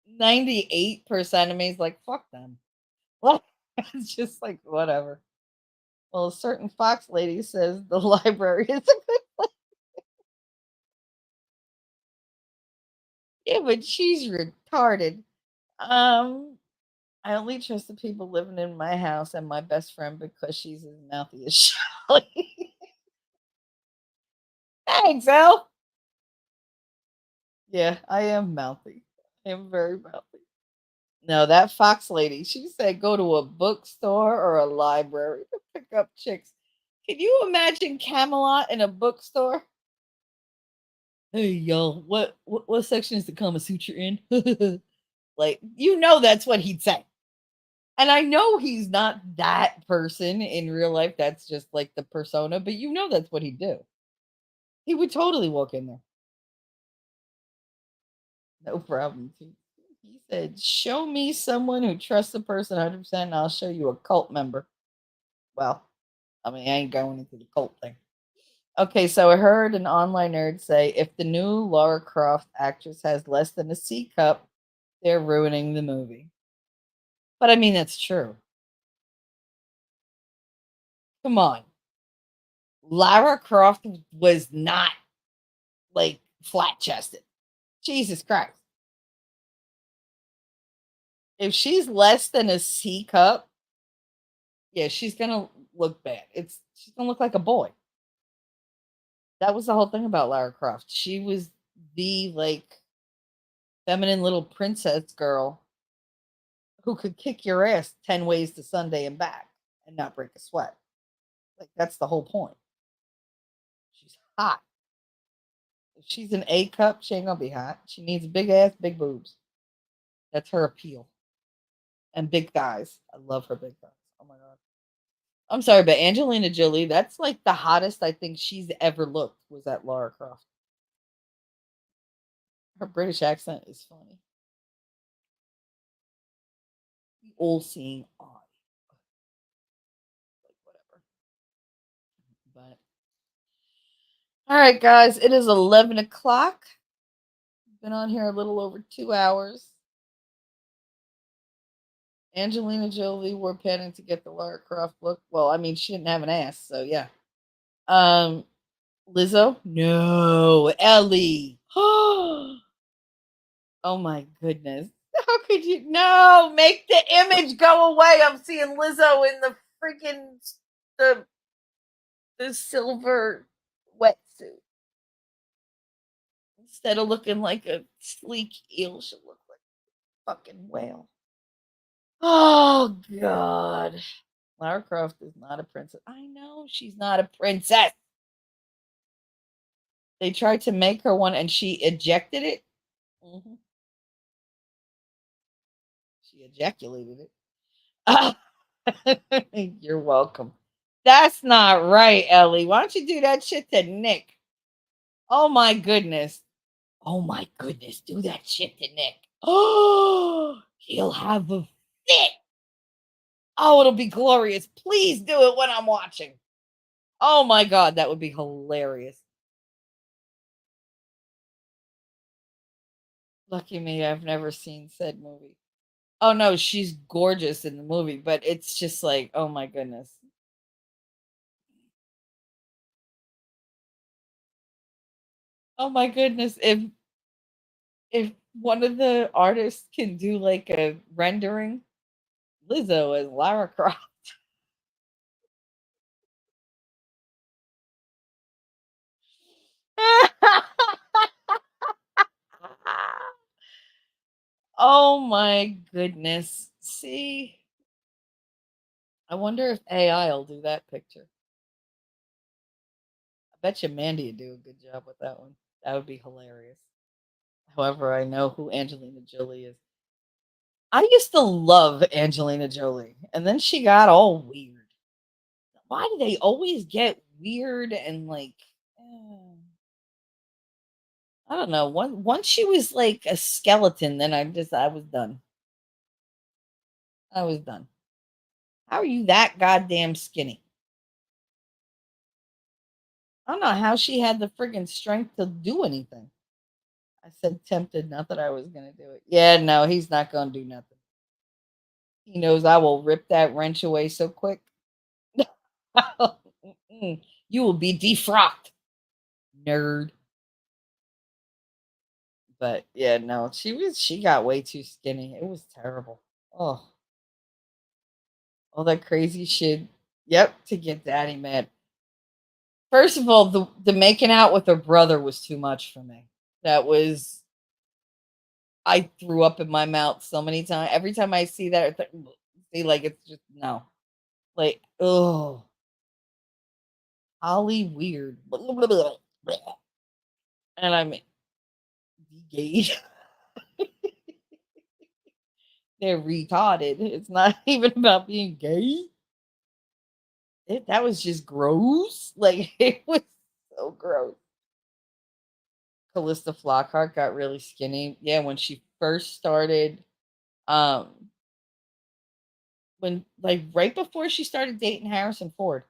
98% of me is like, fuck them. Like, it's just like, whatever. Well, a certain Fox lady says the library is a good place. Yeah, but she's retarded. Um, I only trust the people living in my house and my best friend because she's as mouthy as Shelly. Thanks, Elle. Yeah, I am mouthy. I am very mouthy. No, that Fox lady, she said go to a bookstore or a library to pick up chicks. Can you imagine Camelot in a bookstore? Hey y'all, what section is the Kama Sutra in? Like, you know that's what he'd say. And I know he's not that person in real life. That's just like the persona, but you know that's what he'd do. He would totally walk in there. No problem. He said, "Show me someone who trusts a person 100%, and I'll show you a cult member." Well, I mean, I ain't going into the cult thing. Okay, so I heard an online nerd say if the new Lara Croft actress has less than a C cup, they're ruining the movie. But I mean, that's true. Come on. Lara Croft was not like flat chested. Jesus Christ. If she's less than a C cup, yeah, she's gonna look bad. She's gonna look like a boy. That was the whole thing about Lara Croft. She was the like feminine little princess girl who could kick your ass 10 ways to Sunday and back and not break a sweat. Like that's the whole point. She's hot. If she's an A cup, she ain't gonna be hot. She needs big ass, big boobs. That's her appeal. And big thighs. I love her big thighs. Oh my god. I'm sorry, but Angelina Jolie, that's like the hottest I think she's ever looked was at Lara Croft. Her British accent is funny. The all seeing eye. Like whatever. But all right, guys, it is 11 o'clock. Been on here a little over 2 hours. Angelina Jolie wore padding to get the Lara Croft look. Well, I mean, she didn't have an ass, so yeah. Um, Lizzo? No. Ellie. Oh my goodness. How could you? No, make the image go away. I'm seeing Lizzo in the freaking the the silver wetsuit. Instead of looking like a sleek eel, she'll look like a fucking whale. Oh God. Lara Croft is not a princess. I know she's not a princess. They tried to make her one and she ejected it. Mhm. She ejaculated it. You're welcome. That's not right, Ellie. Why don't you do that shit to Nick? Oh my goodness. Oh my goodness. Do that shit to Nick. Oh, he'll have a fit. Oh, it'll be glorious. Please do it when I'm watching. Oh my god, that would be hilarious. Lucky me, I've never seen said movie. Oh no, she's gorgeous in the movie, but it's just like, oh my goodness. Oh my goodness. If one of the artists can do like a rendering, Lizzo as Lara Croft. Oh my goodness. See, I wonder if AI will do that picture. bet you Mandy would do a good job with that one. That would be hilarious. However, I know who Angelina Jolie is. I used to love Angelina Jolie, and then she got all weird. Why do they always get weird and like, eh, I don't know. Once she was like a skeleton, then I was done. I was done. How are you that goddamn skinny? I don't know how she had the friggin' strength to do anything. I said tempted, not that I was gonna do it. Yeah, no, he's not gonna do nothing. He knows I will rip that wrench away so quick. Mm-mm. You will be defrocked, nerd. But yeah, no, she got way too skinny. It was terrible. Oh, all that crazy shit. Yep, to get daddy mad. First of all, the making out with her brother was too much for me. That was I threw up in my mouth so many times. Every time I see that, it's like, see, like it's just no, like oh, Holly weird, and I'm gay. They're retarded. It's not even about being gay. That was just gross. Like it was so gross. Callista Flockhart got really skinny. Yeah, when she first started, um, when like right before she started dating Harrison Ford.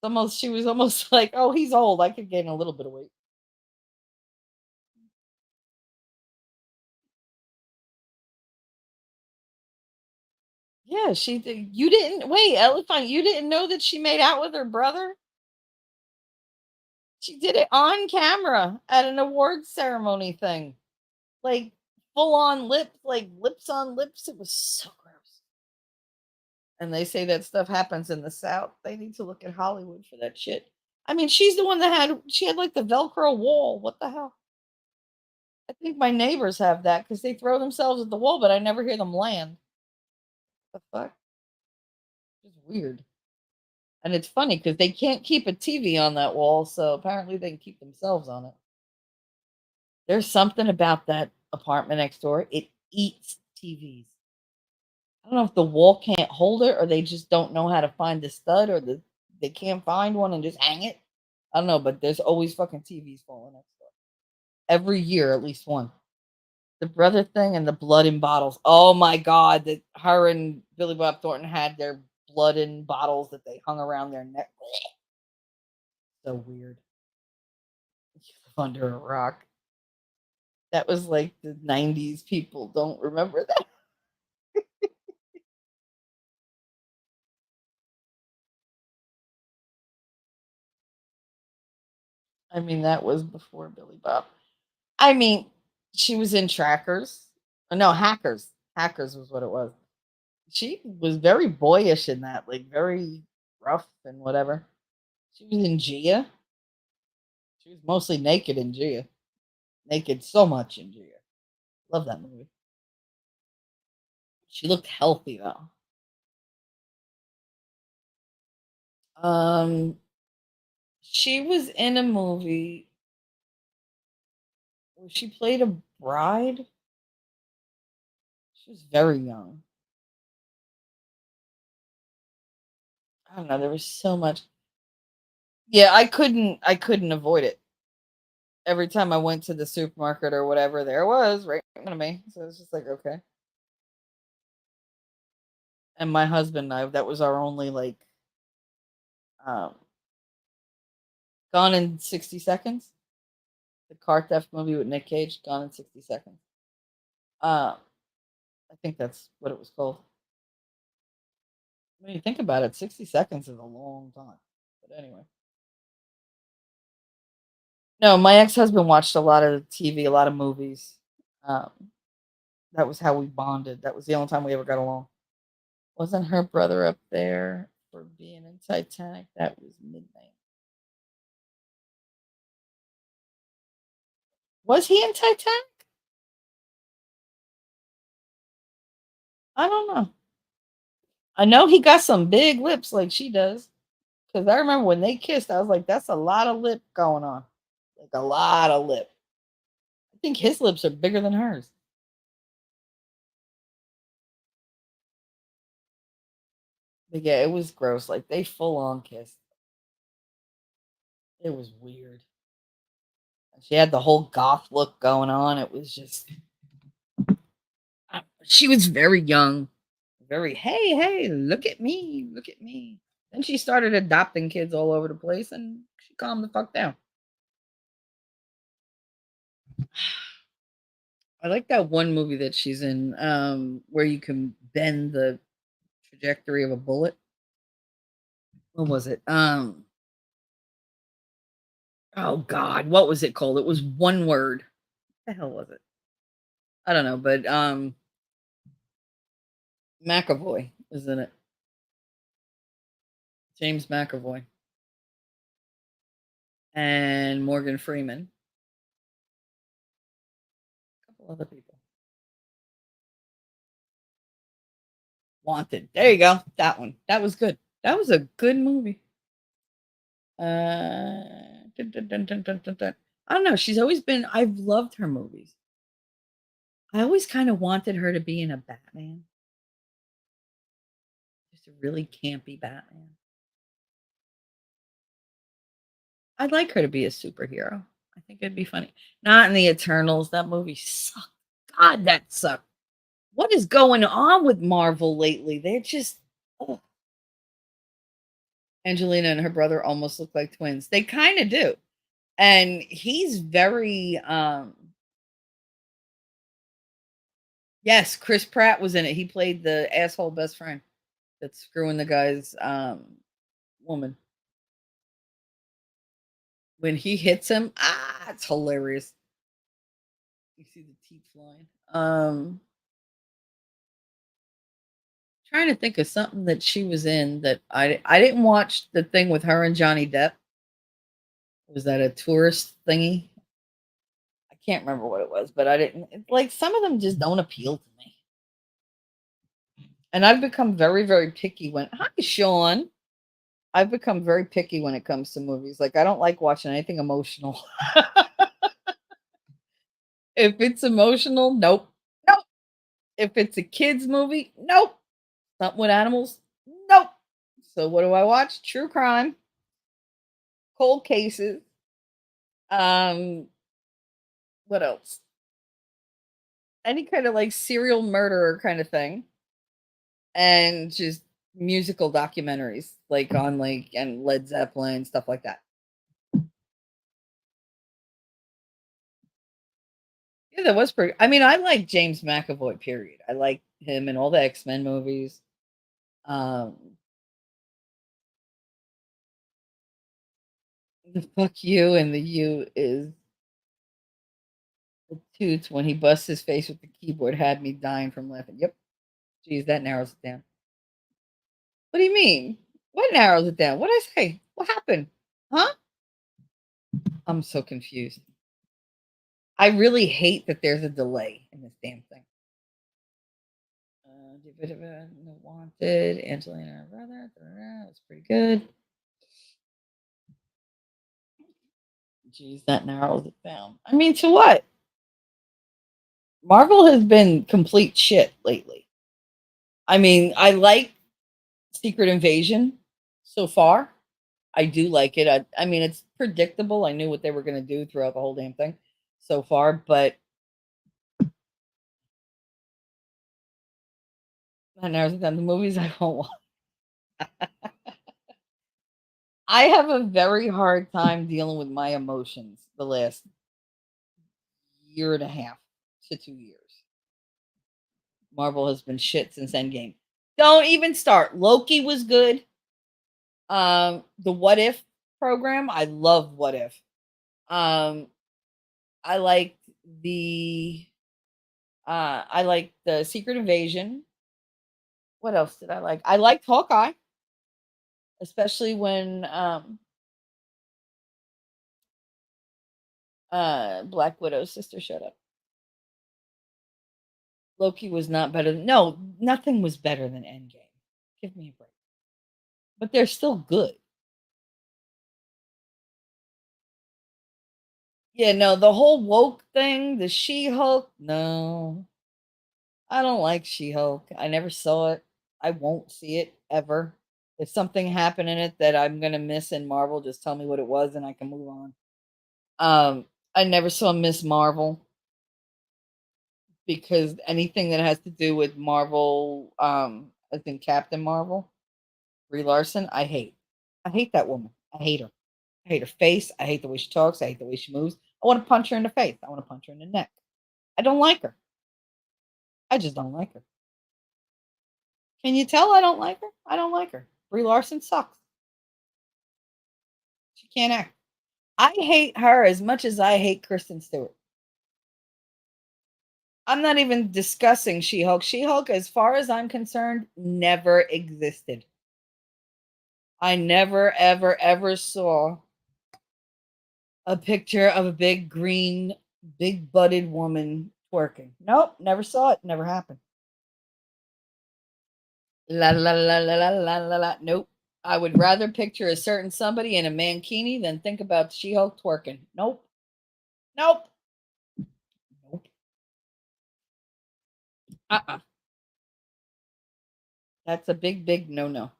Almost she was almost like, "Oh, he's old. I could gain a little bit of weight." Yeah, she did. You didn't wait, Elephant. You didn't know that she made out with her brother? She did it on camera at an awards ceremony thing. Like full on like lips on lips. It was so gross. And they say that stuff happens in the South. They need to look at Hollywood for that shit. I mean, she's the one that she had like the Velcro wall. What the hell? I think my neighbors have that because they throw themselves at the wall, but I never hear them land. The fuck? It's weird. And it's funny because they can't keep a TV on that wall, so apparently they can keep themselves on it. There's something about that apartment next door. It eats TVs. I don't know if the wall can't hold it or they just don't know how to find the stud or they can't find one and just hang it. I don't know, but there's always fucking TVs falling next door. Every year, at least one. The brother thing and the blood in bottles. Oh my god, that her and Billy Bob Thornton had their blood in bottles that they hung around their neck. So weird. Under a rock. That was like the 90s people don't remember that. I mean, that was before Billy Bob. I mean, she was in Trackers. No, Hackers. Hackers was what it was. She was very boyish in that, like very rough and whatever. She was in Gia. She was mostly naked in Gia. Naked so much in Gia. Love that movie. She looked healthy though. Um, she was in a movie where she played a bride. She was very young. I don't know. There was so much. Yeah, I couldn't avoid it. Every time I went to the supermarket or whatever, there it was right in front of me. So it's just like, okay. And my husband and I, that was our only like um Gone in 60 Seconds. The car theft movie with Nick Cage, Gone in 60 Seconds. Um, I think that's what it was called. When you think about it, 60 seconds is a long time. But anyway. No, my ex-husband watched a lot of TV, a lot of movies. Um, that was how we bonded. That was the only time we ever got along. Wasn't her brother up there for being in Titanic? That was midnight. Was he in Titanic? I don't know. I know he got some big lips like she does. 'Cause I remember when they kissed, I was like, "That's a lot of lip going on." Like, a lot of lip. I think his lips are bigger than hers. But, yeah, it was gross, like, they full on kissed. It was weird. She had the whole goth look going on, it was just she was very young, very, "Hey, hey, look at me, look at me." Then she started adopting kids all over the place, and she calmed the fuck down. I like that one movie that she's in, where you can bend the trajectory of a bullet. What was it? Oh god, what was it called? It was one word. What the hell was it? I don't know, but, McAvoy is in it. James McAvoy and Morgan Freeman, a couple other people. Wanted. There you go. That one. That was good. That was a good movie. Dun, dun, dun, dun, dun, dun, dun. I don't know. She's always been. I've loved her movies. I always kind of wanted her to be in a Batman, just a really campy Batman. I'd like her to be a superhero. I think it'd be funny. Not in the Eternals. That movie sucked. God, that sucked. What is going on with Marvel lately? They're just ugh. Angelina and her brother almost look like twins. They kind of do. And he's very yes, Chris Pratt was in it. He played the asshole best friend that's screwing the guy's woman. When he hits him, it's hilarious. You see the teeth flying. Trying to think of something that she was in that I didn't watch the thing with her and Johnny Depp. Was that a tourist thingy? I can't remember what it was, but I didn't like some of them just don't appeal to me. And I've become very, very picky when hi Sean. I've become very picky when it comes to movies. Like I don't like watching anything emotional. If it's emotional, nope. Nope. If it's a kids movie, nope. Something with animals, nope. So what do I watch? True crime, cold cases. Um, what else? Any kind of like serial murderer kind of thing, and just musical documentaries like on like and Led Zeppelin stuff like that. Yeah, that was pretty. I mean, I like James McAvoy. Period. I like him in all the X-Men movies. Um, the fuck you and the U is the toots when he busts his face with the keyboard had me dying from laughing. Yep. Geez, that narrows it down. What do you mean? What narrows it down? What did I say? What happened? Huh? I'm so confused. I really hate that there's a delay in this damn thing. Wanted, Angelina, brother. That's pretty good. Jeez, that narrows it down. I mean, to what? Marvel has been complete shit lately. I mean, I like Secret Invasion so far. I do like it. I mean, it's predictable. I knew what they were going to do throughout the whole damn thing so far, but that narrows it down. The movies I won't watch. I have a very hard time dealing with my emotions the last year and a half to 2 years. Marvel has been shit since Endgame. Don't even start. Loki was good. The What If program, I love What If. Um, I liked the I like the Secret Invasion. What else did I like? I liked Hawkeye, especially when Black Widow's sister showed up. Loki was not better than no, nothing was better than Endgame. Give me a break. But they're still good. Yeah, no, the whole woke thing, the She-Hulk, no. I don't like She-Hulk. I never saw it. I won't see it ever. If something happened in it that I'm gonna miss in Marvel, just tell me what it was and I can move on. I never saw Miss Marvel because anything that has to do with Marvel, as in Captain Marvel, Brie Larson, I hate. I hate that woman. I hate her. I hate her face. I hate the way she talks. I hate the way she moves. I want to punch her in the face. I want to punch her in the neck. I don't like her. I just don't like her. Can you tell I don't like her? I don't like her. Brie Larson sucks. She can't act. I hate her as much as I hate Kristen Stewart. I'm not even discussing She-Hulk. She-Hulk, as far as I'm concerned, never existed. I never, ever, ever saw a picture of a big green, big butted woman twerking. Nope, never saw it. Never happened. La la la la la la la la. Nope. I would rather picture a certain somebody in a mankini than think about She-Hulk twerking. Nope. Nope. Nope. Uh-uh. That's a big, big no-no.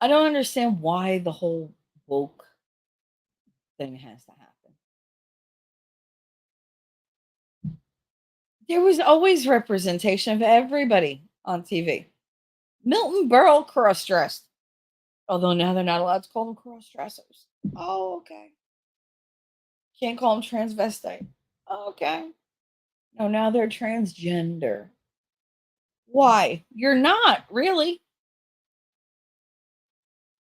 I don't understand why the whole woke thing has to happen. There was always representation of everybody on TV. Milton Berle cross-dressed, although now they're not allowed to call them cross-dressers. Oh, okay. Can't call them transvestite. Okay. No, now they're transgender. Why? You're not really.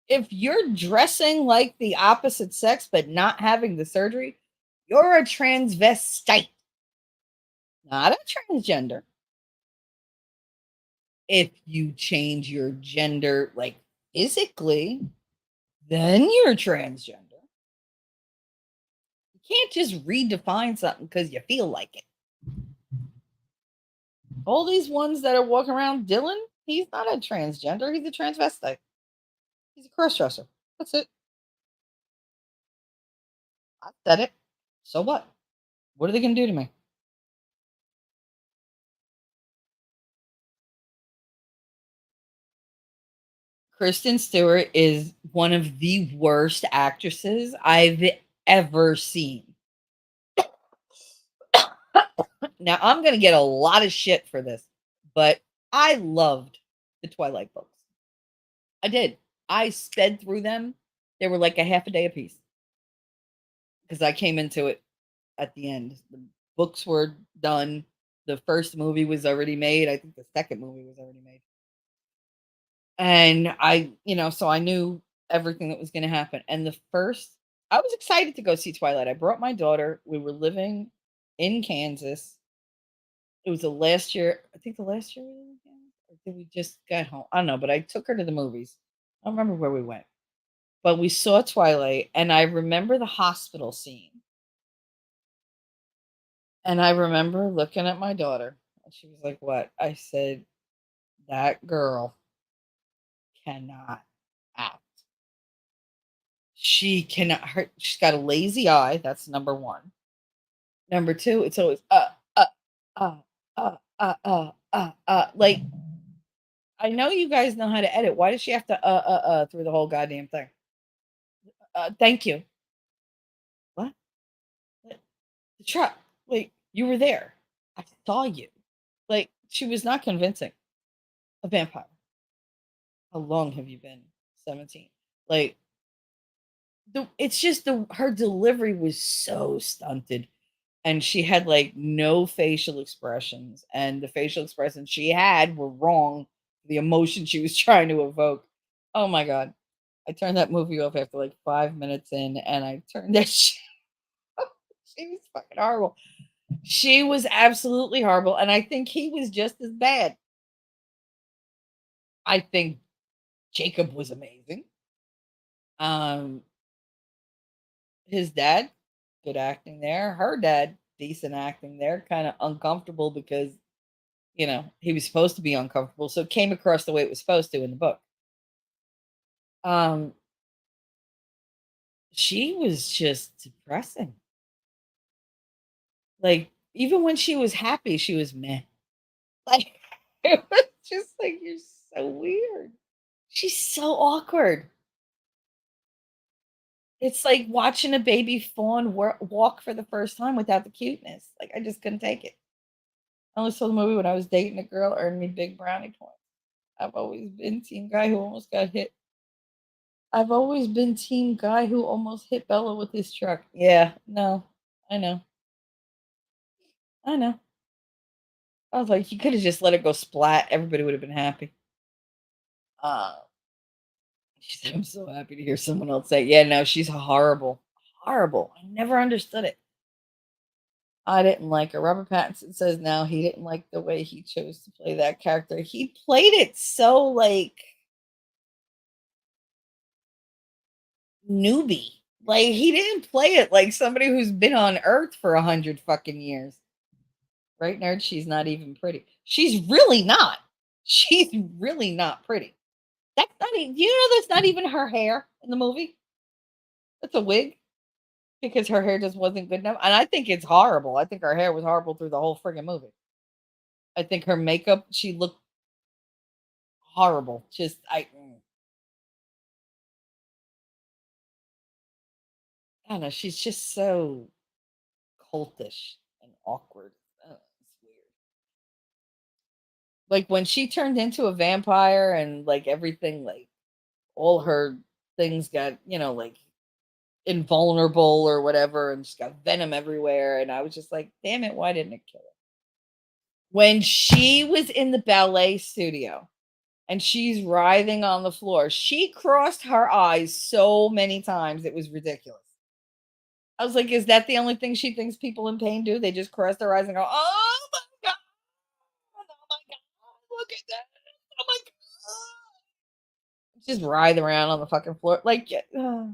If you're dressing like the opposite sex but not having the surgery, you're a transvestite, not a transgender. If you change your gender, like physically, then you're transgender. You can't just redefine something because you feel like it. All these ones that are walking around, Dylan, he's not a transgender. He's a transvestite. He's a crossdresser. That's it. I said it. So what? What are they going to do to me? Kristen Stewart is one of the worst actresses I've ever seen. Now, I'm going to get a lot of shit for this, but I loved the Twilight books. I did. I sped through them. They were like a half a day apiece because I came into it at the end. The books were done. The first movie was already made. I think the second movie was already made. And so I knew everything that was going to happen. And I was excited to go see Twilight. I brought my daughter. We were living in Kansas. It was the last year. I think the last year we were in Kansas, or did we just get home? I don't know, but I took her to the movies. I don't remember where we went, but we saw Twilight, and I remember the hospital scene. And I remember looking at my daughter, and she was like, "What?" I said, "That girl cannot act. She cannot. She's got a lazy eye. That's number one. Number two, it's always uh, like I know you guys know how to edit. Why does she have to through the whole goddamn thing? Thank you. What? The truck. Like you were there. I saw you. Like she was not convincing. A vampire. How long have you been 17? Like it's just the her delivery was so stunted, and she had like no facial expressions, and the facial expressions she had were wrong. The emotion she was trying to evoke. Oh my god. I turned that movie off after like 5 minutes in, and I turned that shit off. She was fucking horrible. She was absolutely horrible, and I think he was just as bad. I think Jacob was amazing. Um, his dad, good acting there. Her dad, decent acting there. Kind of uncomfortable because he was supposed to be uncomfortable, so it came across the way it was supposed to in the book. Um, She was just depressing. Like, even when she was happy, she was meh. Like, it was just like, "You're so weird." She's so awkward. It's like watching a baby fawn walk for the first time without the cuteness. Like, I just couldn't take it. I only saw the movie when I was dating a girl, earned me big brownie points. I've always been team guy who almost got hit. I've always been team guy who almost hit Bella with his truck. Yeah, no, I know. I know. I was like, you could have just let it go splat. Everybody would have been happy. Uh, she said, I'm so happy to hear someone else say, yeah, no, she's horrible. Horrible. I never understood it. I didn't like her. Robert Pattinson says now he didn't like the way he chose to play that character. He played it so like newbie. Like he didn't play it like somebody who's been on Earth for 100 fucking years. Right, nerd? She's not even pretty. She's really not. She's really not pretty. That's not even, you know, that's not even her hair in the movie. That's a wig because her hair just wasn't good enough. And I think it's horrible. I think her hair was horrible through the whole friggin' movie. I think her makeup, she looked horrible. Just, I don't know. She's just so cultish and awkward. It's weird. Like when she turned into a vampire and like everything, like all her things got, like invulnerable or whatever, and she's got venom everywhere. And I was just like, damn it, why didn't it kill her? When she was in the ballet studio and she's writhing on the floor, she crossed her eyes so many times it was ridiculous. I was like, is that the only thing she thinks people in pain do? They just cross their eyes and go, oh my God, oh my God, look at that. Oh my God. Just writhe around on the fucking floor. Like, anyway.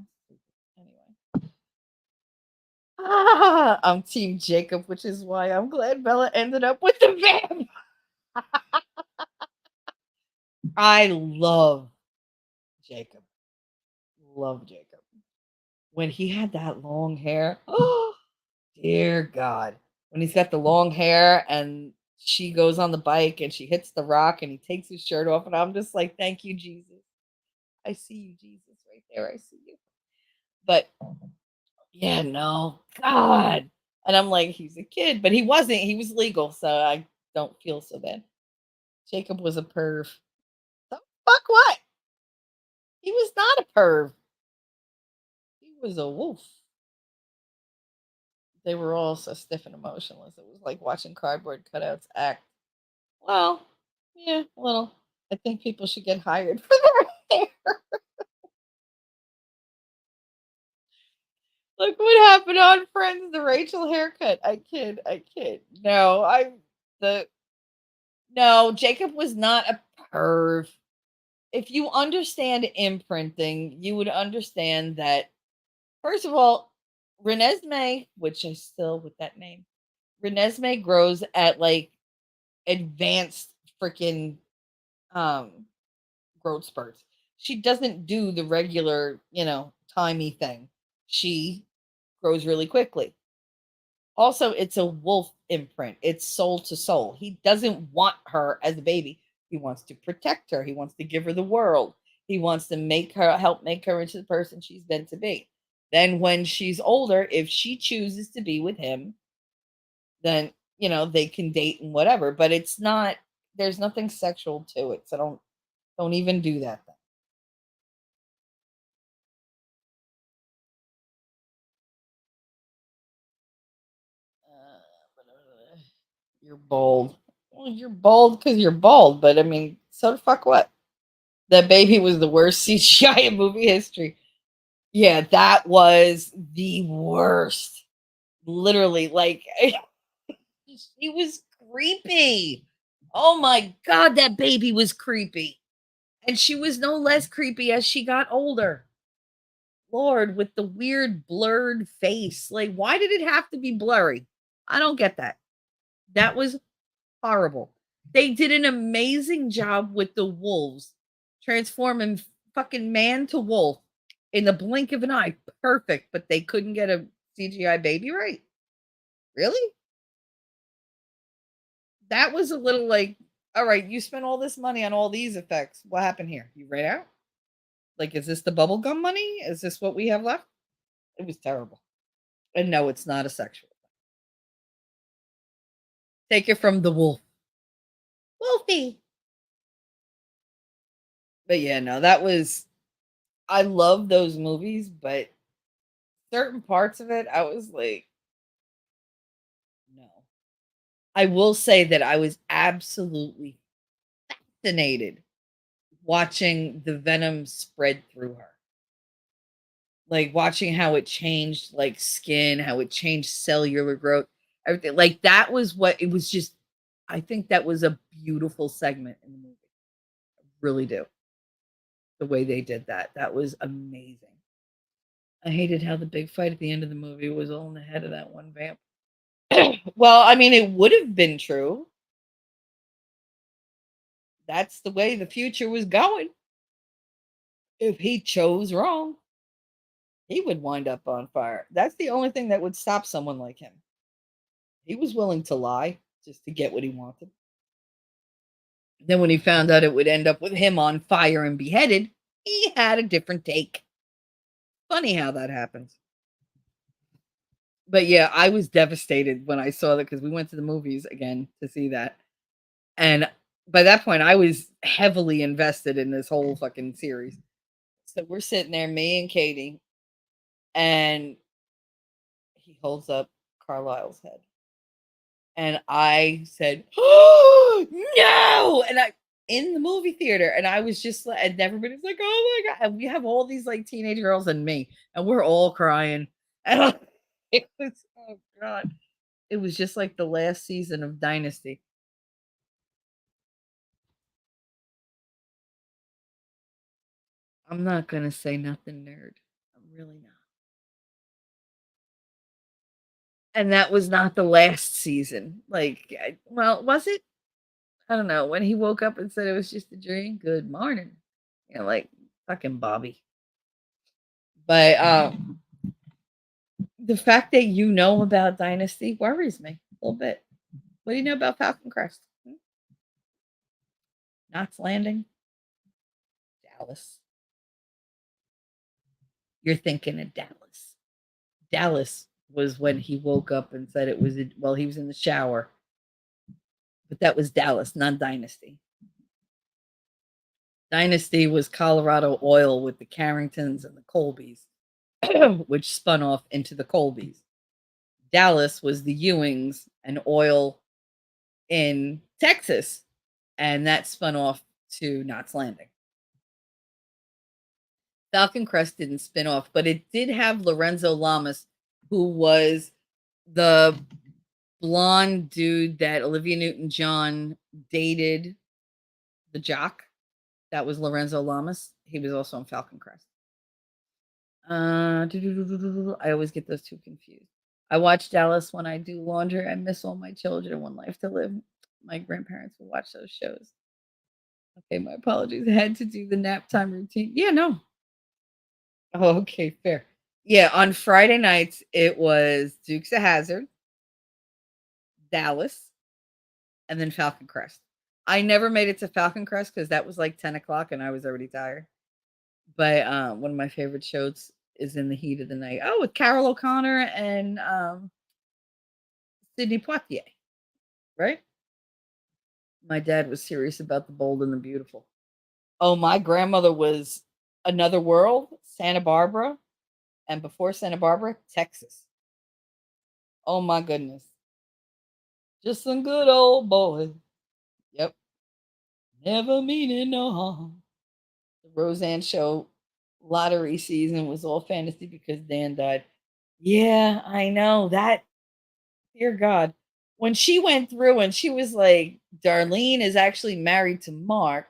I'm Team Jacob, which is why I'm glad Bella ended up with the vamp. I love Jacob. Love Jacob. When he had that long hair, oh, dear God. When he's got the long hair and she goes on the bike and she hits the rock and he takes his shirt off, and I'm just like, thank you, Jesus. I see you, Jesus, right there. I see you. But yeah, no, God. And I'm like, he's a kid, but he wasn't. He was legal, so I don't feel so bad. Jacob was a perv. The fuck what? He was not a perv. He was a wolf. They were all so stiff and emotionless. It was like watching cardboard cutouts act. Well, yeah, a little. I think people should get hired for their hair. Look what happened on Friends, the Rachel haircut. I kid, I kid. No, the no, Jacob was not a perv. If you understand imprinting, you would understand that first of all, Renesmee, which is still with that name, Renesmee grows at like advanced freaking um growth spurts. She doesn't do the regular, timey thing. She grows really quickly. Also, it's a wolf imprint. It's soul to soul. He doesn't want her as a baby. He wants to protect her. He wants to give her the world. He wants to help make her into the person she's meant to be. Then when she's older, if she chooses to be with him, then, they can date and whatever, but it's not there's nothing sexual to it. So don't even do that thing. You're bold. Well, you're bold because you're bald, but I mean, so the fuck what? That baby was the worst CGI in movie history. Yeah, that was the worst. Literally, like he was creepy. Oh my god, that baby was creepy. And she was no less creepy as she got older. Lord, with the weird blurred face. Like, why did it have to be blurry? I don't get that. That was horrible. They did an amazing job with the wolves transforming fucking man to wolf. in the blink of an eye, perfect, but they couldn't get a CGI baby right? Really? That was a little like, all right, you spent all this money on all these effects. What happened here? You ran out? Like, is this the bubblegum money? Is this what we have left? It was terrible. And no, it's not a sexual. Take it from the wolf. Wolfie. But yeah, no, that was I love those movies, but certain parts of it, I was like, no. I will say that I was absolutely fascinated watching the venom spread through her. Like watching how it changed like skin, how it changed cellular growth, everything. Like that was what it was just I think that was a beautiful segment in the movie. I really do. The way they did that. That was amazing. I hated how the big fight at the end of the movie was all in the head of that one vamp. Well, I mean, it would have been true. That's the way the future was going. If he chose wrong, he would wind up on fire. That's the only thing that would stop someone like him. He was willing to lie just to get what he wanted. Then when he found out it would end up with him on fire and beheaded, he had a different take. Funny how that happens. But yeah, I was devastated when I saw that because we went to the movies again to see that. And by that point, I was heavily invested in this whole fucking series. So we're sitting there, me and Katie, and he holds up Carlisle's head. And I said, "Oh no!" And I in the movie theater, and I was just like, and everybody's like, "Oh my god!" And we have all these like teenage girls and me, and we're all crying. And it was oh god, it was just like the last season of Dynasty. I'm not gonna say nothing, nerd. I'm really not. And that was not the last season. Like, well, was it? I don't know. When he woke up and said it was just a dream. Good morning. You know, like fucking Bobby. But the fact that you know about Dynasty worries me a little bit. What do you know about Falcon Crest? Hmm? Knots Landing, Dallas. You're thinking of Dallas. Dallas was when he woke up and said it was well, he was in the shower, but that was Dallas, not Dynasty. Dynasty was Colorado Oil with the Carringtons and the Colbys, which spun off into the Colbys. Dallas was the Ewings and oil in Texas, and that spun off to Knots Landing. Falcon Crest didn't spin off, but it did have Lorenzo Lamas, who was the blonde dude that Olivia Newton-John dated, the jock. That was Lorenzo Lamas. He was also on Falcon Crest. I always get those two confused. I watch Dallas when I do laundry. I miss all my children. One life to live. My grandparents would watch those shows. Okay, my apologies. I had to do the nap time routine. Yeah, no. Oh, okay, fair. Yeah, on Friday nights it was Dukes of Hazzard, Dallas, and then Falcon Crest. I never made it to Falcon Crest because that was like 10 o'clock and I was already tired. But one of my favorite shows is In the Heat of the Night. Oh, with Carol O'Connor and Sidney Poitier, right? My dad was serious about The Bold and the Beautiful. Oh, my grandmother was Another World, Santa Barbara, and before Santa Barbara, Texas. Oh my goodness. Just some good old boy. Yep. Never meaning no harm. The Roseanne show lottery season was all fantasy because Dan died. Yeah, I know that. Dear God. When she went through and she was like, Darlene is actually married to Mark,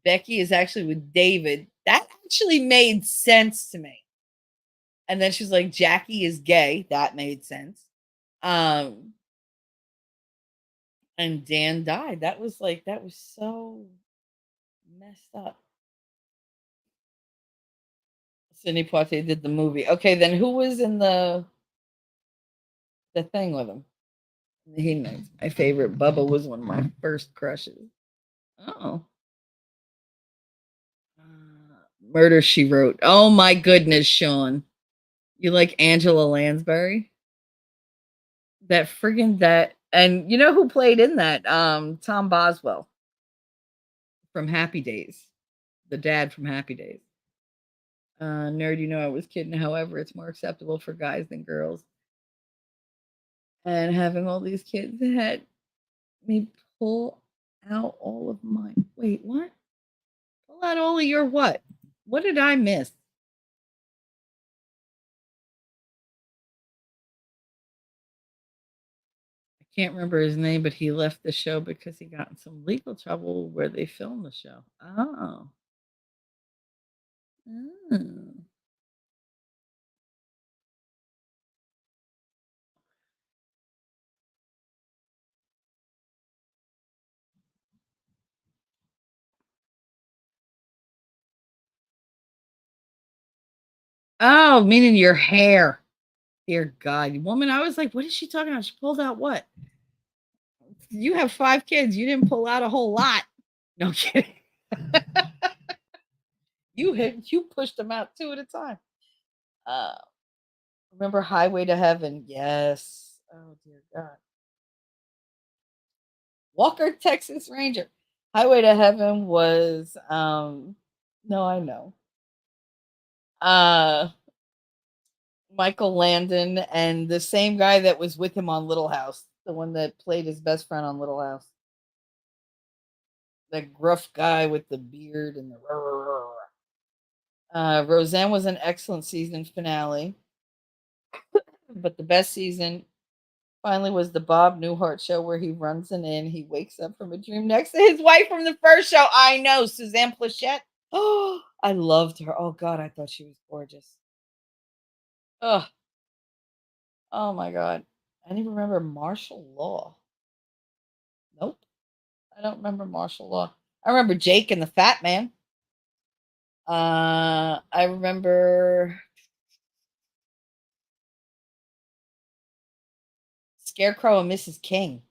Becky is actually with David, that actually made sense to me. And then she's like, Jackie is gay. That made sense. Um, and Dan died. That was like, that was so messed up. Sidney Poitier did the movie. Okay, then who was in the thing with him? He knows my favorite. Bubba was one of my first crushes. Oh. Murder She Wrote. Oh my goodness, Sean. You like Angela Lansbury? That friggin' that and you know who played in that? Tom Boswell from Happy Days. The dad from Happy Days. Nerd, you know I was kidding. However, it's more acceptable for guys than girls. And having all these kids had me pull out all of mine. Wait, what? Pull out all of your what? What did I miss? I can't remember his name, but he left the show because he got in some legal trouble where they filmed the show. Oh. Mm. Oh, meaning your hair. Dear God, woman, I was like, what is she talking about? She pulled out what? You have 5 kids. You didn't pull out a whole lot. No kidding. You pushed them out 2 at a time. Uh, remember Highway to Heaven? Yes. Oh dear God. Walker, Texas Ranger. Highway to Heaven was no, I know. Uh Michael Landon and the same guy that was with him on Little House, the one that played his best friend on Little House. That gruff guy with the beard and the Roseanne was an excellent season finale, but the best season finally was the Bob Newhart show where he runs an inn. He wakes up from a dream next to his wife from the first show. I know, Suzanne Plachette. Oh, I loved her. Oh God, I thought she was gorgeous. Oh, oh my God. I didn't even remember Martial Law. Nope. I don't remember Martial Law. I remember Jake and the Fat Man. I remember Scarecrow and Mrs. King.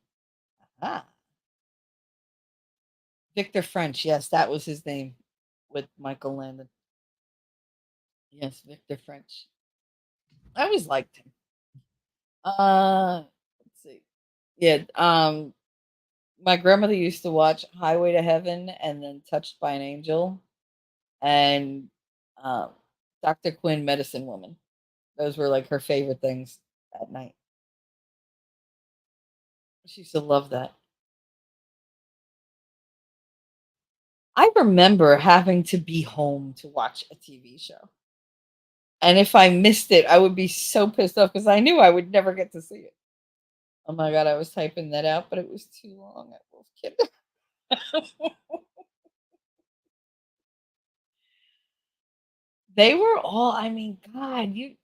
Ah, Victor French. Yes, that was his name with Michael Landon. Yes, Victor French. I always liked him. Let's see. Yeah, my grandmother used to watch Highway to Heaven and then Touched by an Angel and um, Dr. Quinn, Medicine Woman. Those were like her favorite things at night. She used to love that. I remember having to be home to watch a TV show. And if I missed it, I would be so pissed off because I knew I would never get to see it. Oh my God, I was typing that out, but it was too long. I was kidding. They were all, I mean, God, you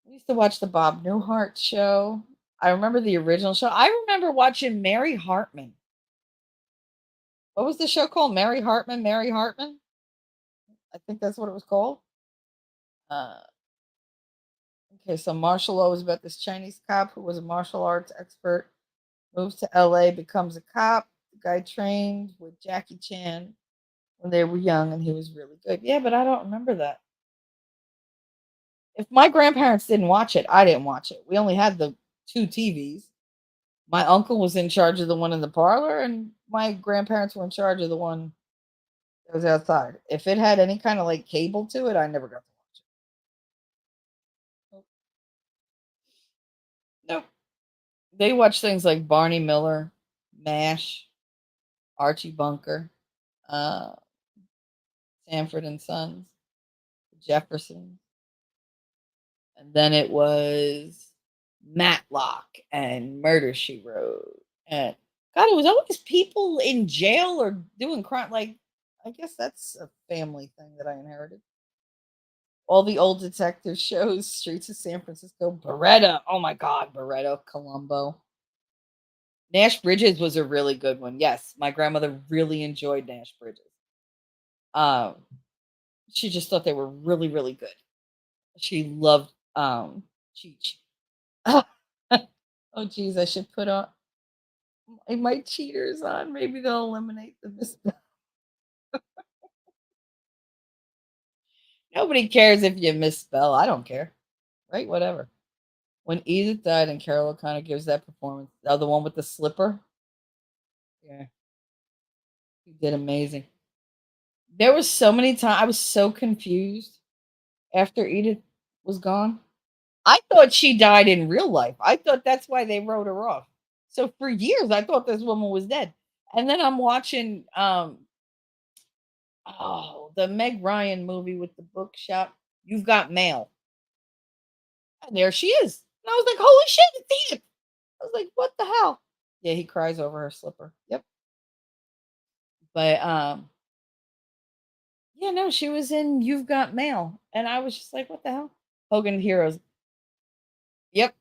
we used to watch the Bob Newhart show. I remember the original show. I remember watching Mary Hartman. What was the show called? Mary Hartman, Mary Hartman? I think that's what it was called. Uh, okay, so martial law was about this Chinese cop who was a martial arts expert, moves to LA, becomes a cop. The guy trained with Jackie Chan when they were young and he was really good. Yeah, but I don't remember that. If my grandparents didn't watch it, I didn't watch it. We only had the 2 TVs. My uncle was in charge of the one in the parlor, and my grandparents were in charge of the one that was outside. If it had any kind of like cable to it, I never got to watch it. Nope. They watch things like Barney Miller, MASH, Archie Bunker, uh, Sanford and Sons, Jeffersons, and then it was Matlock and Murder She Wrote. And God, it was always people in jail or doing crime. Like, I guess that's a family thing that I inherited. All the old detective shows, Streets of San Francisco, Beretta. Oh my God, Beretta, Columbo. Nash Bridges was a really good one. Yes, my grandmother really enjoyed Nash Bridges. Um, She just thought they were really, really good. She loved, Cheech. Oh, geez, I should put on my cheaters on. Maybe they'll eliminate the misspell. Nobody cares if you misspell. I don't care. Right? Whatever. When Edith died and Carol O'Connor gives that performance, the one with the slipper, yeah, he did amazing. There was so many times I was so confused after Edith was gone. I thought she died in real life. I thought that's why they wrote her off. So for years, I thought this woman was dead. And then I'm watching, the Meg Ryan movie with the bookshop. You've Got Mail. And there she is. And I was like, holy shit, it's Edith. I was like, what the hell? Yeah, he cries over her slipper. Yep. But yeah, no, she was in You've Got Mail. And I was just like, what the hell? Hogan Heroes. Yep.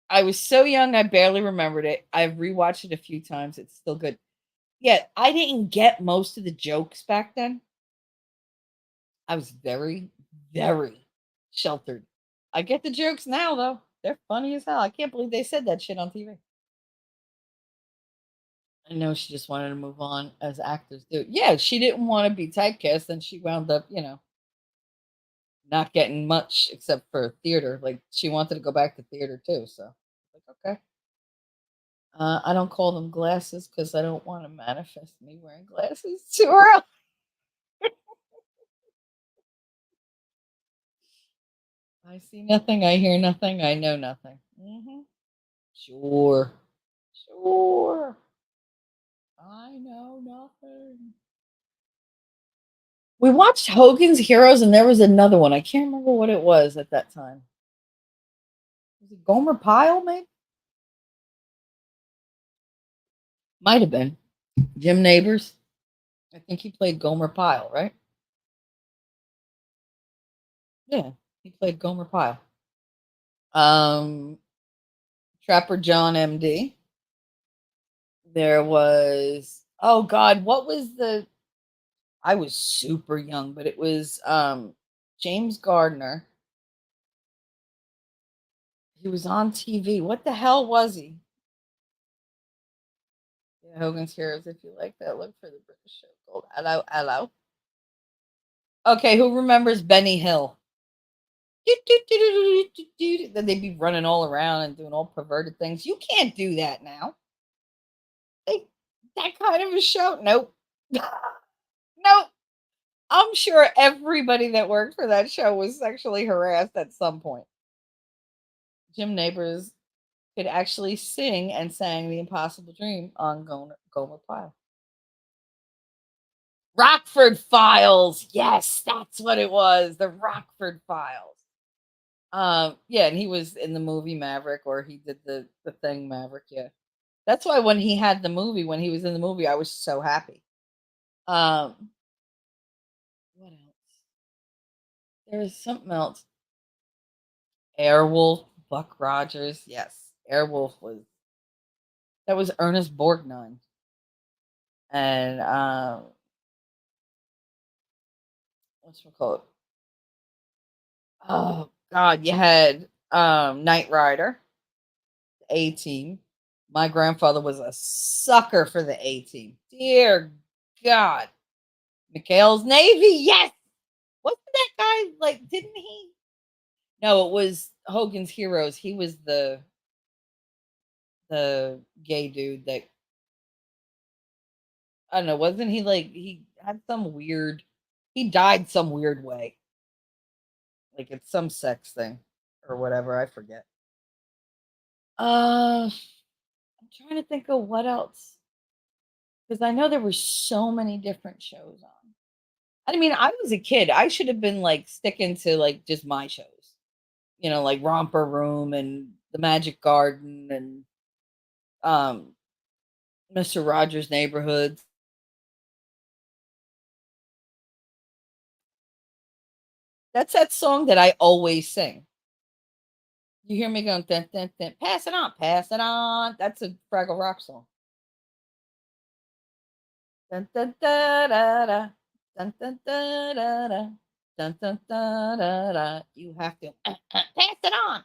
I was so young, I barely remembered it. I've rewatched it a few times. It's still good. Yeah, I didn't get most of the jokes back then. I was very, very sheltered. I get the jokes now, though. They're funny as hell. I can't believe they said that shit on TV. I know she just wanted to move on as actors do. Yeah, she didn't want to be typecast, and she wound up, not getting much except for theater. Like she wanted to go back to theater too. So, like, okay. I don't call them glasses because I don't want to manifest me wearing glasses too early. I see nothing, I hear nothing, I know nothing. Sure. Sure. I know nothing. We watched Hogan's Heroes, and there was another one. I can't remember what it was at that time. Was it Gomer Pyle, maybe? Might have been. Jim Neighbors. I think he played Gomer Pyle, right? Yeah, he played Gomer Pyle. Um, Trapper John MD. There was, oh God, what was the, I was super young, but it was James Gardner. He was on TV. What the hell was he? Yeah, Hogan's Heroes. If you like that, look for the British show called Hello, Hello. Okay, who remembers Benny Hill? Then they'd be running all around and doing all perverted things. You can't do that now. They, that kind of a show. Nope. Nope. I'm sure everybody that worked for that show was sexually harassed at some point. Jim Neighbors could actually sing and sang The Impossible Dream on Gomer Pyle. Rockford Files. Yes, that's what it was. The Rockford Files. Yeah, and he was in the movie Maverick, or he did the thing Maverick. Yeah, that's why when he had the movie, when he was in the movie, I was so happy. Um, what else? There was something else. Airwolf, Buck Rogers. Yes, Airwolf was, that was Ernest Borgnine, and what's it called? Oh God, you had Knight Rider, A Team. My grandfather was a sucker for the A Team. Dear God, McHale's Navy. Yes, wasn't that guy like? Didn't he? No, it was Hogan's Heroes. He was the gay dude that, I don't know. Wasn't he like, he had some weird? He died some weird way. Like it's some sex thing or whatever. I forget. I'm trying to think of what else, because I know there were so many different shows on. I mean, I was a kid. I should have been like sticking to like just my shows, like Romper Room and The Magic Garden and um, Mr. Rogers' Neighborhoods. That's that song that I always sing. You hear me going, dun, dun, dun, pass it on, pass it on. That's a Fraggle Rock song. Dun, dun, da, da, da. Dun, dun, da, da, da. Dun, dun, da, da, da. You have to pass it on.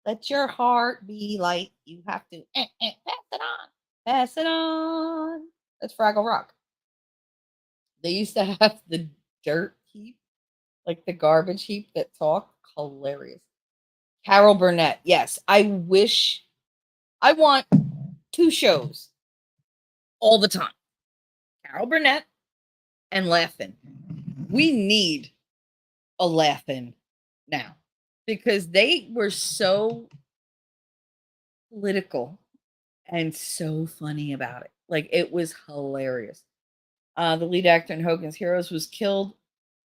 Let your heart be light. You have to pass it on. Pass it on. That's Fraggle Rock. They used to have the dirt heap, like the garbage heap that talked. Hilarious. Carol Burnett. Yes. I want two shows all the time. Carol Burnett and Laugh-In. We need a Laugh-In now because they were so political and so funny about it. Like it was hilarious. The lead actor in Hogan's Heroes was killed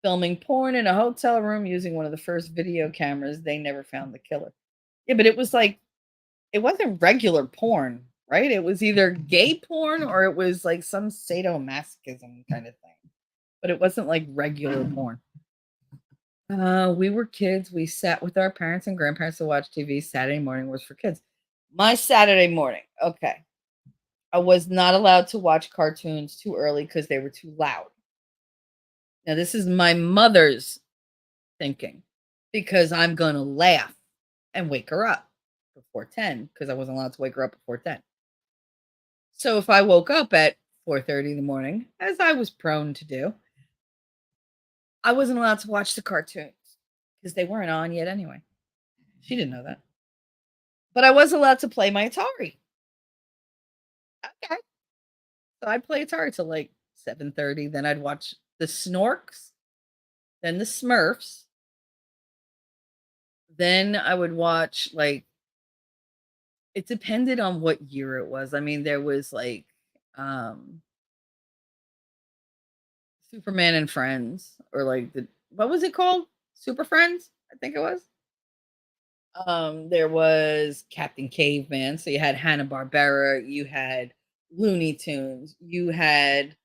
filming porn in a hotel room using one of the first video cameras. They never found the killer. Yeah, but it was like it wasn't regular porn, right? It was either gay porn or it was like some sadomasochism kind of thing. But it wasn't like regular porn. We were kids. We sat with our parents and grandparents to watch TV. Saturday morning was for kids. My Saturday morning, okay. I was not allowed to watch cartoons too early because they were too loud. Now, this is my mother's thinking because I'm going to laugh and wake her up before 10 because I wasn't allowed to wake her up before 10. So if I woke up at 4:30 in the morning, as I was prone to do, I wasn't allowed to watch the cartoons because they weren't on yet anyway. She didn't know that. But I was allowed to play my Atari. Okay. So I'd play Atari till like 7:30. Then I'd watch the Snorks, then the Smurfs. Then I would watch like it depended on what year it was. I mean, there was like um Superman and Friends, or like the what was it called? Super Friends, I think it was. There was Captain Caveman, so you had Hanna-Barbera, you had Looney Tunes, you had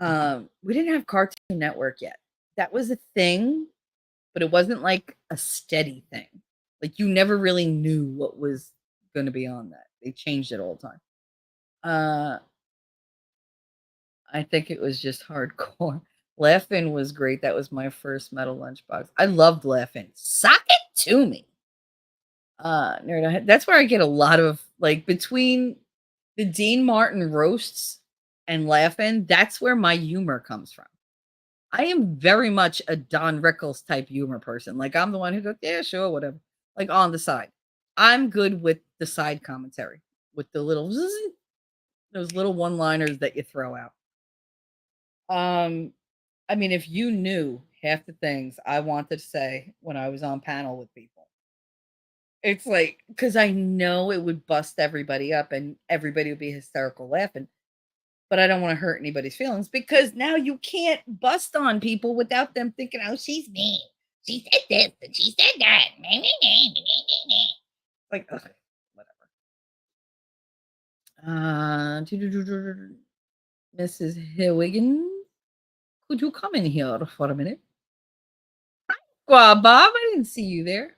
we didn't have Cartoon Network yet. That was a thing, but it wasn't like a steady thing. Like you never really knew what was going to be on that. They changed it all the time. Uh I think it was just hardcore. Laughing was great. That was my first metal lunchbox. I loved Laughing. Sock it to me. Nerd, that's where I get a lot of like between the Dean Martin roasts and Laughing. That's where my humor comes from. I am very much a Don Rickles type humor person. Like I'm the one who goes, yeah, sure, whatever. Like on the side. I'm good with the side commentary, with the little those little one-liners that you throw out. Um, I mean, if you knew half the things I wanted to say when I was on panel with people, it's like because I know it would bust everybody up and everybody would be hysterical laughing, but I don't want to hurt anybody's feelings because now you can't bust on people without them thinking, oh, she's mean. She said this and she said that. Like, ugh, whatever. Mrs. Hilligan, could you come in here for a minute? Well, Bob, I didn't see you there.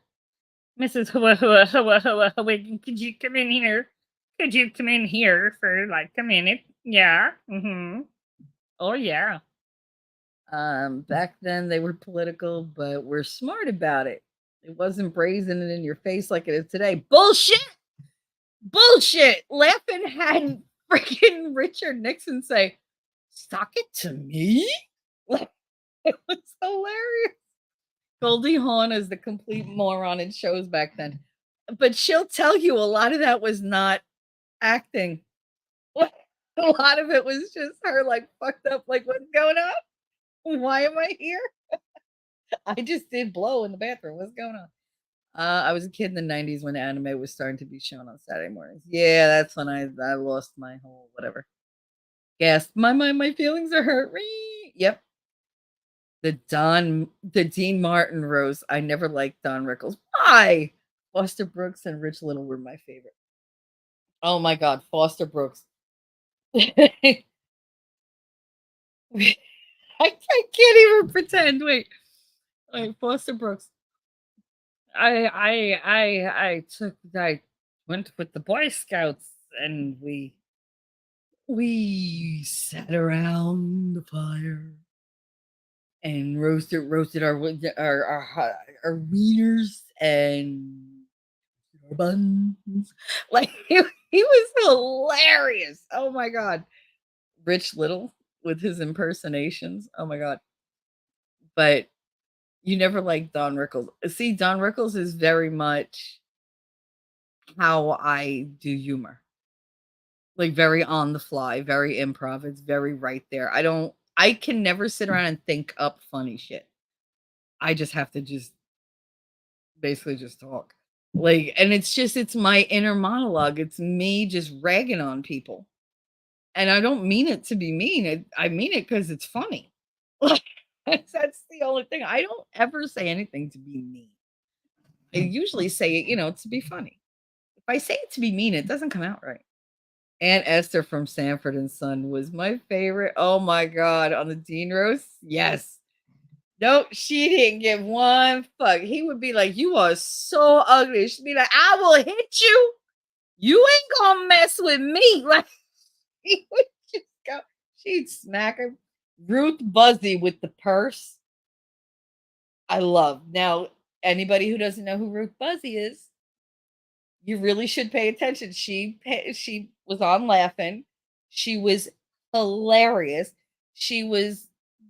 Mrs. Huygen, could you come in here? Could you come in here for like a minute? Yeah. Mm-hmm. Oh yeah. Back then they were political, but we're smart about it. It wasn't brazen and in your face like it is today. Bullshit! Bullshit! Laughing had freaking Richard Nixon say, "Sock it to me." Like, it was hilarious. Goldie Hawn is the complete moron in shows back then. But she'll tell you a lot of that was not acting. A lot of it was just her like fucked up, like, what's going on? Why am I here? I just did blow in the bathroom. What's going on? I was a kid in the 90s when anime was starting to be shown on Saturday mornings. Yeah, that's when I lost my whole whatever. Gasp, my feelings are hurt. Yep. The Dean Martin rose. I never liked Don Rickles. Why? Foster Brooks and Rich Little were my favorite. Oh my god, Foster Brooks. I can't even pretend. Wait, Foster Brooks. I went with the Boy Scouts and we sat around the fire and roasted our wieners and our buns. Like he was hilarious. Oh my god. Rich Little with his impersonations. Oh my god. But you never liked Don Rickles. See, Don Rickles is very much how I do humor. Like, very on the fly, very improv, it's very right there. I can never sit around and think up funny shit. I just have to just basically just talk. Like, and it's my inner monologue. It's me just ragging on people. And I don't mean it to be mean. I mean it because it's funny. Like, that's the only thing. I don't ever say anything to be mean. I usually say it, to be funny. If I say it to be mean, it doesn't come out right. Aunt Esther from Sanford and Son was my favorite. Oh my god, on the Dean roast? Yes. Nope, she didn't give one fuck. He would be like, "You are so ugly." She'd be like, "I will hit you. You ain't gonna mess with me." Like he would just go. She'd smack him. Ruth Buzzy with the purse. I love. Now, anybody who doesn't know who Ruth Buzzy is, you really should pay attention. She was on Laughing. She was hilarious. She was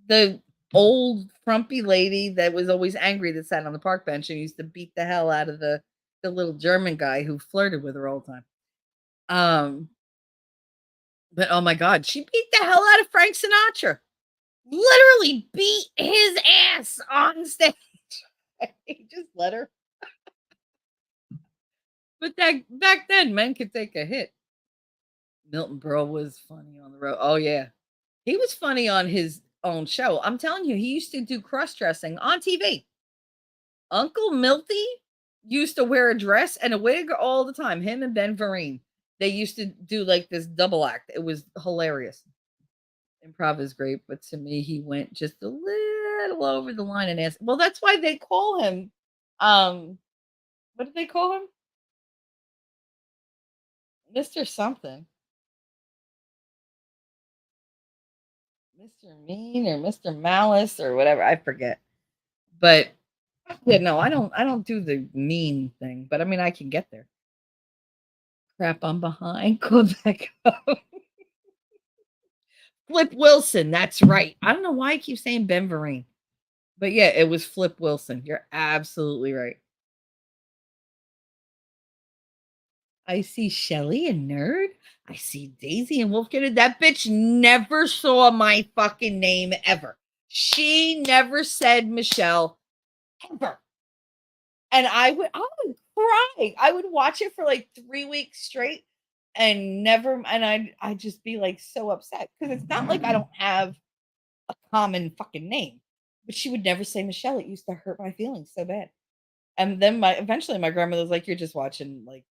the old frumpy lady that was always angry that sat on the park bench and used to beat the hell out of the little German guy who flirted with her all the time. Um, but oh my god, she beat the hell out of Frank Sinatra. Literally beat his ass on stage. He just let her. But that back then, men could take a hit. Milton Berle was funny on the road. Oh yeah. He was funny on his own show. I'm telling you, he used to do cross-dressing on TV. Uncle Milty used to wear a dress and a wig all the time. Him and Ben Vereen. They used to do like this double act. It was hilarious. Improv is great, but to me, he went just a little over the line and asked. Well, that's why they call him. What did they call him? Mr. Something. Mr. Mean or Mr. Malice or whatever. I forget. But yeah, no, I don't do the mean thing, but I mean I can get there. Crap, I'm behind. Quebec. Flip Wilson, that's right. I don't know why I keep saying Ben Vereen. But yeah, it was Flip Wilson. You're absolutely right. I see Shelly and Nerd. I see Daisy and Wolfkid. That bitch never saw my fucking name ever. She never said Michelle ever. And I would cry. I would watch it for like 3 weeks straight and never and I'd just be like so upset because it's not like I don't have a common fucking name. But she would never say Michelle. It used to hurt my feelings so bad. And then my eventually my grandmother was like, "You're just watching like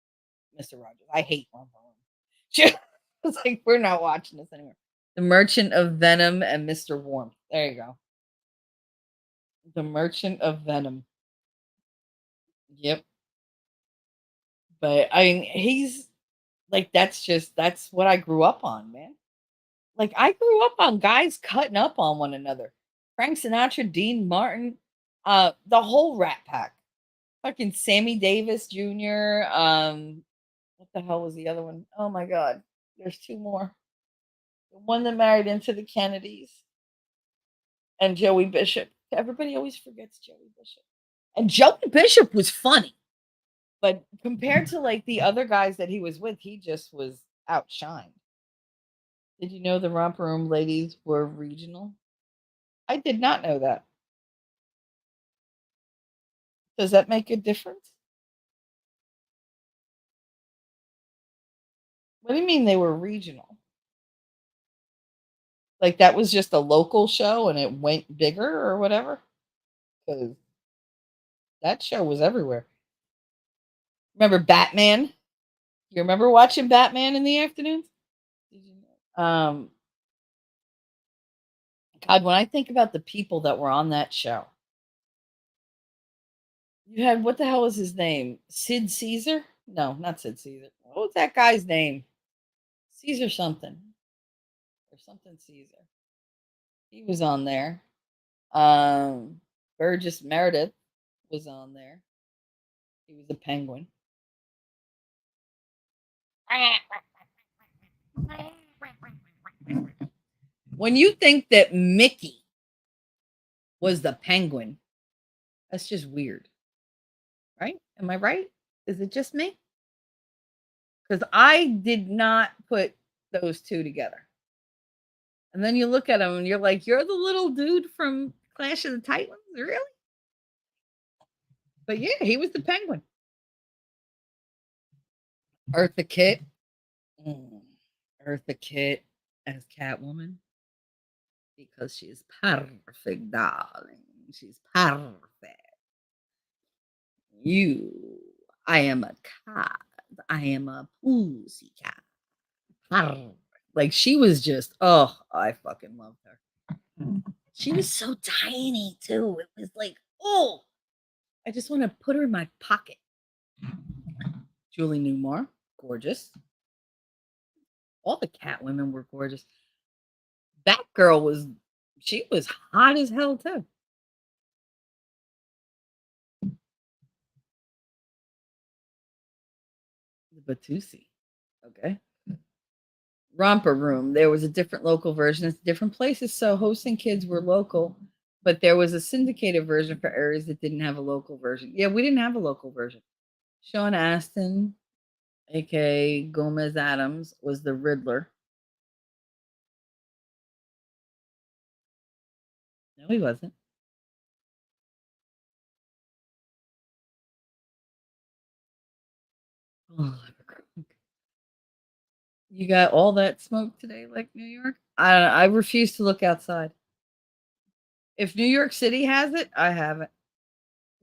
Mr. Rogers. I hate Ron Perlman." She was like, "We're not watching this anymore." The Merchant of Venom and Mr. Warmth. There you go. The Merchant of Venom. Yep. But I mean, he's like that's what I grew up on, man. Like I grew up on guys cutting up on one another. Frank Sinatra, Dean Martin, the whole Rat Pack. Fucking Sammy Davis Jr. What the hell was the other one? Oh my god. There's two more. The one that married into the Kennedys and Joey Bishop. Everybody always forgets Joey Bishop. And Joey Bishop was funny. But compared to like the other guys that he was with, he just was outshined. Did you know the Romper Room ladies were regional? I did not know that. Does that make a difference? What do you mean they were regional? Like that was just a local show and it went bigger or whatever? Because that show was everywhere. Remember Batman? You remember watching Batman in the afternoons? Did you know? God, when I think about the people that were on that show, you had what the hell was his name? Sid Caesar? No, not Sid Caesar. What was that guy's name? Caesar something or something Caesar. He was on there. Um, Burgess Meredith was on there. He was a penguin. When you think that Mickey was the penguin, that's just weird, right? Am I right? Is it just me? Because I did not put those two together. And then you look at him and you're like, you're the little dude from Clash of the Titans? Really? But yeah, he was the penguin. Eartha Kitt. Mm. Eartha Kitt as Catwoman because she's perfect, darling. She's perfect. You, I am a cat. I am a pussy cat. Like she was just, oh, I fucking loved her. She was so tiny too. It was like, oh, I just want to put her in my pocket. Julie Newmar, gorgeous. All the cat women were gorgeous. That girl was, she was hot as hell too. Batusi. Okay. Romper Room. There was a different local version. It's different places. So hosting kids were local, but there was a syndicated version for areas that didn't have a local version. Yeah, we didn't have a local version. Sean Astin, aka Gomez Adams, was the Riddler. No, he wasn't. Oh, you got all that smoke today, like New York? I refuse to look outside. If New York City has it, I have it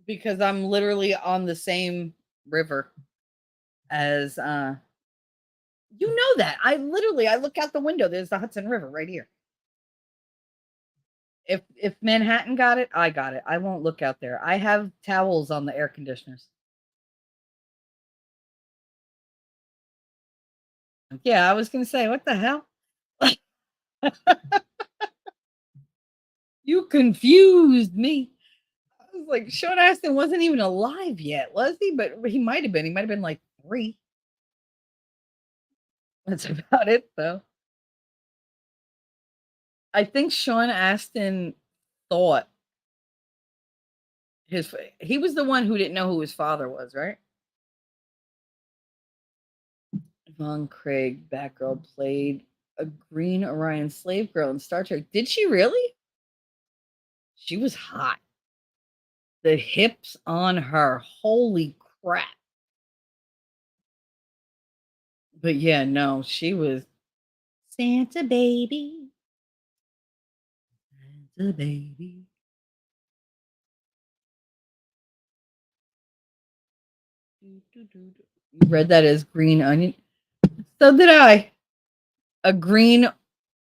because I'm literally on the same river as you know that. I look out the window. There's the Hudson River right here. If Manhattan got it, I got it. I won't look out there. I have towels on the air conditioners. Yeah, I was gonna say, what the hell? You confused me. I was like, Sean Astin wasn't even alive yet, was he? But he might have been. He might have been like 3. That's about it, though. I think Sean Astin thought he was the one who didn't know who his father was, right? Yvonne Craig, Batgirl, played a Green Orion slave girl in Star Trek. Did she really? She was hot. The hips on her, holy crap. But yeah, no, she was Santa baby. Santa baby. You read that as green onion? So did I. A green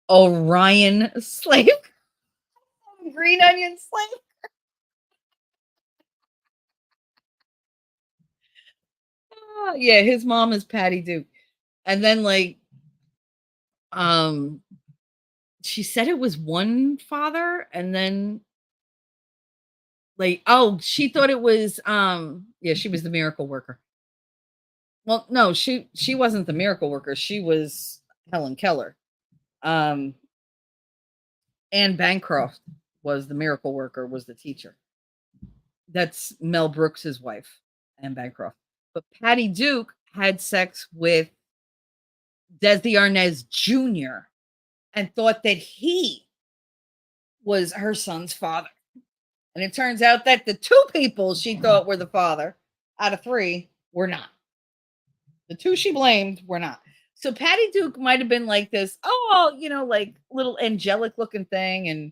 Orion slave. Green onion slave. Yeah, his mom is Patty Duke. And then like um she said it was one father and then like oh, she thought it was yeah, she was the miracle worker. Well, no, she wasn't the miracle worker. She was Helen Keller. Um Anne Bancroft was the miracle worker, was the teacher. That's Mel Brooks's wife, Anne Bancroft. But Patty Duke had sex with Desi Arnaz Jr. and thought that he was her son's father. And it turns out that the 2 people she thought were the father out of 3 were not. The 2 she blamed were not. So Patty Duke might have been like this, oh, like little angelic looking thing. And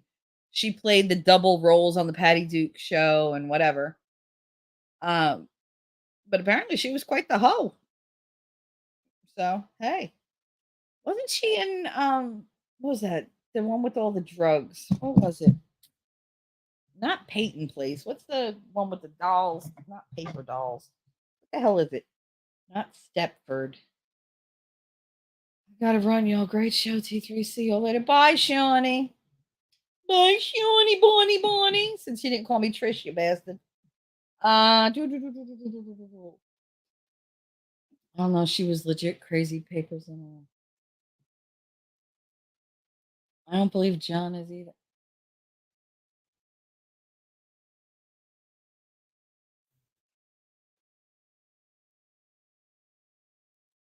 she played the double roles on the Patty Duke show and whatever. Um, but apparently she was quite the hoe. So hey, wasn't she in what was that? The one with all the drugs. What was it? Not Peyton Place. What's the one with the dolls? Not paper dolls. What the hell is it? Not Stepford. I gotta run, y'all. Great show, T3. See you later. Bye, Shawnee. My Shawnee Bonnie Bonnie. Since you didn't call me Trish, you bastard. I don't know. She was legit crazy papers and all. I don't believe John is either.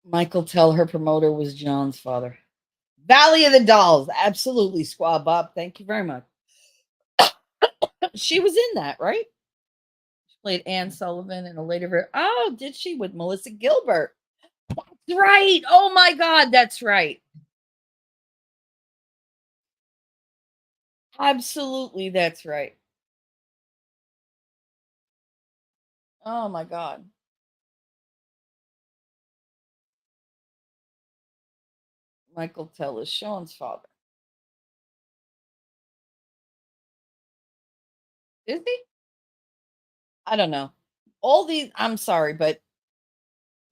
Michael Tell, her promoter, was John's father. Valley of the Dolls. Absolutely, Squad Bob. Thank you very much. She was in that, right? She played Anne Sullivan in a later. Oh, did she with Melissa Gilbert? That's right. Oh my God, that's right. Absolutely, that's right. Oh my God. Michael Tell is Sean's father. Is he? I don't know. All these, I'm sorry, but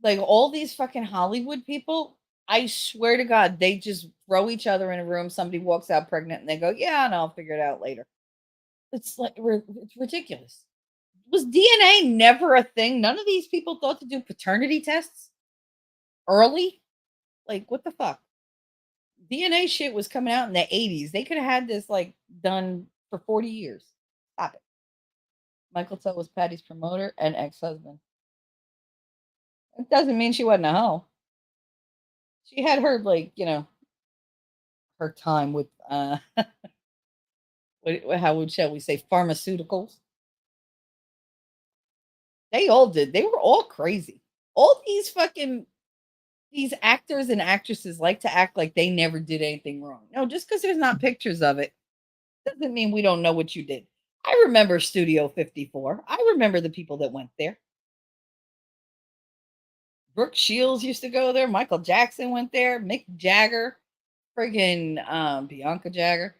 like all these fucking Hollywood people, I swear to God, they just throw each other in a room. Somebody walks out pregnant and they go, yeah, and I'll figure it out later. It's like, it's ridiculous. Was DNA never a thing? None of these people thought to do paternity tests early? Like, what the fuck? DNA shit was coming out in the 80s. They could have had this like done for 40 years. Stop it. Michael Tell was Patty's promoter and ex husband. It doesn't mean she wasn't a hoe. She had her, like, her time with, how would shall we say, pharmaceuticals. They all did. They were all crazy. All these actors and actresses like to act like they never did anything wrong. No, just because there's not pictures of it doesn't mean we don't know what you did. I remember Studio 54. I remember the people that went there. Brooke Shields used to go there. Michael Jackson went there. Mick Jagger, friggin' Bianca Jagger,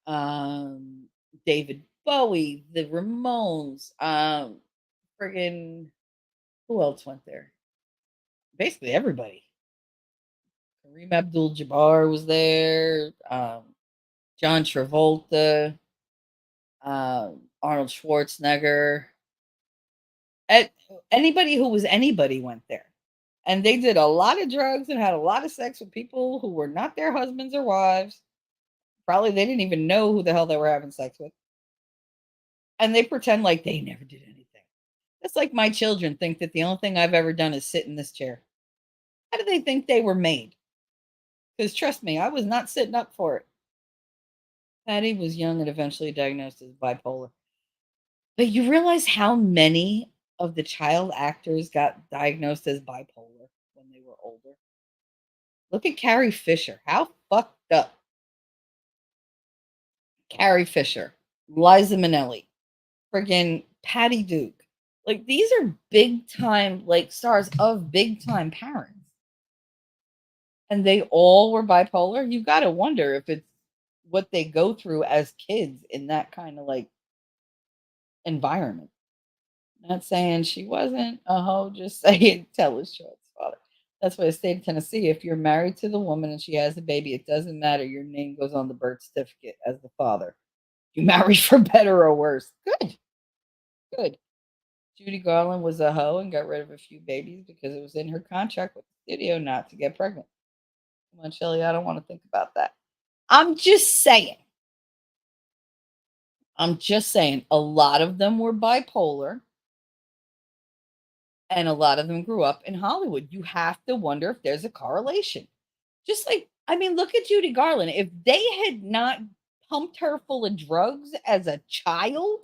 um, David Bowie, the Ramones, friggin' who else went there? Basically everybody. Kareem Abdul-Jabbar was there. John Travolta, Arnold Schwarzenegger. At, anybody who was anybody went there. And they did a lot of drugs and had a lot of sex with people who were not their husbands or wives. Probably they didn't even know who the hell they were having sex with. And they pretend like they never did anything. It's like my children think that the only thing I've ever done is sit in this chair. How do they think they were made? Because trust me, I was not sitting up for it. Patty was young and eventually diagnosed as bipolar. But you realize how many of the child actors got diagnosed as bipolar when they were older? Look at Carrie Fisher. How fucked up. Carrie Fisher, Liza Minnelli, friggin' Patty Duke. Like these are big time like stars of big time parents. And they all were bipolar. You got to wonder if it's what they go through as kids in that kind of like environment. Not saying she wasn't a hoe, just saying tell us Short's father. That's why the state of Tennessee, if you're married to the woman and she has a baby, it doesn't matter. Your name goes on the birth certificate as the father. You marry for better or worse. Good. Good. Judy Garland was a hoe and got rid of a few babies because it was in her contract with the studio not to get pregnant. Come on, Shelly, I don't want to think about that. I'm just saying. I'm just saying a lot of them were bipolar and a lot of them grew up in Hollywood. You have to wonder if there's a correlation. Just like, I mean, look at Judy Garland. If they had not pumped her full of drugs as a child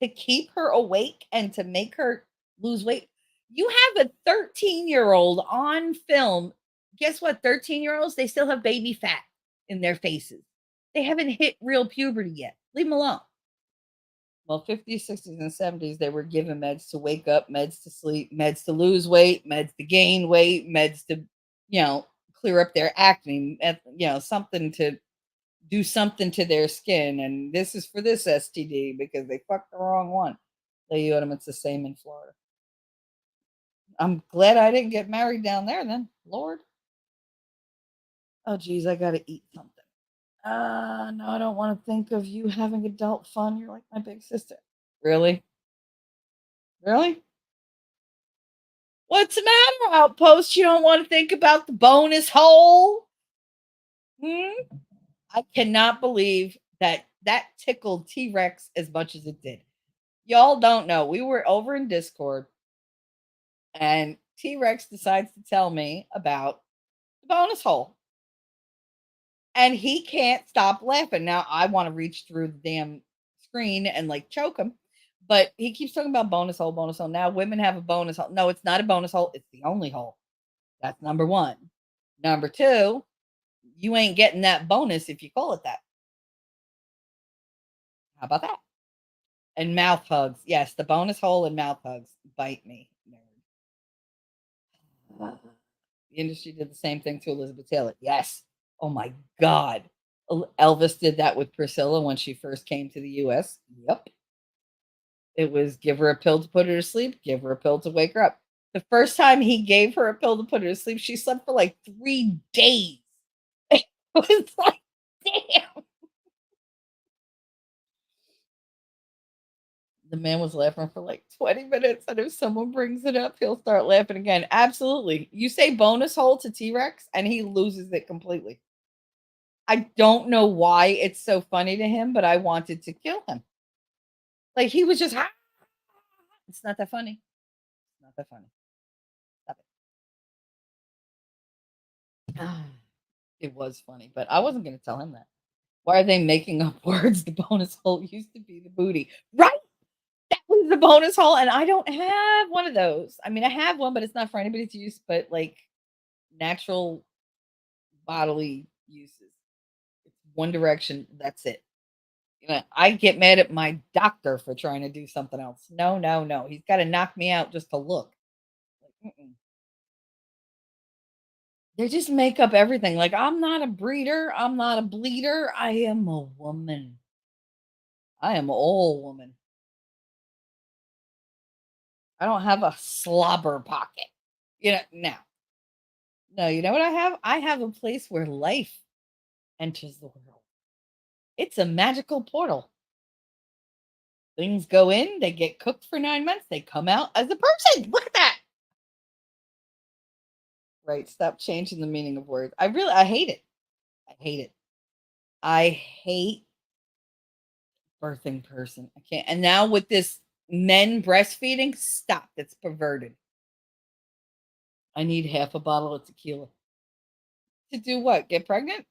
to keep her awake and to make her lose weight, you have a 13-year-old on film. Guess what? 13-year-olds, they still have baby fat in their faces. They haven't hit real puberty yet. Leave them alone. Well, 50s, 60s, and 70s, they were given meds to wake up, meds to sleep, meds to lose weight, meds to gain weight, meds to, clear up their acne, something to do something to their skin. And this is for this STD because they fucked the wrong one. Lady Odom, it's the same in Florida. I'm glad I didn't get married down there then. Lord. Oh, geez, I got to eat something. No, I don't want to think of you having adult fun. You're like my big sister. Really? Really? What's the matter, Outpost? You don't want to think about the bonus hole? Hmm? I cannot believe that that tickled T Rex as much as it did. Y'all don't know. We were over in Discord and T Rex decides to tell me about the bonus hole. And he can't stop laughing. Now I want to reach through the damn screen and like choke him. But he keeps talking about bonus hole, bonus hole. Now women have a bonus hole. No, it's not a bonus hole. It's the only hole. That's number one. Number two, you ain't getting that bonus if you call it that. How about that? And mouth hugs. Yes, the bonus hole and mouth hugs. Bite me, nerd. The industry did the same thing to Elizabeth Taylor. Yes. Oh my God. Elvis did that with Priscilla when she first came to the US. Yep. It was give her a pill to put her to sleep, give her a pill to wake her up. The first time he gave her a pill to put her to sleep, she slept for like 3 days. It was like, damn. The man was laughing for like 20 minutes, and if someone brings it up, he'll start laughing again. Absolutely. You say bonus hole to T Rex, and he loses it completely. I don't know why it's so funny to him, but I wanted to kill him. Like he was just, "Ah!" It's not that funny. It's not that funny. Stop it. It was funny, but I wasn't going to tell him that. Why are they making up words? The bonus hole used to be the booty. Right? That was the bonus hole. And I don't have one of those. I mean, I have one, but it's not for anybody's use, but like natural bodily uses. It's one direction. That's it. You know, I get mad at my doctor for trying to do something else. No, no, no. He's got to knock me out just to look. Like, mm-mm. They just make up everything. Like, I'm not a breeder. I'm not a bleeder. I am a woman. I am all woman. I don't have a slobber pocket. You know, now, no, you know what I have? I have a place where life enters the world. It's a magical portal. Things go in, they get cooked for 9 months, they come out as a person. Look at that. Right. Stop changing the meaning of words. I hate it. I hate it. I hate birthing person. I can't. And now with this men breastfeeding, stop. That's perverted. I need half a bottle of tequila. To do what? Get pregnant?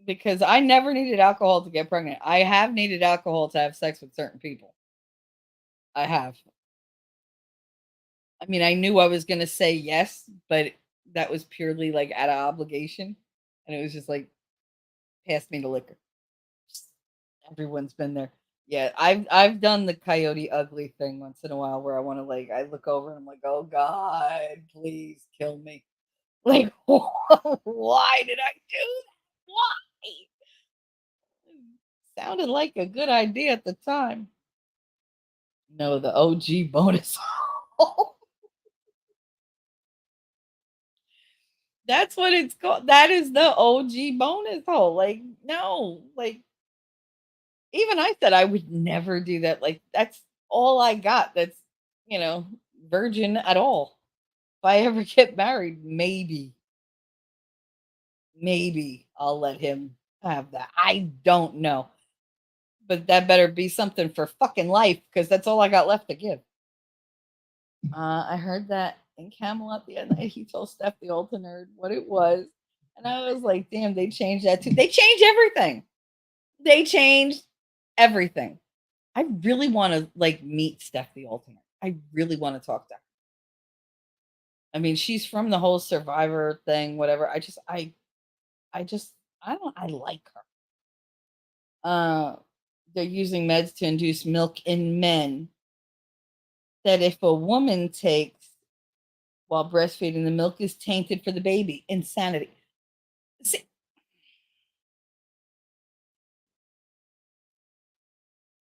Because I never needed alcohol to get pregnant. I have needed alcohol to have sex with certain people. I have. I mean, I knew I was going to say yes, but that was purely like out of obligation. And it was just like, pass me the liquor. Just- Everyone's been there. Yeah, I've done the coyote ugly thing once in a while where I want to like I look over and I'm like, oh God, please kill me. Like, why did I do that? Why? Sounded like a good idea at the time. No, the OG bonus. That's what it's called. That is the OG bonus hole. Like, no, like even I said I would never do that. Like, that's all I got. That's you know, virgin at all. If I ever get married, maybe I'll let him have that. I don't know. But that better be something for fucking life because that's all I got left to give. I heard that in Camelot the other night. He told Steph the Ultra Nerd what it was. And I was like, damn, they changed that too. They changed everything. They changed everything. I really want to like meet Steph the Ultra Nerd. I really want to talk to her. I mean, she's from the whole survivor thing, whatever. I like her. They're using meds to induce milk in men that if a woman takes while breastfeeding, the milk is tainted for the baby. Insanity. See,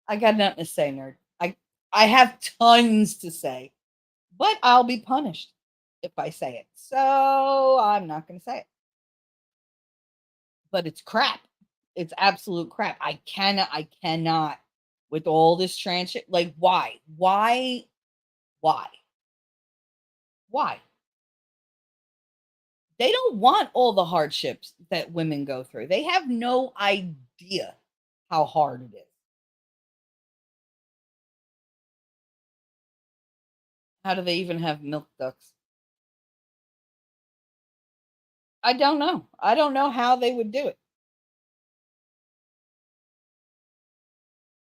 I got nothing to say, nerd. I have tons to say, but I'll be punished if I say it. So I'm not going to say it. But it's crap. It's absolute crap. I cannot with all this trans shit. Like, why? Why? Why? They don't want all the hardships that women go through. They have no idea how hard it is. How do they even have milk ducts? I don't know. I don't know how they would do it.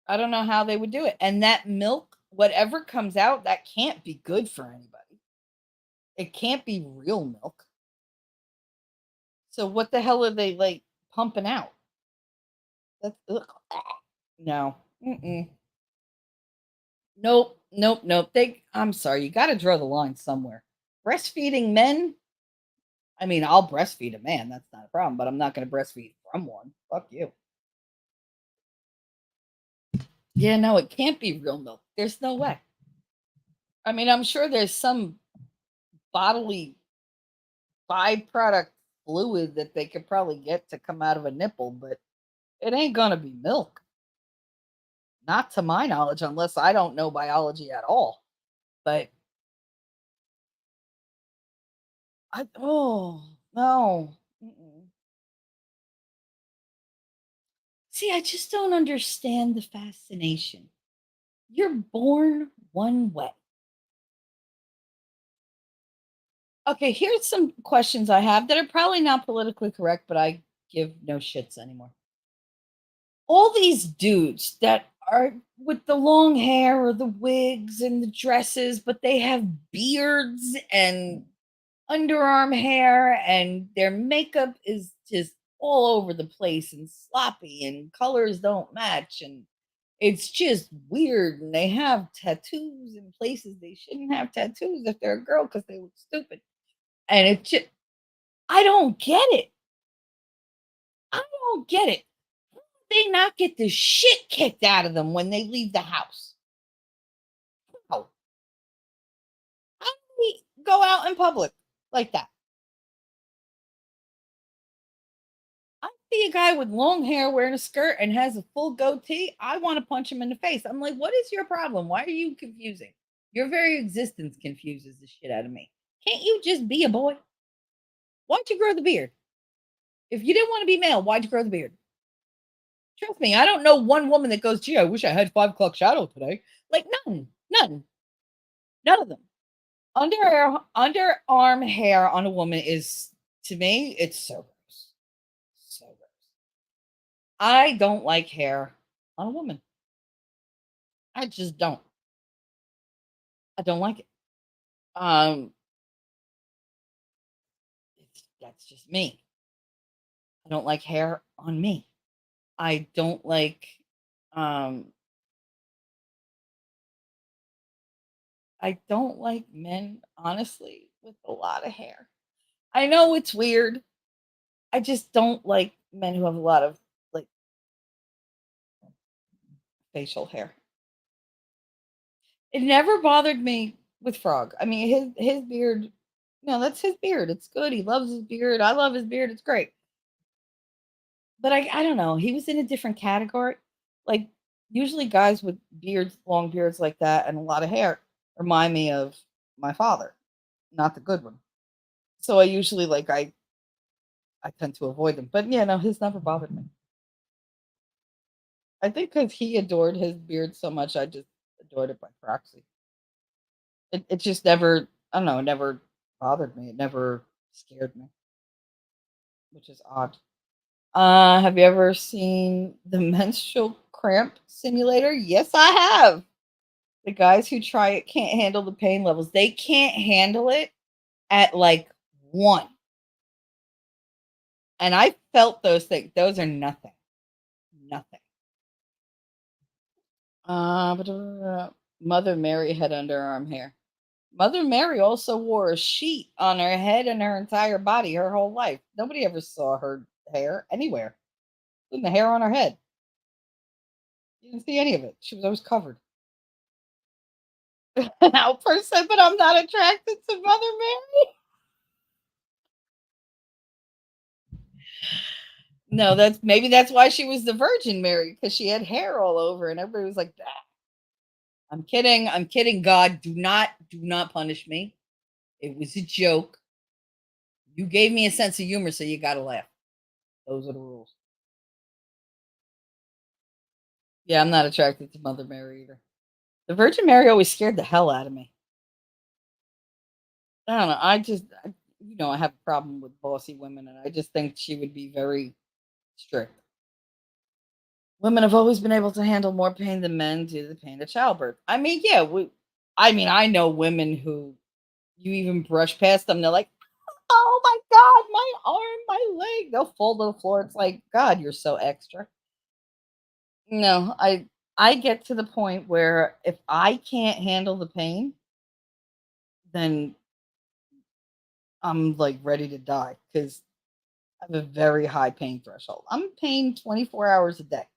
I don't know how they would do it. And that milk, whatever comes out, that can't be good for anybody. It can't be real milk. So what the hell are they like pumping out? That's ugh. No. Mm-mm. Nope. Nope. Nope. I'm sorry. You got to draw the line somewhere. Breastfeeding men. I mean, I'll breastfeed a man. That's not a problem. But I'm not going to breastfeed from one. Fuck you. Yeah. No, it can't be real milk. There's no way. I mean, I'm sure there's some bodily byproduct fluid that they could probably get to come out of a nipple, but it ain't gonna be milk. Not to my knowledge, unless I don't know biology at all. But oh no. Mm-mm. See, I just don't understand the fascination. You're born one way. Okay, here's some questions I have that are probably not politically correct, but I give no shits anymore. All these dudes that are with the long hair or the wigs and the dresses, but they have beards and underarm hair, and their makeup is just all over the place and sloppy, and colors don't match, and it's just weird. And they have tattoos in places they shouldn't have tattoos if they're a girl because they look stupid. And it just, I don't get it. I don't get it. They not get the shit kicked out of them when they leave the house. How? How do we go out in public like that? I see a guy with long hair wearing a skirt and has a full goatee. I want to punch him in the face. I'm like, what is your problem? Why are you confusing? Your very existence confuses the shit out of me. Can't you just be a boy? Why'd you grow the beard? If you didn't want to be male, why'd you grow the beard? Trust me, I don't know one woman that goes, gee, I wish I had 5 o'clock shadow today. Like, none of them. Underarm hair on a woman is, to me, it's so gross. So gross. I don't like hair on a woman. I just don't. I don't like it. Um, that's just me. I don't like hair on me. I don't like um I don't like men, honestly, with a lot of hair. I know it's weird. I just don't like men who have a lot of like facial hair. It never bothered me with Frog. I mean, his beard, no, that's his beard. It's good. He loves his beard. I love his beard. It's great. But I don't know. He was in a different category. Like usually guys with beards, long beards like that, and a lot of hair remind me of my father, not the good one. So I usually I tend to avoid them. But yeah, no, his never bothered me. I think because he adored his beard so much, I just adored it by proxy. It just never, I don't know, it never bothered me. It never scared me, which is odd. Have you ever seen the menstrual cramp simulator? Yes, I have. The guys who try it can't handle the pain levels. They can't handle it at like one. And I felt those things. Those are nothing. Nothing. Mother Mary had underarm hair. Mother Mary also wore a sheet on her head and her entire body her whole life. Nobody ever saw her hair anywhere, even the hair on her head. You didn't see any of it. She was always covered. Now, person, but I'm not attracted to Mother Mary. No, that's why she was the Virgin Mary, because she had hair all over, and everybody was like, "Ah, I'm kidding. I'm kidding. God, do not punish me. It was a joke. You gave me a sense of humor, so you got to laugh. Those are the rules." Yeah, I'm not attracted to Mother Mary either. The Virgin Mary always scared the hell out of me. I don't know. I have a problem with bossy women, and I just think she would be very strict. Women have always been able to handle more pain than men due to the pain of childbirth. I mean, yeah, I know women who you even brush past them, they're like, "Oh my god, my arm, my leg." They'll fall to the floor. It's like, God, you're so extra. No, I get to the point where if I can't handle the pain, then I'm like ready to die because I have a very high pain threshold. I'm in pain 24 hours a day.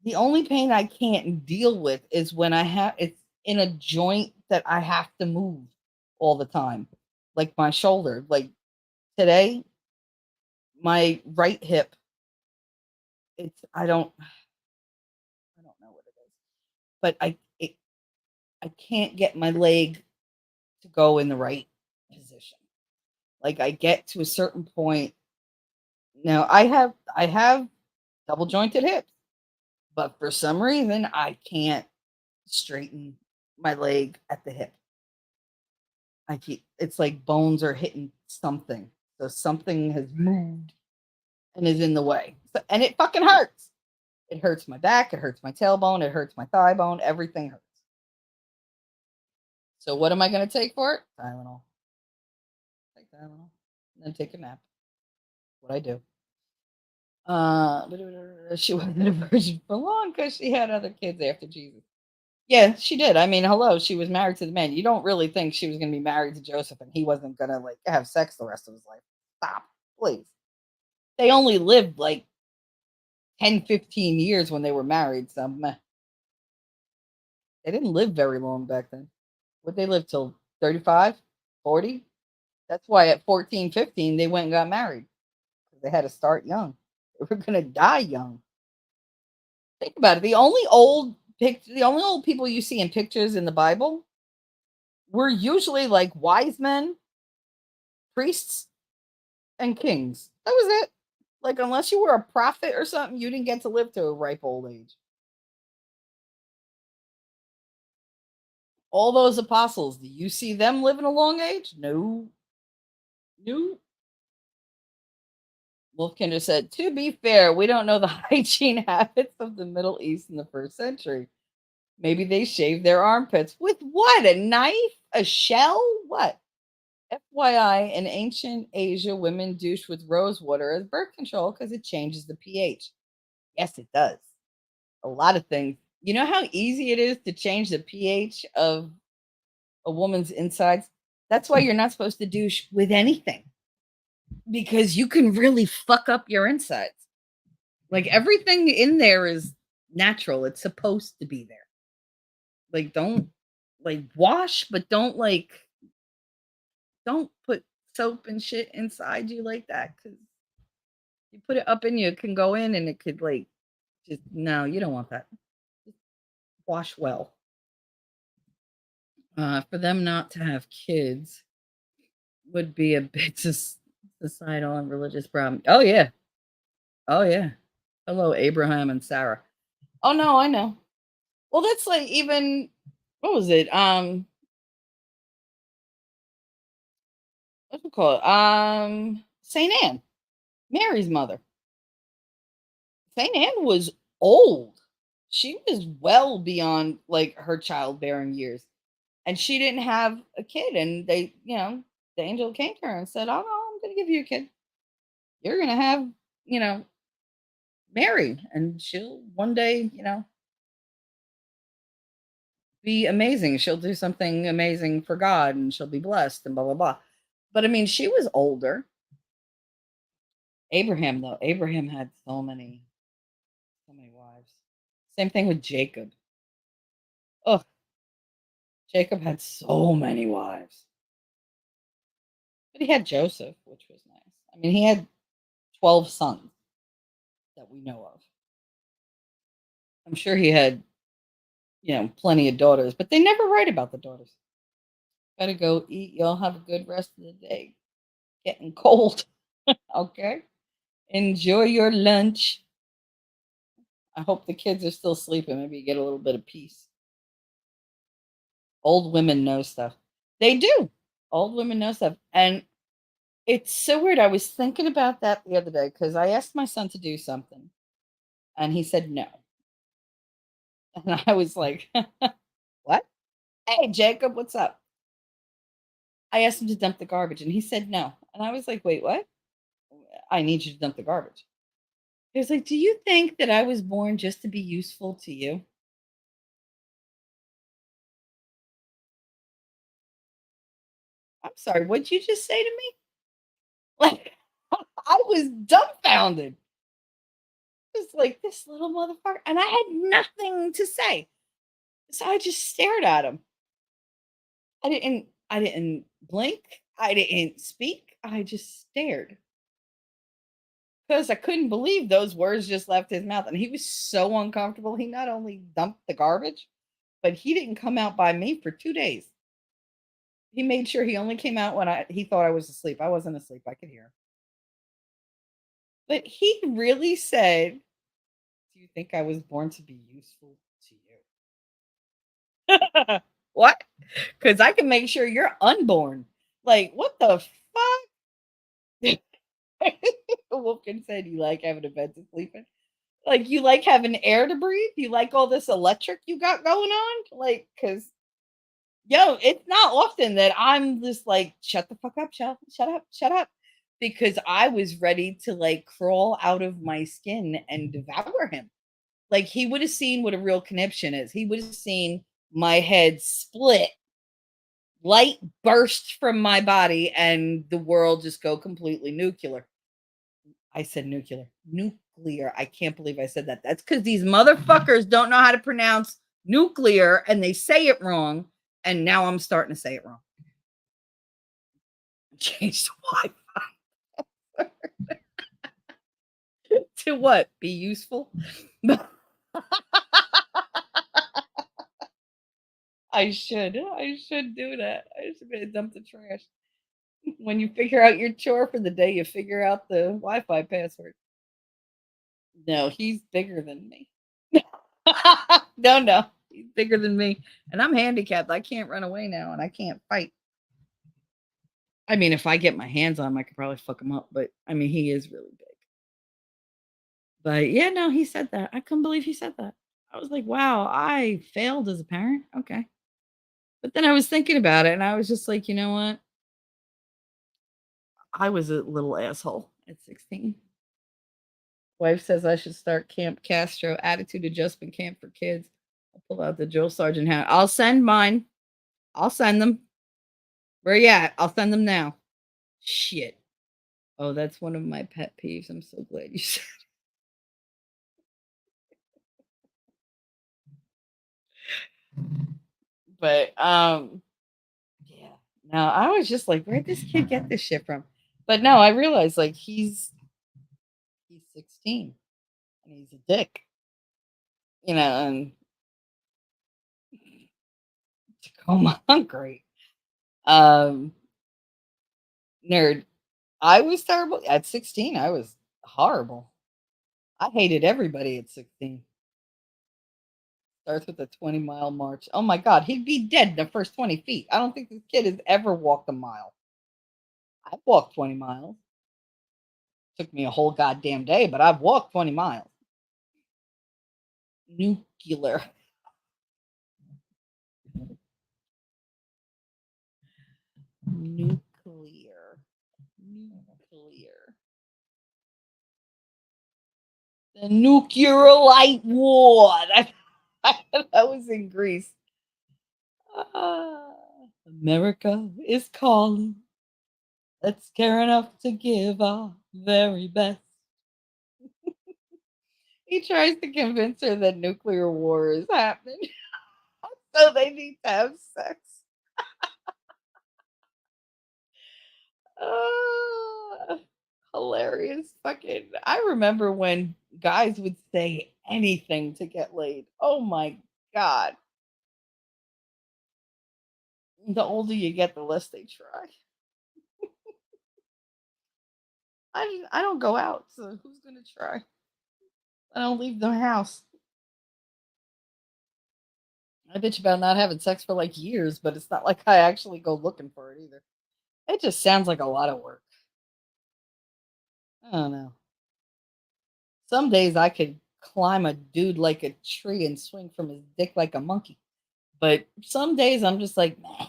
The only pain I can't deal with is when it's in a joint that I have to move all the time, like my shoulder. Like today, my right hip, it's I don't know what it is, but I can't get my leg to go in the right position. Like I get to a certain point. Now I have double jointed hips, but for some reason I can't straighten my leg at the hip. It's like bones are hitting something. So something has moved and is in the way. And it fucking hurts. It hurts my back, it hurts my tailbone, it hurts my thigh bone, everything hurts. So what am I going to take for it? Tylenol. Take Tylenol. And then take a nap. What I do. She wasn't a virgin for long because she had other kids after Jesus. Yeah, she did. I mean, hello, she was married to the man. You don't really think she was going to be married to Joseph and he wasn't going to like have sex the rest of his life. Stop, please. They only lived like 10, 15 years when they were married. So meh. They didn't live very long back then. Would they live till 35, 40? That's why at 14, 15 they went and got married. They had to start young. They were going to die young. Think about it. The only old people you see in pictures in the Bible were usually like wise men, priests, and kings. That was it. Like unless you were a prophet or something, you didn't get to live to a ripe old age. All those apostles, do you see them living a long age? No. No. Wolfkinder said, to be fair, we don't know the hygiene habits of the Middle East in the first century. Maybe they shaved their armpits. With what? A knife? A shell? What? FYI, in ancient Asia, women douche with rose water as birth control because it changes the pH. Yes, it does. A lot of things. You know how easy it is to change the pH of a woman's insides? That's why you're not supposed to douche with anything because you can really fuck up your insides. Like everything in there is natural. It's supposed to be there. Like don't like wash, but don't put soap and shit inside you like that because you put it up in you, it can go in and it could like just no, you don't want that. Just wash well. For them not to have kids would be a bit societal and religious problem. Oh yeah. Oh yeah. Hello, Abraham and Sarah. Oh no, I know. Well, that's like even what was it? What's it called? Saint Anne, Mary's mother. Saint Anne was old. She was well beyond like her childbearing years. And she didn't have a kid. And the angel came to her and said, "Oh no, I'm gonna give you a kid. You're gonna have, you know, Mary, and she'll one day, be amazing. She'll do something amazing for God and she'll be blessed and blah blah blah." But I mean, she was older. Abraham, though, Abraham had so many wives. Same thing with Jacob. Oh, Jacob had so many wives. But he had Joseph, which was nice. I mean, he had 12 sons that we know of. I'm sure he had, plenty of daughters, but they never write about the daughters. Gotta go eat. Y'all have a good rest of the day. Getting cold. Okay. Enjoy your lunch. I hope the kids are still sleeping. Maybe you get a little bit of peace. Old women know stuff. They do. Old women know stuff. And it's so weird. I was thinking about that the other day because I asked my son to do something and he said no. And I was like, what? Hey, Jacob, what's up? I asked him to dump the garbage and he said no. And I was like, wait, what? I need you to dump the garbage. He was like, do you think that I was born just to be useful to you? I'm sorry, what'd you just say to me? Like, I was dumbfounded. Just like this little motherfucker. And I had nothing to say. So I just stared at him. I didn't blink. I didn't speak. I just stared. Because I couldn't believe those words just left his mouth. And he was so uncomfortable. He not only dumped the garbage, but he didn't come out by me for 2 days. He made sure he only came out when he thought I was asleep. I wasn't asleep. I could hear. But he really said, "Do you think I was born to be useful to you?" What? Because I can make sure you're unborn. Like, what the fuck? Wolfkin said, "You like having a bed to sleep in? Like, you like having air to breathe? You like all this electric you got going on? Like, because yo, it's not often that I'm just like, shut the fuck up, shut up, shut up. Because I was ready to like crawl out of my skin and devour him. Like he would have seen what a real conniption is. He would have seen my head split, light burst from my body, and the world just go completely nuclear. I said nuclear. Nuclear. I can't believe I said that. That's because these motherfuckers don't know how to pronounce nuclear and they say it wrong. And now I'm starting to say it wrong. Change the Wi-Fi to what? Be useful? I should. I should do that. I should go dump the trash. When you figure out your chore for the day, you figure out the Wi-Fi password. No, he's bigger than me. No, no, he's bigger than me, and I'm handicapped. I can't run away now, and I can't fight. I mean, if I get my hands on him, I could probably fuck him up. But I mean, he is really big. But yeah, no, he said that. I couldn't believe he said that. I was like, wow, I failed as a parent. Okay. But then I was thinking about it and I was just like, you know what? I was a little asshole at 16. Wife says I should start Camp Castro attitude adjustment camp for kids. I'll pull out the drill sergeant hat. I'll send mine. I'll send them. Where you at? I'll send them now. Shit. Oh, that's one of my pet peeves. I'm so glad you said. But yeah. No, I was just like, where'd this kid get this shit from? But no, I realized like he's 16 and he's a dick. And Tacoma hungry. Um nerd. I was terrible. At 16, I was horrible. I hated everybody at 16. Starts with a 20-mile march. Oh my god, he'd be dead in the first 20 feet. I don't think this kid has ever walked a mile. I've walked 20 miles. Took me a whole goddamn day, but I've walked 20 miles. Nuclear. Nuclear. Nuclear. The nuclear light war. That was in Greece. Ah, America is calling. Let's care enough to give our very best. He tries to convince her that nuclear war is happening, so they need to have sex. Ah, hilarious. Fucking, I remember when guys would say anything to get laid. Oh my god. The older you get, the less they try. I don't go out, so who's gonna try? I don't leave the house. I bitch about not having sex for like years, but it's not like I actually go looking for it either. It just sounds like a lot of work. I don't know. Some days I could climb a dude like a tree and swing from his dick like a monkey. But some days I'm just like, meh.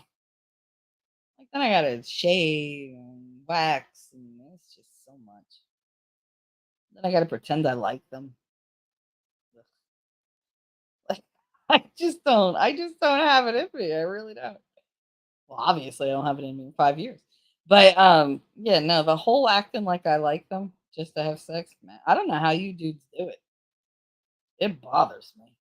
Like then I gotta shave and wax, and it's just so much. Then I gotta pretend I like them. Ugh. Like I just don't have it in me. I really don't. Well, obviously I don't have it in me in 5 years. But yeah, no, the whole acting like I like them just to have sex, man. I don't know how you dudes do it. It bothers me.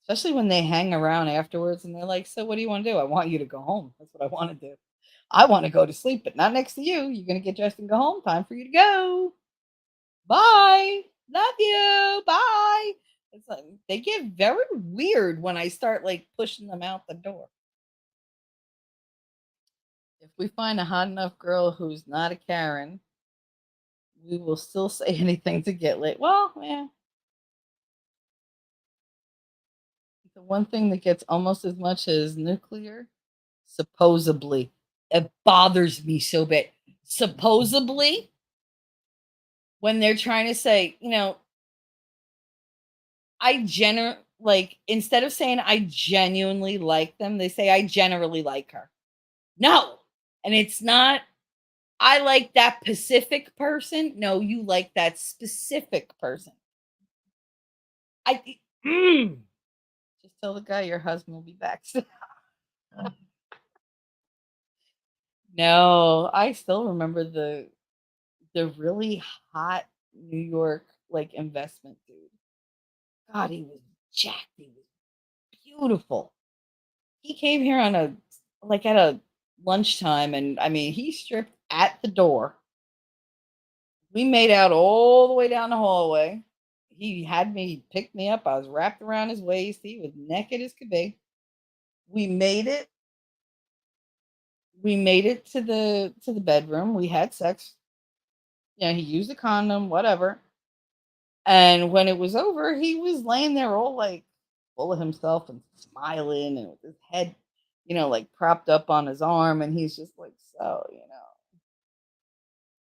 Especially when they hang around afterwards and they're like, "So what do you wanna do?" "I want you to go home. That's what I wanna do. I wanna go to sleep, but not next to you. You're gonna get dressed and go home. Time for you to go. Bye. Love you. Bye." It's like they get very weird when I start, like, pushing them out the door. If we find a hot enough girl who's not a Karen, we will still say anything to get laid. Well, yeah, the one thing that gets almost as much as nuclear, supposedly. It bothers me so bad. Supposedly, when they're trying to say, like instead of saying I genuinely like them, they say I generally like her. No. And it's not I like that Pacific person. No, you like that specific person. I just tell the guy your husband will be back soon. No, I still remember the really hot New York like investment dude. God, he was jacked. He was beautiful. He came here on a like at a lunchtime, and I mean he stripped at the door. We made out all the way down the hallway. He had me pick me up. I was wrapped around his waist. He was naked as could be. We made it. We made it to the bedroom. We had sex. He used a condom, whatever. And when it was over, he was laying there all like full of himself and smiling and with his head, like propped up on his arm. And he's just like, "So,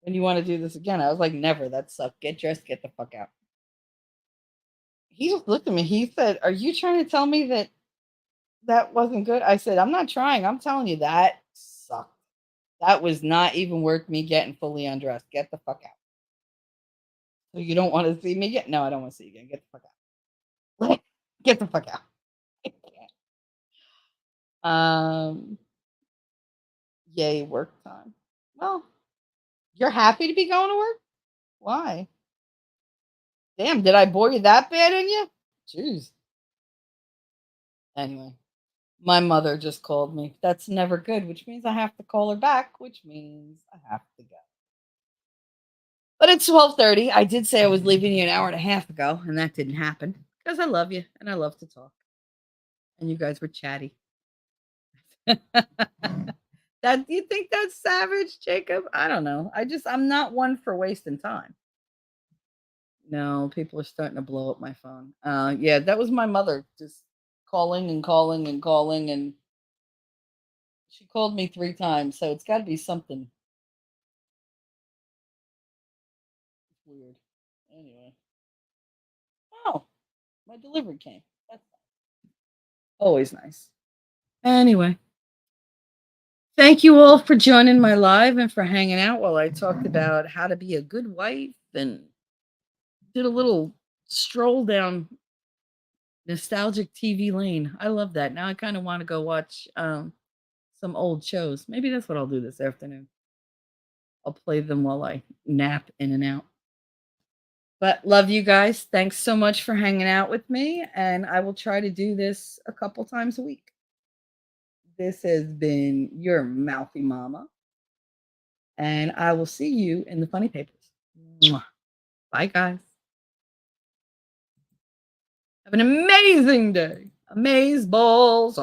when you want to do this again?" I was like, "Never. That sucked. Get dressed, get the fuck out." He just looked at me. He said, "Are you trying to tell me that that wasn't good?" I said, "I'm not trying. I'm telling you that sucked. That was not even worth me getting fully undressed. Get the fuck out." So you don't want to see me again? No, I don't want to see you again. Get the fuck out. Get the fuck out. I can't. Yay, work time. Well, you're happy to be going to work? Why? Damn, did I bore you that bad in you? Jeez. Anyway, my mother just called me. That's never good, which means I have to call her back, which means I have to go. But it's 12:30. I did say I was leaving you an hour and a half ago, and that didn't happen because I love you and I love to talk. And you guys were chatty. That do you think that's savage, Jacob? I don't know. I'm not one for wasting time. No, people are starting to blow up my phone. Yeah, that was my mother just calling and calling and calling, and she called me 3 times, so it's got to be something weird. Anyway, oh, my delivery came. That's always nice. Anyway, thank you all for joining my live and for hanging out while I talked about how to be a good wife and did a little stroll down nostalgic TV lane. I love that. Now I kind of want to go watch some old shows. Maybe that's what I'll do this afternoon. I'll play them while I nap in and out. But love you guys. Thanks so much for hanging out with me, and I will try to do this a couple times a week. This has been your mouthy mama. And I will see you in the funny papers. Mwah. Bye, guys. Have an amazing day. Amaze balls.